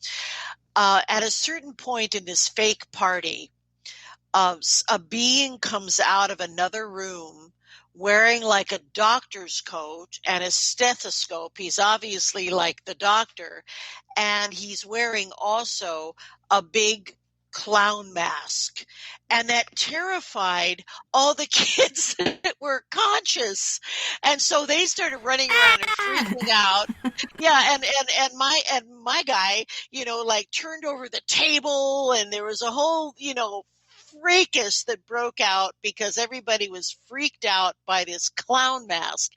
at a certain point in this fake party, a being comes out of another room wearing like a doctor's coat and a stethoscope. He's obviously like the doctor, and he's wearing also a big clown mask. And that terrified all the kids that were conscious. And so they started running around and freaking out. Yeah, and my guy, turned over the table, and there was a whole, fracas that broke out because everybody was freaked out by this clown mask.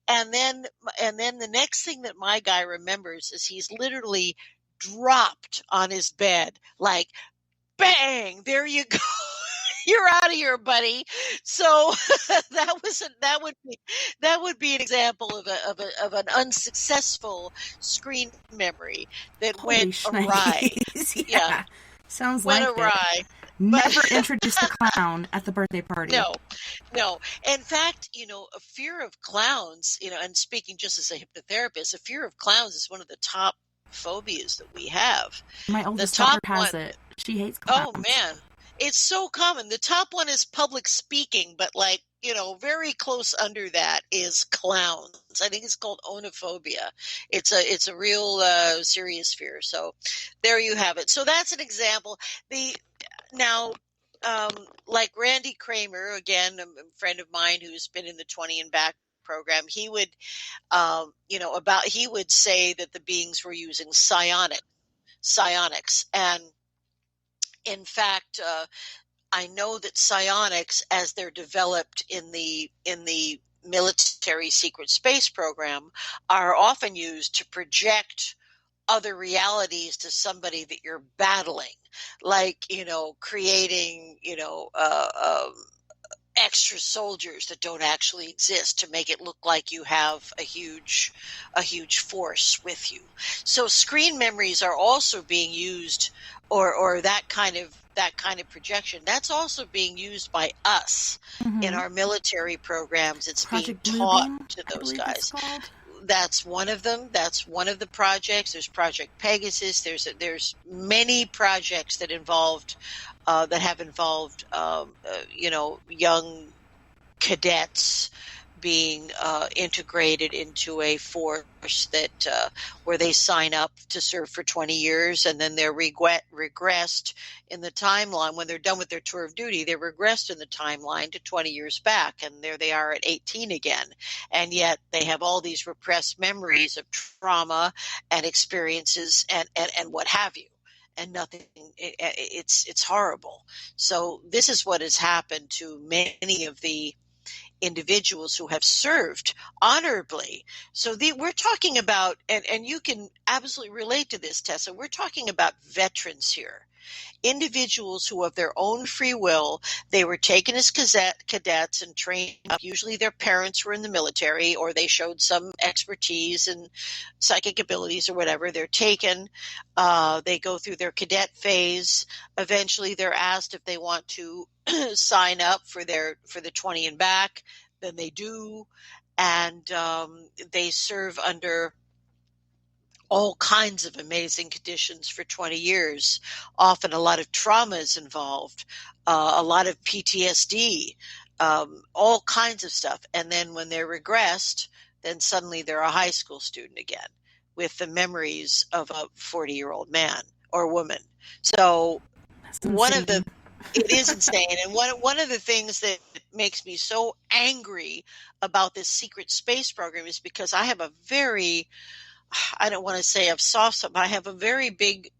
And then the next thing that my guy remembers is he's literally dropped on his bed, like, bang, there you go. You're out of here, buddy. So that would be an example of an unsuccessful screen memory that Holy went awry. shnikes. Yeah, Sounds went like it. awry. Never introduce a clown at the birthday party. No. In fact, a fear of clowns, and speaking just as a hypnotherapist, a fear of clowns is one of the top phobias that we have. My oldest daughter has it. She hates clowns. Oh, man. It's so common. The top one is public speaking, but very close under that is clowns. I think it's called onophobia. It's a real serious fear. So there you have it. So that's an example. Like Randy Kramer, again, a friend of mine who's been in the 20 and back program, he would, he would say that the beings were using psionics. And in fact, I know that psionics, as they're developed in the military secret space program, are often used to project other realities to somebody that you're battling, like, creating, extra soldiers that don't actually exist to make it look like you have a huge force with you. So screen memories are also being used, or that kind of projection. That's also being used by us in our military programs. It's Project being taught to those guys. That's one of them. That's one of the projects. There's Project Pegasus. There's many projects that have involved young cadets being integrated into a force that where they sign up to serve for 20 years, and then they're regressed in the timeline. When they're done with their tour of duty, they're regressed in the timeline to 20 years back, and there they are at 18 again. And yet they have all these repressed memories of trauma and experiences and what have you. And nothing, it's horrible. So this is what has happened to many of the individuals who have served honorably. So we're talking about, and you can absolutely relate to this, Tessa, we're talking about veterans here. Individuals who, of their own free will, they were taken as cadets and trained up. Usually their parents were in the military, or they showed some expertise and psychic abilities or whatever. They're taken. They go through their cadet phase. Eventually they're asked if they want to sign up for the 20 and back. Then they do. And they serve under all kinds of amazing conditions for 20 years. Often a lot of trauma is involved, a lot of PTSD, all kinds of stuff. And then when they're regressed, then suddenly they're a high school student again with the memories of a 40-year-old man or woman. So it is insane. And one of the things that makes me so angry about this secret space program is because I have I don't want to say I've soft spot, but I have a very big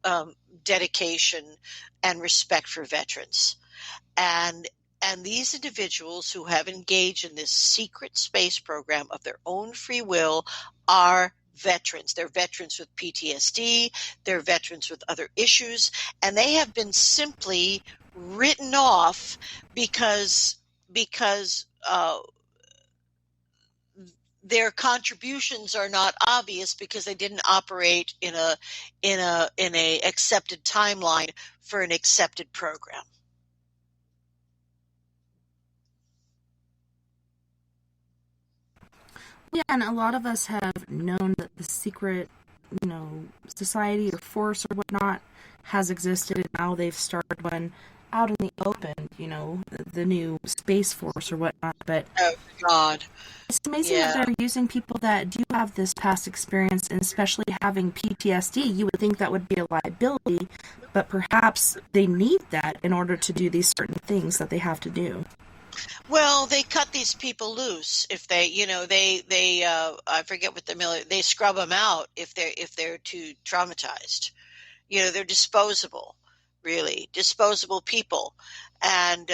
dedication and respect for veterans. And these individuals who have engaged in this secret space program of their own free will are veterans. They're veterans with PTSD. They're veterans with other issues. And they have been simply written off because their contributions are not obvious because they didn't operate in a accepted timeline for an accepted program. Yeah, and a lot of us have known that the secret, society or force or whatnot has existed, and now they've started one out in the open, the new Space Force or whatnot. But oh God, it's amazing that they're using people that do have this past experience, and especially having PTSD. You would think that would be a liability, but perhaps they need that in order to do these certain things that they have to do. Well, they cut these people loose if they, I forget what they scrub them out if they're too traumatized. They're disposable. Really disposable people. And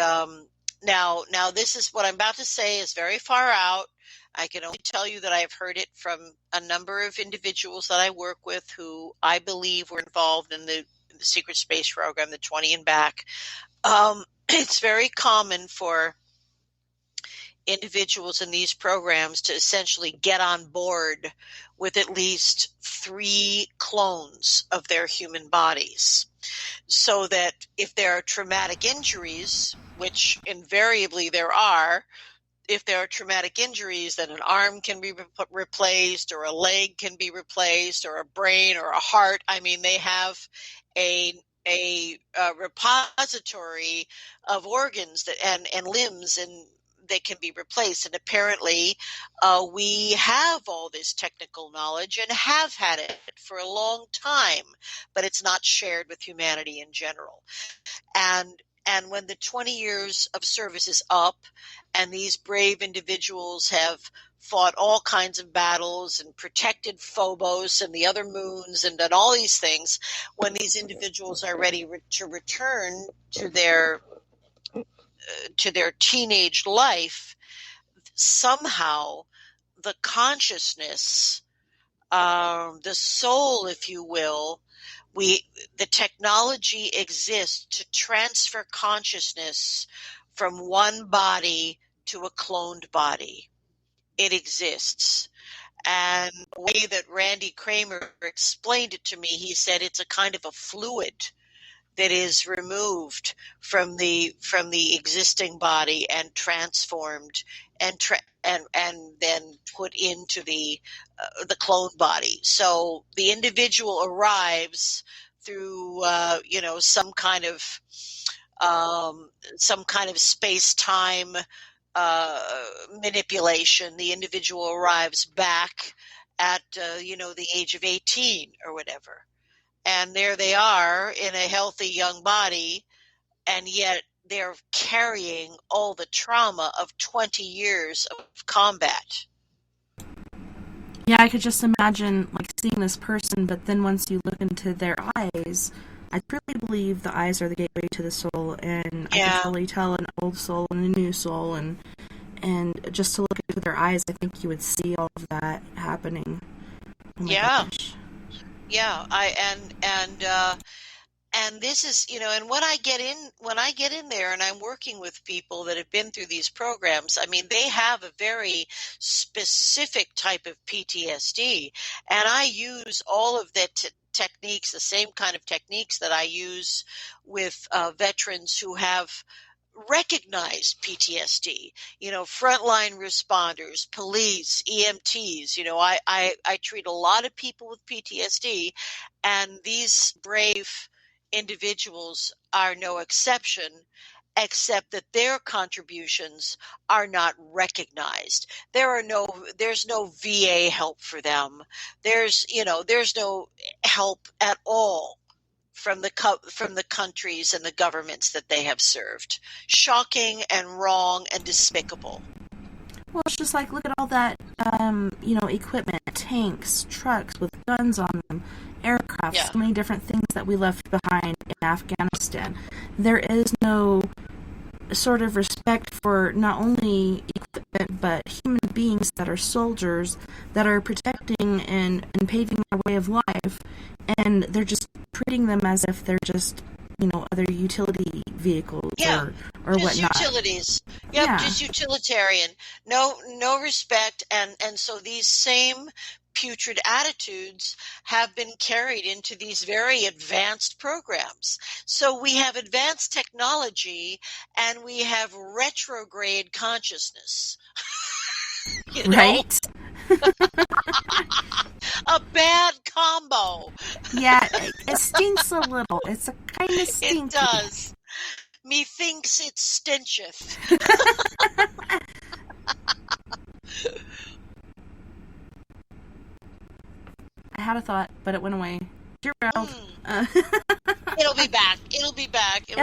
now this is what I'm about to say is very far out. I can only tell you that I've heard it from a number of individuals that I work with who I believe were involved in the secret space program, the 20 and back. it's very common for individuals in these programs to essentially get on board with at least 3 clones of their human bodies, so that if there are traumatic injuries, which invariably there are, if there are traumatic injuries, then an arm can be replaced, or a leg can be replaced, or a brain, or a heart. I mean, they have a repository of organs that and limbs, and they can be replaced. And apparently we have all this technical knowledge and have had it for a long time, but it's not shared with humanity in general. And when the 20 years of service is up, and these brave individuals have fought all kinds of battles and protected Phobos and the other moons and done all these things, when these individuals are ready to return to their teenage life, somehow the consciousness, the soul, if you will, the technology exists to transfer consciousness from one body to a cloned body. It exists. And the way that Randy Kramer explained it to me, he said it's a kind of a fluid that is removed from the existing body and transformed and then put into the clone body. So the individual arrives through some kind of space-time manipulation. The individual arrives back at the age of 18 or whatever. And there they are in a healthy young body, and yet they're carrying all the trauma of 20 years of combat. Yeah, I could just imagine seeing this person, but then once you look into their eyes, I truly believe the eyes are the gateway to the soul, and I can totally tell an old soul and a new soul, and just to look into their eyes, I think you would see all of that happening. Oh my gosh. Yeah, and this is, and when I get in there and I'm working with people that have been through these programs, I mean, they have a very specific type of PTSD, and I use all of the techniques, the same kind of techniques that I use with veterans who have recognized PTSD, frontline responders, police, EMTs. I treat a lot of people with PTSD, and these brave individuals are no exception, except that their contributions are not recognized. There's no VA help for them. There's no help at all from the countries and the governments that they have served. Shocking and wrong and despicable. Well, it's just look at all that, equipment, tanks, trucks with guns on them, aircraft, so many different things that we left behind in Afghanistan. There is no sort of respect for not only equipment, but human beings that are soldiers, that are protecting and paving our way of life, and they're just treating them as if they're just, other utility vehicles or just whatnot. Utilities. Just utilitarian. No respect, and so these same putrid attitudes have been carried into these very advanced programs. So we have advanced technology and we have retrograde consciousness. Right? A bad combo. Yeah, it stinks a little. It's a kind of stinky. It does. Methinks it stencheth. I had a thought, but it went away. Gerald. It'll be back. It'll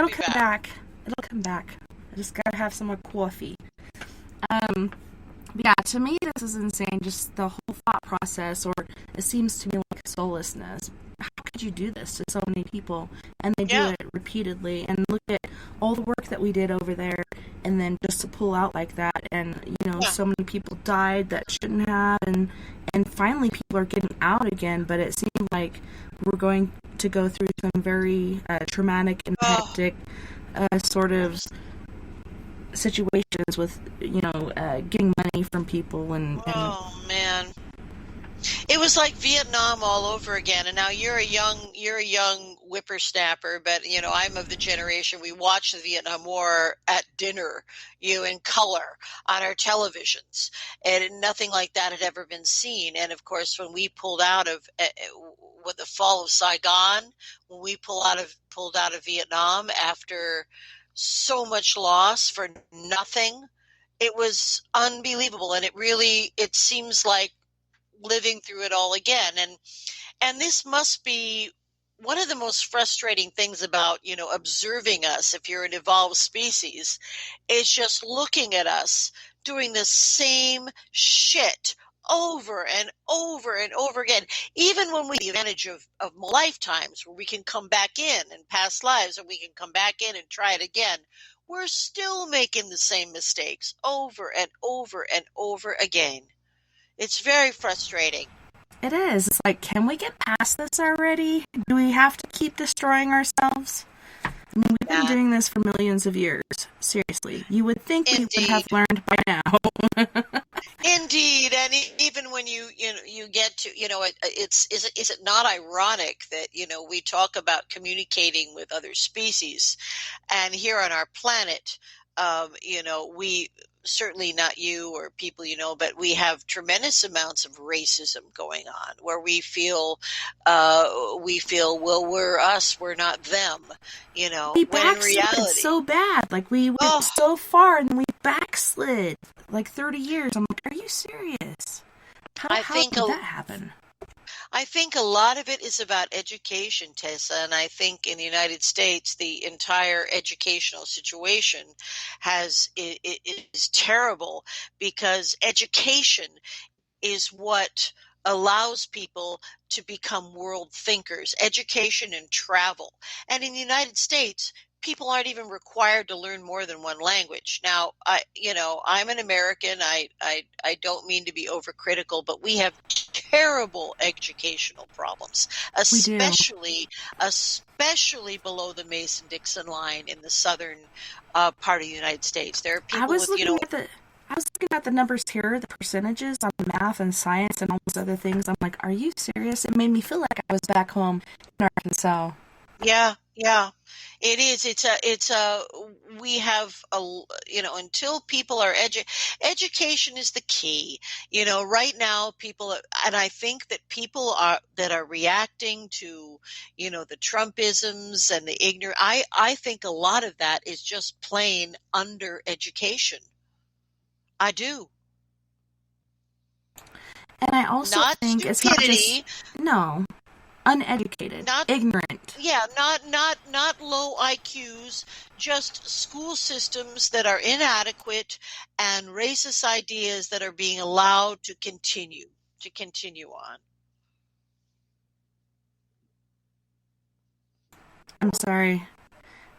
come back. It'll come back. I just gotta have some more coffee. Yeah, to me this is insane, just the whole thought process, or it seems to me like soullessness. How could you do this to so many people? And they do it repeatedly, and look at all the work that we did over there, and then just to pull out like that, and so many people died that shouldn't have, and finally people are getting out again, but it seemed like we're going to go through some very traumatic and hectic sort of situations with, getting money from people and Oh man. It was like Vietnam all over again, and now you're a young whippersnapper, but I'm of the generation we watched the Vietnam War at dinner, in color on our televisions, and nothing like that had ever been seen. And of course, when we pulled out of with the fall of Saigon, when we pulled out of Vietnam after so much loss for nothing, it was unbelievable, and it seems like living through it all again. And this must be one of the most frustrating things about, observing us. If you're an evolved species, is just looking at us doing the same shit over and over and over again. Even when we have the advantage of lifetimes where we can come back in and past lives, and we can come back in and try it again, we're still making the same mistakes over and over and over again. It's very frustrating. it is. It's like, can we get past this already? Do we have to keep destroying ourselves? I mean, we've been doing this for millions of years. Seriously. You would think we would have learned by now. Indeed, and even when you get to, is it not ironic that, we talk about communicating with other species, and here on our planet, we certainly not you or people, but we have tremendous amounts of racism going on, where we feel, well, we're us, we're not them, We when in backslid reality, so bad. Like, we went so far and we backslid like 30 years. I'm like, are you serious? How did that happen? I think a lot of it is about education, Tessa, and I think in the United States, the entire educational situation is terrible, because education is what allows people to become world thinkers, education and travel. And in the United States, people aren't even required to learn more than one language. Now, I'm an American. I don't mean to be overcritical, but we have terrible educational problems, especially below the Mason-Dixon line in the southern part of the United States. There are people I was looking at the numbers here, the percentages on math and science and all those other things. I'm like, are you serious? It made me feel like I was back home in Arkansas. Yeah. It is. We have until people are education is the key. Right now people, and I think that people that are reacting to, the Trumpisms and the ignorant, I think a lot of that is just plain under education. I do. And I also think stupidity, it's not just uneducated, ignorant. Yeah, not low IQs, just school systems that are inadequate and racist ideas that are being allowed to continue on. I'm sorry.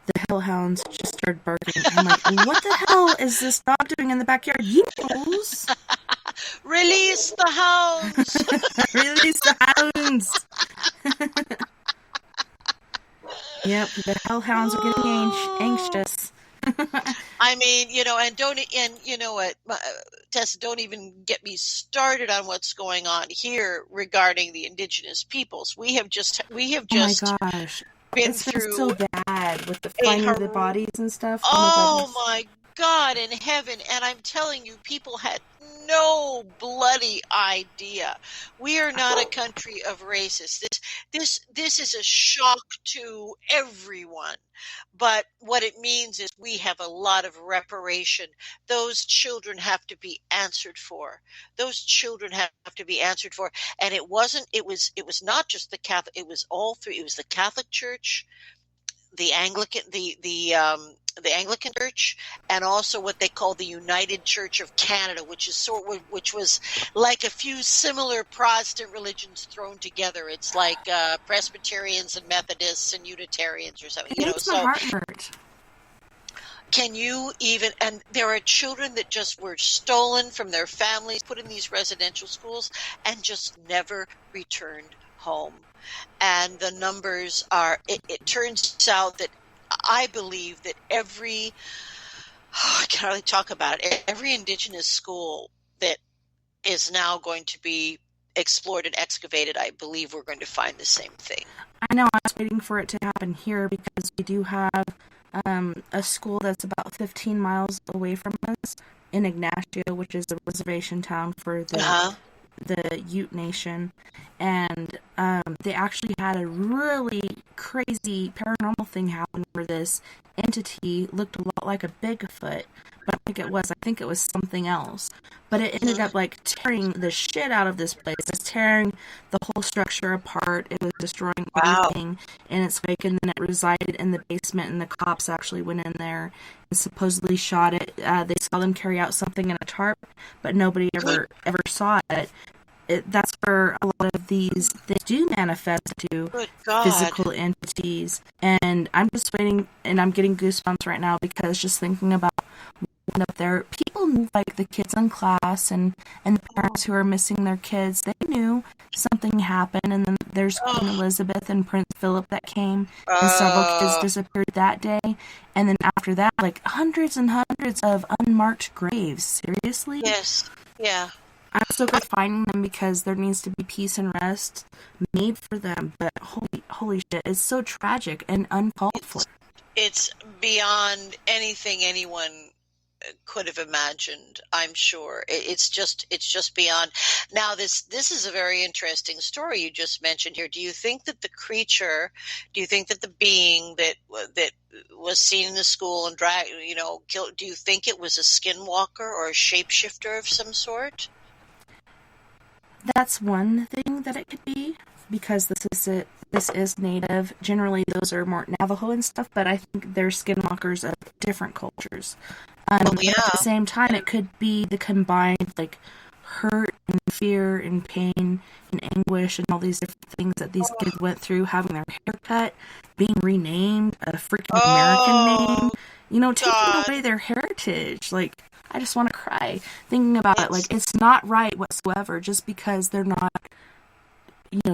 The hellhounds just started barking. I'm like, what the hell is this dog doing in the backyard? You knows. Release the hounds. Release the hounds. Yep, the hellhounds are getting anxious. I mean, and you know what, Tessa, don't even get me started on what's going on here regarding the indigenous peoples. We have just oh my gosh. It's been so bad with the finding of the bodies and stuff. Oh my God in heaven. And I'm telling you, people had no bloody idea. We are not a country of racists. This is a shock to everyone. But what it means is we have a lot of reparation. Those children have to be answered for. And it was not just the Catholic, it was all three. It was the Catholic Church, the Anglican, the Anglican Church, and also what they call the United Church of Canada, which was like a few similar Protestant religions thrown together. It's like Presbyterians and Methodists and Unitarians or something. It makes my heart hurt. Can you even? And there are children that just were stolen from their families, put in these residential schools, and just never returned home. And the numbers are. It turns out that I believe that I can hardly talk about it, every indigenous school that is now going to be explored and excavated, I believe we're going to find the same thing. I know, I was waiting for it to happen here because we do have a school that's about 15 miles away from us in Ignacio, which is a reservation town for the Ute Nation, and they actually had a really crazy paranormal thing happen where this entity looked a lot like a Bigfoot, but I don't think it was. I think it was something else. But it ended up like tearing the shit out of this place. It's tearing the whole structure apart. It was destroying everything in its wake, and then it resided in the basement, and the cops actually went in there and supposedly shot it. They saw them carry out something in a tarp, but nobody ever saw it. That's where a lot of these things do manifest to physical entities. And I'm just waiting, and I'm getting goosebumps right now because just thinking about up there, people knew, like the kids in class and the parents who are missing their kids, they knew something happened. And then there's Queen Elizabeth and Prince Philip that came, and several kids disappeared that day. And then after that, like hundreds and hundreds of unmarked graves. Seriously? Yes. Yeah. I'm still good finding them because there needs to be peace and rest made for them. But holy shit, it's so tragic and uncalled for. It's beyond anything anyone could have imagined, I'm sure. It's just beyond. Now, this is a very interesting story you just mentioned here. Do you think that the being that was seen in the school and killed, do you think it was a skinwalker or a shapeshifter of some sort? That's one thing that it could be, because this is native. Generally, those are more Navajo and stuff, but I think they're skinwalkers of different cultures. But at the same time, it could be the combined, like, hurt and fear and pain and anguish and all these different things that these kids went through, having their hair cut, being renamed a freaking American name, taking away their heritage. Like, I just want to cry thinking about it. Like, it's not right whatsoever just because they're not,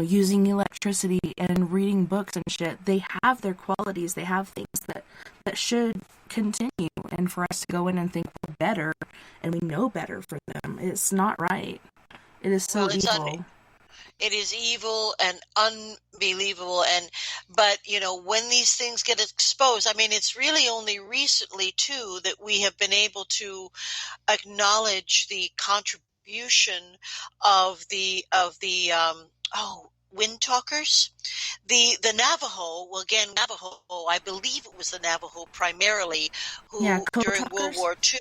using electricity and reading books and shit. They have their qualities. They have things that should continue. And for us to go in and think we're better and we know better for them, it's not right. It is so evil. It is evil and unbelievable. But when these things get exposed, I mean, it's really only recently too that we have been able to acknowledge the contribution of the wind talkers, the Navajo. Well, again, Navajo. I believe it was the Navajo primarily who during World War II,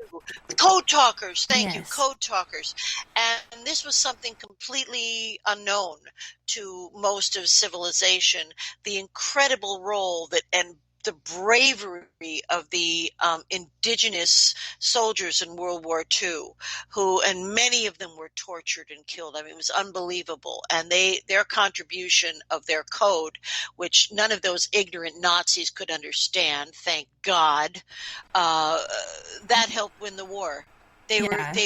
code talkers. Thank you, code talkers. And this was something completely unknown to most of civilization. The incredible role and the bravery of the indigenous soldiers in World War II, and many of them were tortured and killed. I mean, it was unbelievable. And their contribution of their code, which none of those ignorant Nazis could understand, thank God, that helped win the war. They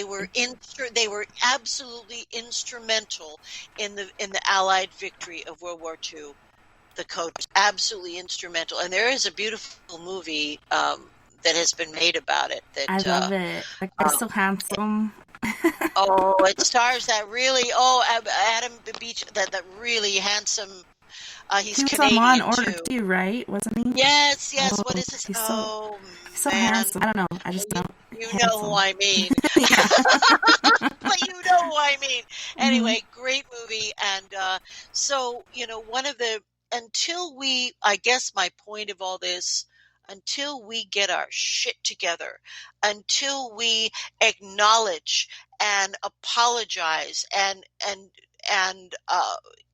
were absolutely instrumental in the Allied victory of World War II. The code was absolutely instrumental, and there is a beautiful movie that has been made about it. I love it. Like, they're so handsome. It stars that really Adam Beach, that really handsome. He's Canadian on Law and Order too, right? Wasn't he? Yes. What is this? He's so handsome. I don't know. I just don't. You know who I mean. But you know who I mean. Anyway, great movie, and so one of the. I guess my point of all this, until we get our shit together, until we acknowledge and apologize and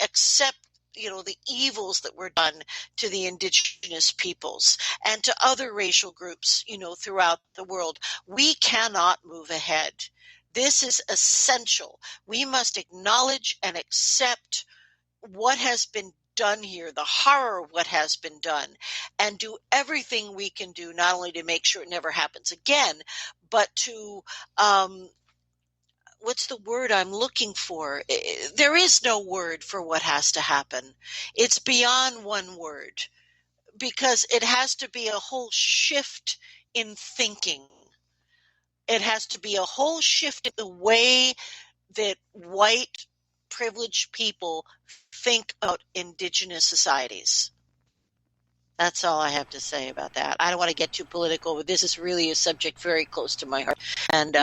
accept, the evils that were done to the indigenous peoples and to other racial groups, throughout the world, we cannot move ahead. This is essential. We must acknowledge and accept what has been done here, the horror of what has been done, and do everything we can do, not only to make sure it never happens again, but to, what's the word I'm looking for? There is no word for what has to happen. It's beyond one word. because it has to be a whole shift in thinking. It has to be a whole shift in the way that white privileged people think about indigenous societies. That's all I have to say about that. I don't want to get too political, but this is really a subject very close to my heart. And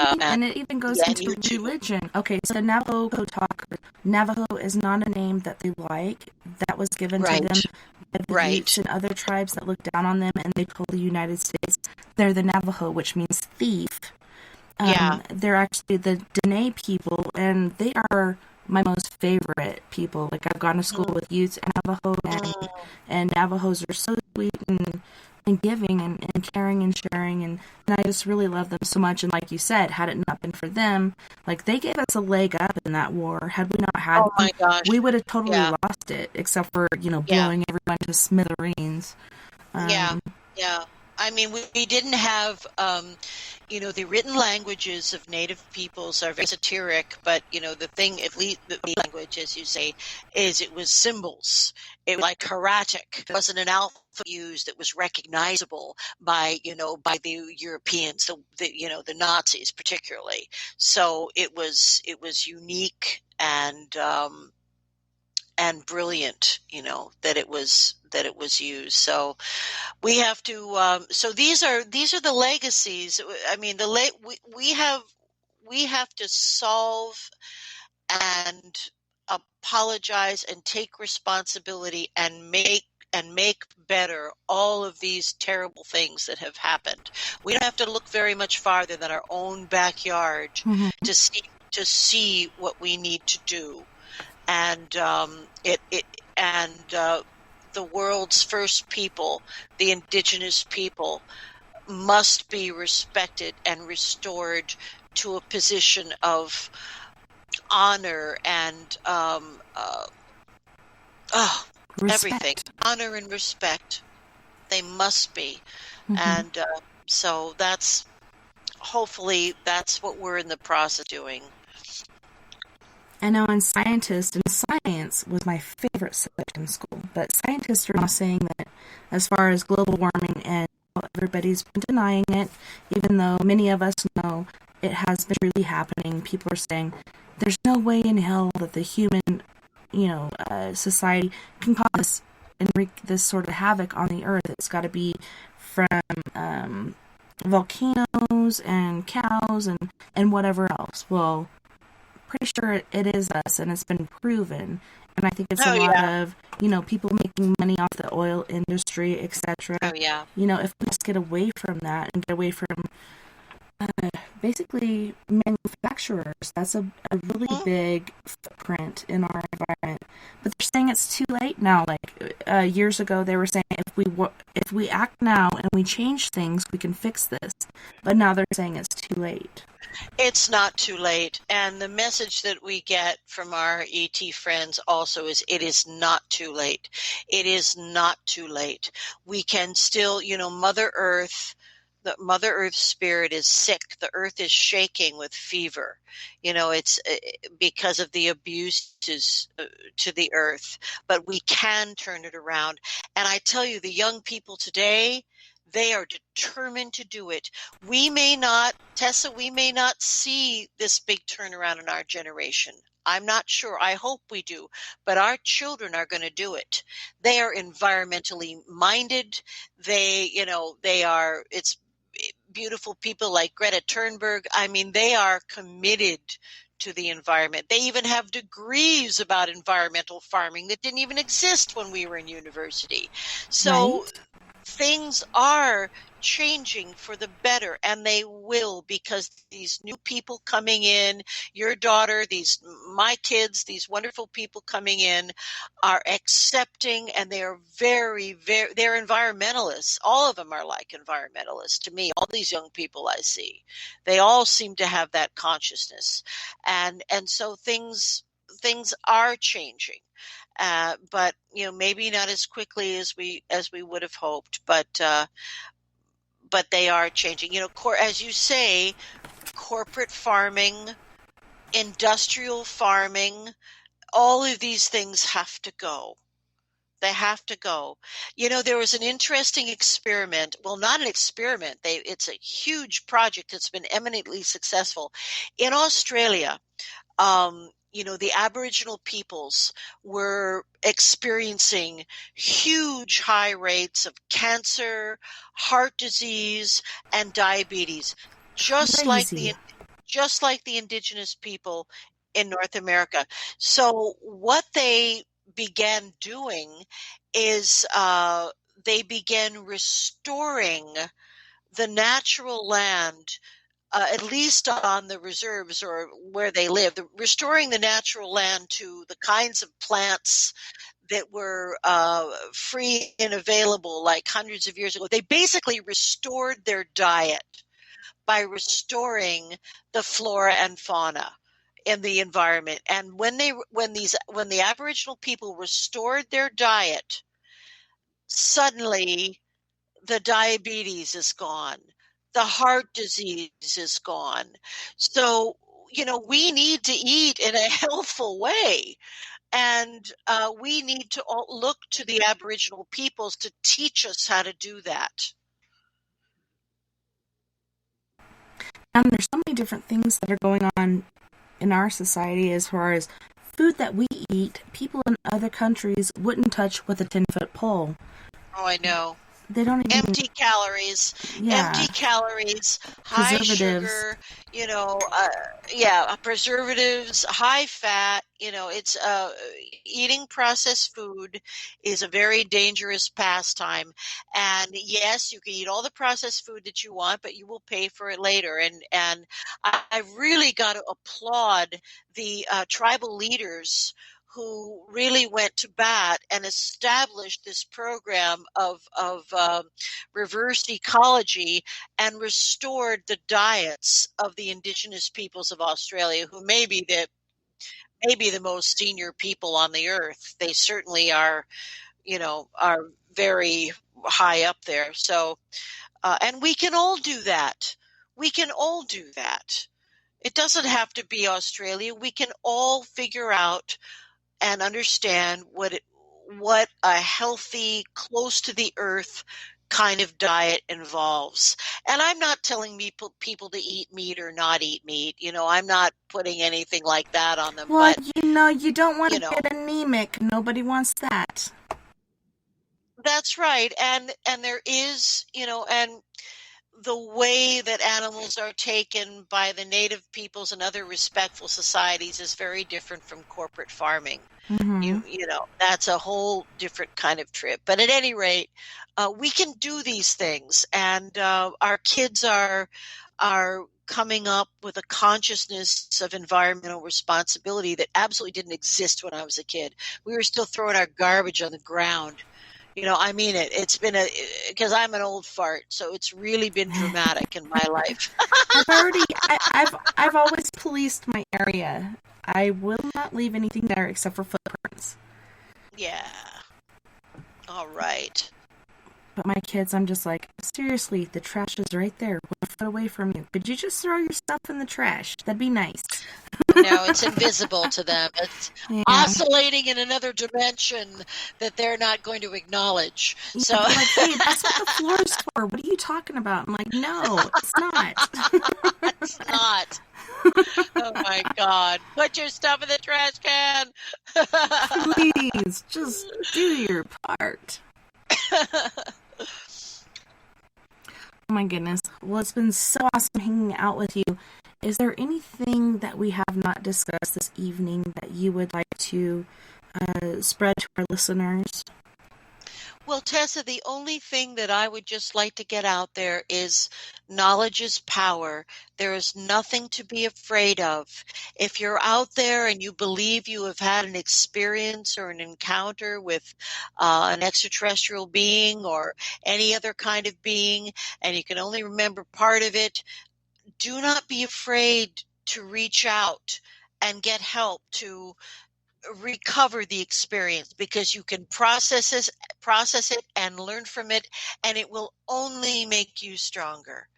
it even goes yeah, into religion. Okay, so Navajo talker. Navajo is not a name that they like. That was given to them by the Utes and other tribes that looked down on them, and they told the United States they're the Navajo, which means thief. They're actually the Dene people, and they are my most favorite people. Like, I've gone to school with Utes and Navajo, and Navajos are so sweet and giving and caring and sharing, and I just really love them so much. And like you said, had it not been for them, like, they gave us a leg up in that war. Had we not had them, we would have totally lost it, except for, blowing everyone to smithereens. I mean, we didn't have, the written languages of native peoples are very esoteric, but, the thing, at least the language, as you say, is it was symbols. It was like hieratic. It wasn't an alphabet used that was recognizable by the Europeans, the Nazis particularly. So it was unique and brilliant, that it was used. So we have to. So these are the legacies. I mean, we have to solve and apologize and take responsibility and make better all of these terrible things that have happened. We don't have to look very much farther than our own backyard to see what we need to do. And the world's first people, the indigenous people, must be respected and restored to a position of honor and everything. Honor and respect. They must be. And so hopefully that's what we're in the process of doing. I know, and science was my favorite subject in school, but scientists are now saying that as far as global warming, and everybody's been denying it, even though many of us know it has been really happening. People are saying there's no way in hell that the human, society can cause this and wreak this sort of havoc on the earth. It's got to be from volcanoes and cows and whatever else. Well, pretty sure it is us, and it's been proven. And I think it's a lot of, people making money off the oil industry, etc. If we just get away from that and get away from basically manufacturers, that's a really big footprint in our environment. But they're saying it's too late now. Like years ago, they were saying if we act now and we change things, we can fix this. But now they're saying it's too late. It's not too late. And the message that we get from our ET friends also is it is not too late. It is not too late. We can still, Mother Earth, the Mother Earth spirit is sick. The earth is shaking with fever. It's because of the abuses to the earth. But we can turn it around. And I tell you, the young people today, they are determined to do it. We may not, Tessa, see this big turnaround in our generation. I'm not sure. I hope we do. But our children are going to do it. They are environmentally minded. It's beautiful people like Greta Thunberg. I mean, they are committed to the environment. They even have degrees about environmental farming that didn't even exist when we were in university. So things are changing for the better, and they will, because these new people coming in, your daughter, my kids, these wonderful people coming in are accepting, and they are very, very, they're environmentalists. All of them are like environmentalists to me. All these young people I see, they all seem to have that consciousness. And so things are changing. But maybe not as quickly as we would have hoped, but they are changing. As you say, corporate farming, industrial farming, all of these things have to go. They have to go. There was an interesting experiment. Well, not an experiment. It's a huge project that's been eminently successful. In Australia, the Aboriginal peoples were experiencing huge high rates of cancer, heart disease, and diabetes, just like Crazy. the indigenous people in North America. So what they began doing is they began restoring the natural land, at least on the reserves or where they live, restoring the natural land to the kinds of plants that were free and available like hundreds of years ago. They basically restored their diet by restoring the flora and fauna in the environment. And when the Aboriginal people restored their diet, suddenly the diabetes is gone. The heart disease is gone. So, we need to eat in a healthful way. And we need to look to the Aboriginal peoples to teach us how to do that. And there's so many different things that are going on in our society as far as food that we eat, people in other countries wouldn't touch with a 10-foot pole. Oh, I know. They don't even... Empty calories, high sugar, preservatives, high fat. It's eating processed food is a very dangerous pastime. And yes, you can eat all the processed food that you want, but you will pay for it later. And I've really got to applaud the tribal leaders who really went to bat and established this program of reverse ecology and restored the diets of the indigenous peoples of Australia, who may be the most senior people on the earth. They certainly are very high up there. So, and we can all do that. We can all do that. It doesn't have to be Australia. We can all figure out and understand what a healthy, close to the earth kind of diet involves. And I'm not telling people to eat meat or not eat meat. I'm not putting anything like that on them. Well, but, you don't want to get anemic. Nobody wants that. That's right. And there is, and the way that animals are taken by the native peoples and other respectful societies is very different from corporate farming. Mm-hmm. That's a whole different kind of trip. But at any rate, we can do these things, and our kids are coming up with a consciousness of environmental responsibility that absolutely didn't exist when I was a kid. We were still throwing our garbage on the ground. I mean it. It's been because I'm an old fart, so it's really been dramatic in my life. I've always policed my area. I will not leave anything there except for footprints. Yeah. All right. But my kids, I'm just like, seriously, the trash is right there, 1 foot away from you. Could you just throw your stuff in the trash? That'd be nice. No, it's invisible to them. It's oscillating in another dimension that they're not going to acknowledge. Yeah, so, like, hey, that's what the floor is for. What are you talking about? I'm like, no, it's not. It's not. Oh my God! Put your stuff in the trash can. Please, just do your part. Oh my goodness. Well, it's been so awesome hanging out with you. Is there anything that we have not discussed this evening that you would like to spread to our listeners? Well, Tessa, the only thing that I would just like to get out there is knowledge is power. There is nothing to be afraid of. If you're out there and you believe you have had an experience or an encounter with an extraterrestrial being or any other kind of being, and you can only remember part of it, do not be afraid to reach out and get help to recover the experience, because you can process it and learn from it, and it will only make you stronger.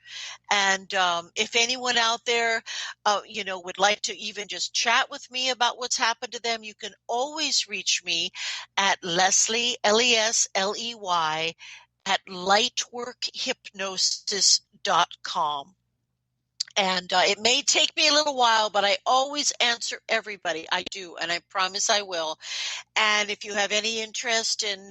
And if anyone out there, would like to even just chat with me about what's happened to them, you can always reach me at Leslie, Lesley, at lightworkhypnosis.com. And it may take me a little while, but I always answer everybody. I do, and I promise I will. And if you have any interest in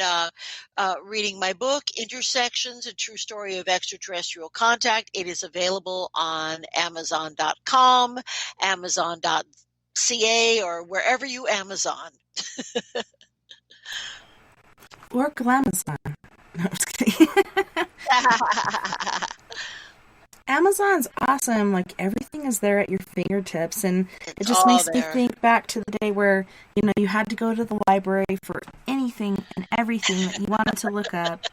reading my book, Intersections, A True Story of Extraterrestrial Contact, it is available on Amazon.com, Amazon.ca, or wherever you Amazon. Or Glamazon. No, I'm just kidding. Amazon's awesome. Like, everything is there at your fingertips, and it just makes me think back to the day where, you had to go to the library for anything and everything that you wanted to look up.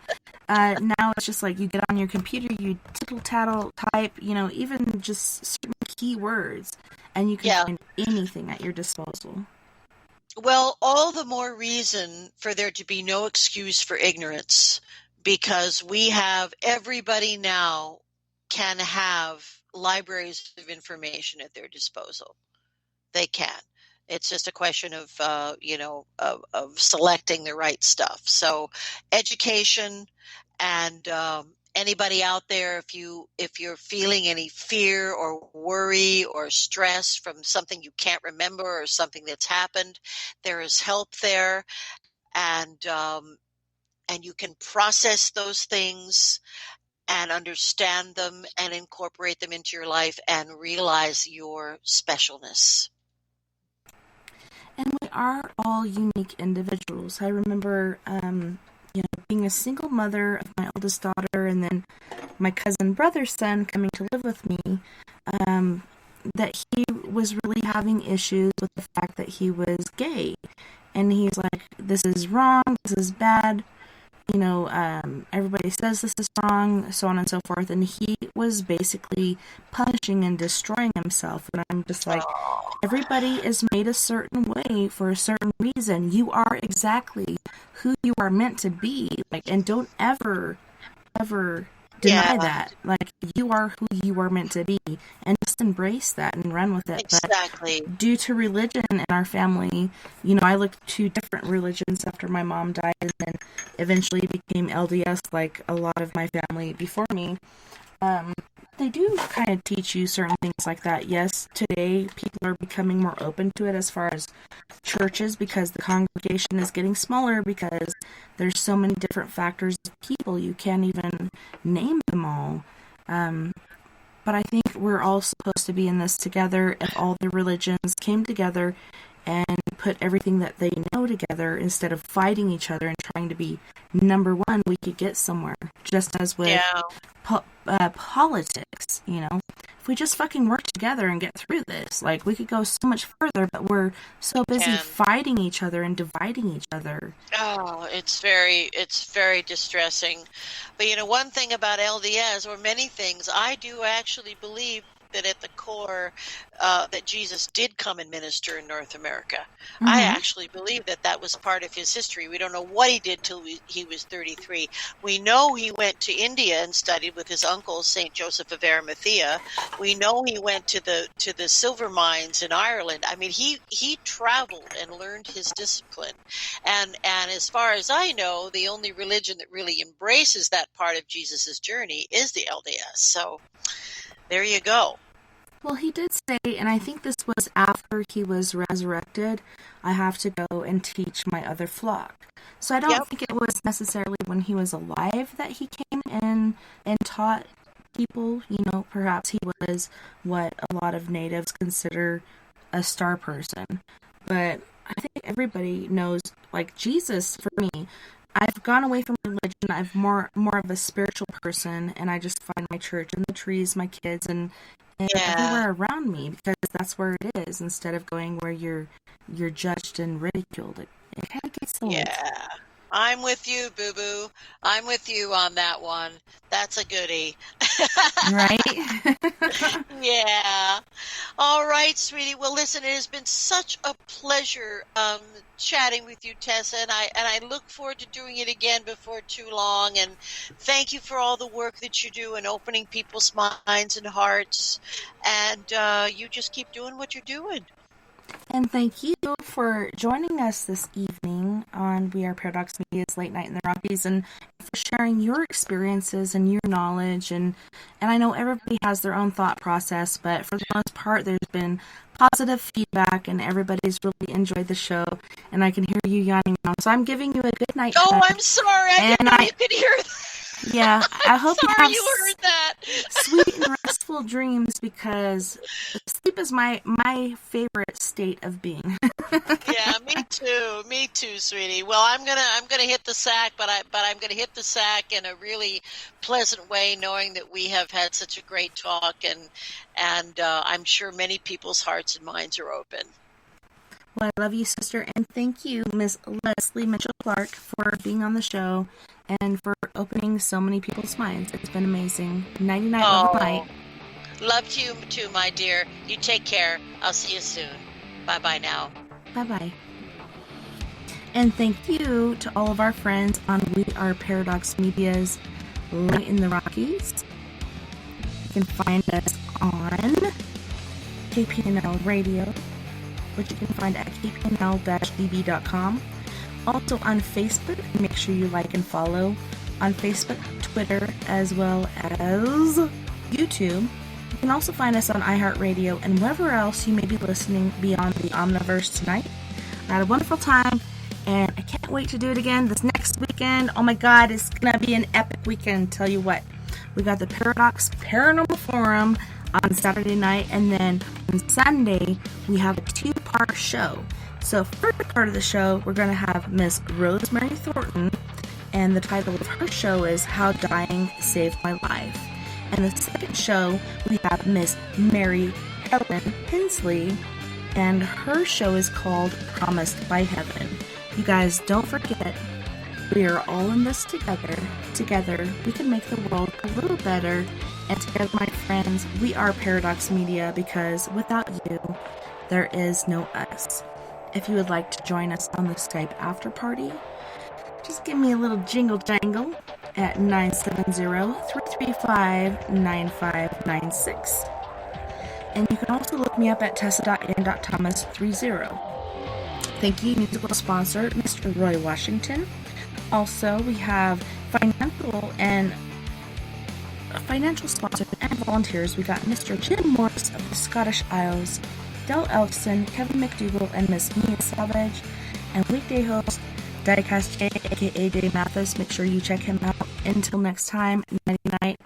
Now it's just like you get on your computer, you tittle-tattle, type, even just certain keywords, and you can find anything at your disposal. Well, all the more reason for there to be no excuse for ignorance, because everybody now can have libraries of information at their disposal. They can. It's just a question of selecting the right stuff. So education, and anybody out there, if you're feeling any fear or worry or stress from something you can't remember or something that's happened, there is help there, and you can process those things and understand them and incorporate them into your life and realize your specialness. And we are all unique individuals. I remember, being a single mother of my oldest daughter, and then my cousin brother's son coming to live with me, that he was really having issues with the fact that he was gay. And he's like, this is wrong, this is bad. Everybody says this is wrong, so on and so forth. And he was basically punishing and destroying himself. And I'm just like, everybody is made a certain way for a certain reason. You are exactly who you are meant to be. And don't ever deny that. You are who you are meant to be, and just embrace that and run with it. Exactly. But due to religion in our family, I looked to different religions after my mom died, and then eventually became LDS like a lot of my family before me. They do kind of teach you certain things like that. Yes, today people are becoming more open to it as far as churches, because the congregation is getting smaller, because there's so many different factors of people, you can't even name them all. But I think we're all supposed to be in this together. If all the religions came together and put everything that they know together, instead of fighting each other and trying to be number one, we could get somewhere. Just as with politics, if we just fucking work together and get through this, we could go so much further, but we're so busy fighting each other and dividing each other. Oh, it's very distressing. But one thing about LDS, or many things, I do actually believe that at the core, that Jesus did come and minister in North America. Mm-hmm. I actually believe that was part of his history. We don't know what he did till he was 33. We know he went to India and studied with his uncle, St. Joseph of Arimathea. We know he went to the silver mines in Ireland. I mean, he traveled and learned his discipline. And as far as I know, the only religion that really embraces that part of Jesus's journey is the LDS. So there you go. Well, he did say, and I think this was after he was resurrected, I have to go and teach my other flock. So I don't think it was necessarily when he was alive that he came in and taught people. Perhaps he was what a lot of natives consider a star person. But I think everybody knows, Jesus, for me, I've gone away from religion. I'm more of a spiritual person, and I just find my church and the trees, my kids, and everywhere around me, because that's where it is, instead of going where you're judged and ridiculed. It kind of gets old. Yeah. I'm with you, boo-boo. I'm with you on that one. That's a goodie. Right? Yeah. All right, sweetie. Well, listen, it has been such a pleasure chatting with you, Tessa, and I look forward to doing it again before too long. And thank you for all the work that you do in opening people's minds and hearts. And you just keep doing what you're doing. And thank you for joining us this evening on We Are Paradox Media's Late Night in the Rockies, and for sharing your experiences and your knowledge. And I know everybody has their own thought process, but for the most part, there's been positive feedback, and everybody's really enjoyed the show. And I can hear you yawning now, so I'm giving you a good night. Oh, I'm sorry. I didn't know you could hear that. Yeah, I hope Sorry you you heard that. Sweet and restful dreams, because sleep is my favorite state of being. Yeah, me too, sweetie. Well, I'm gonna hit the sack, but I'm gonna hit the sack in a really pleasant way, knowing that we have had such a great talk, and I'm sure many people's hearts and minds are open. Well, I love you, sister, and thank you, Miss Leslie Mitchell-Clark, for being on the show and for opening so many people's minds. It's been amazing. Nighty night, love night. Love to you too, my dear. You take care. I'll see you soon. Bye-bye now. Bye-bye. And thank you to all of our friends on We Are Paradox Media's Light in the Rockies. You can find us on KPNL Radio, which you can find at kpnl-db.com. Also on Facebook, make sure you like and follow on Facebook, Twitter, as well as YouTube. You can also find us on iHeartRadio and wherever else you may be listening beyond the Omniverse tonight. I had a wonderful time, and I can't wait to do it again this next weekend. Oh my God, it's gonna be an epic weekend. Tell you what, we got the Paradox Paranormal Forum on Saturday night, and then on Sunday we have a 2-part show. So first part of the show, we're going to have Miss Rosemary Thornton, and the title of her show is How Dying Saved My Life. And the second show, we have Miss Mary Helen Hensley, and her show is called Promised by Heaven. You guys, don't forget, we are all in this together. Together, we can make the world a little better. And together, my friends, we are Paradox Media, because without you, there is no us. If you would like to join us on the Skype after party, just give me a little jingle jangle at 970-335-9596. And you can also look me up at TessaTNT.Thomas30. Thank you, musical sponsor, Mr. Roy Washington. Also, we have financial sponsors and volunteers. We got Mr. Jim Morris of the Scottish Isles, Del Elson, Kevin McDougall, and Miss Mia Savage. And weekday host, Diecast J, aka Dave Mathis. Make sure you check him out. Until next time, night night.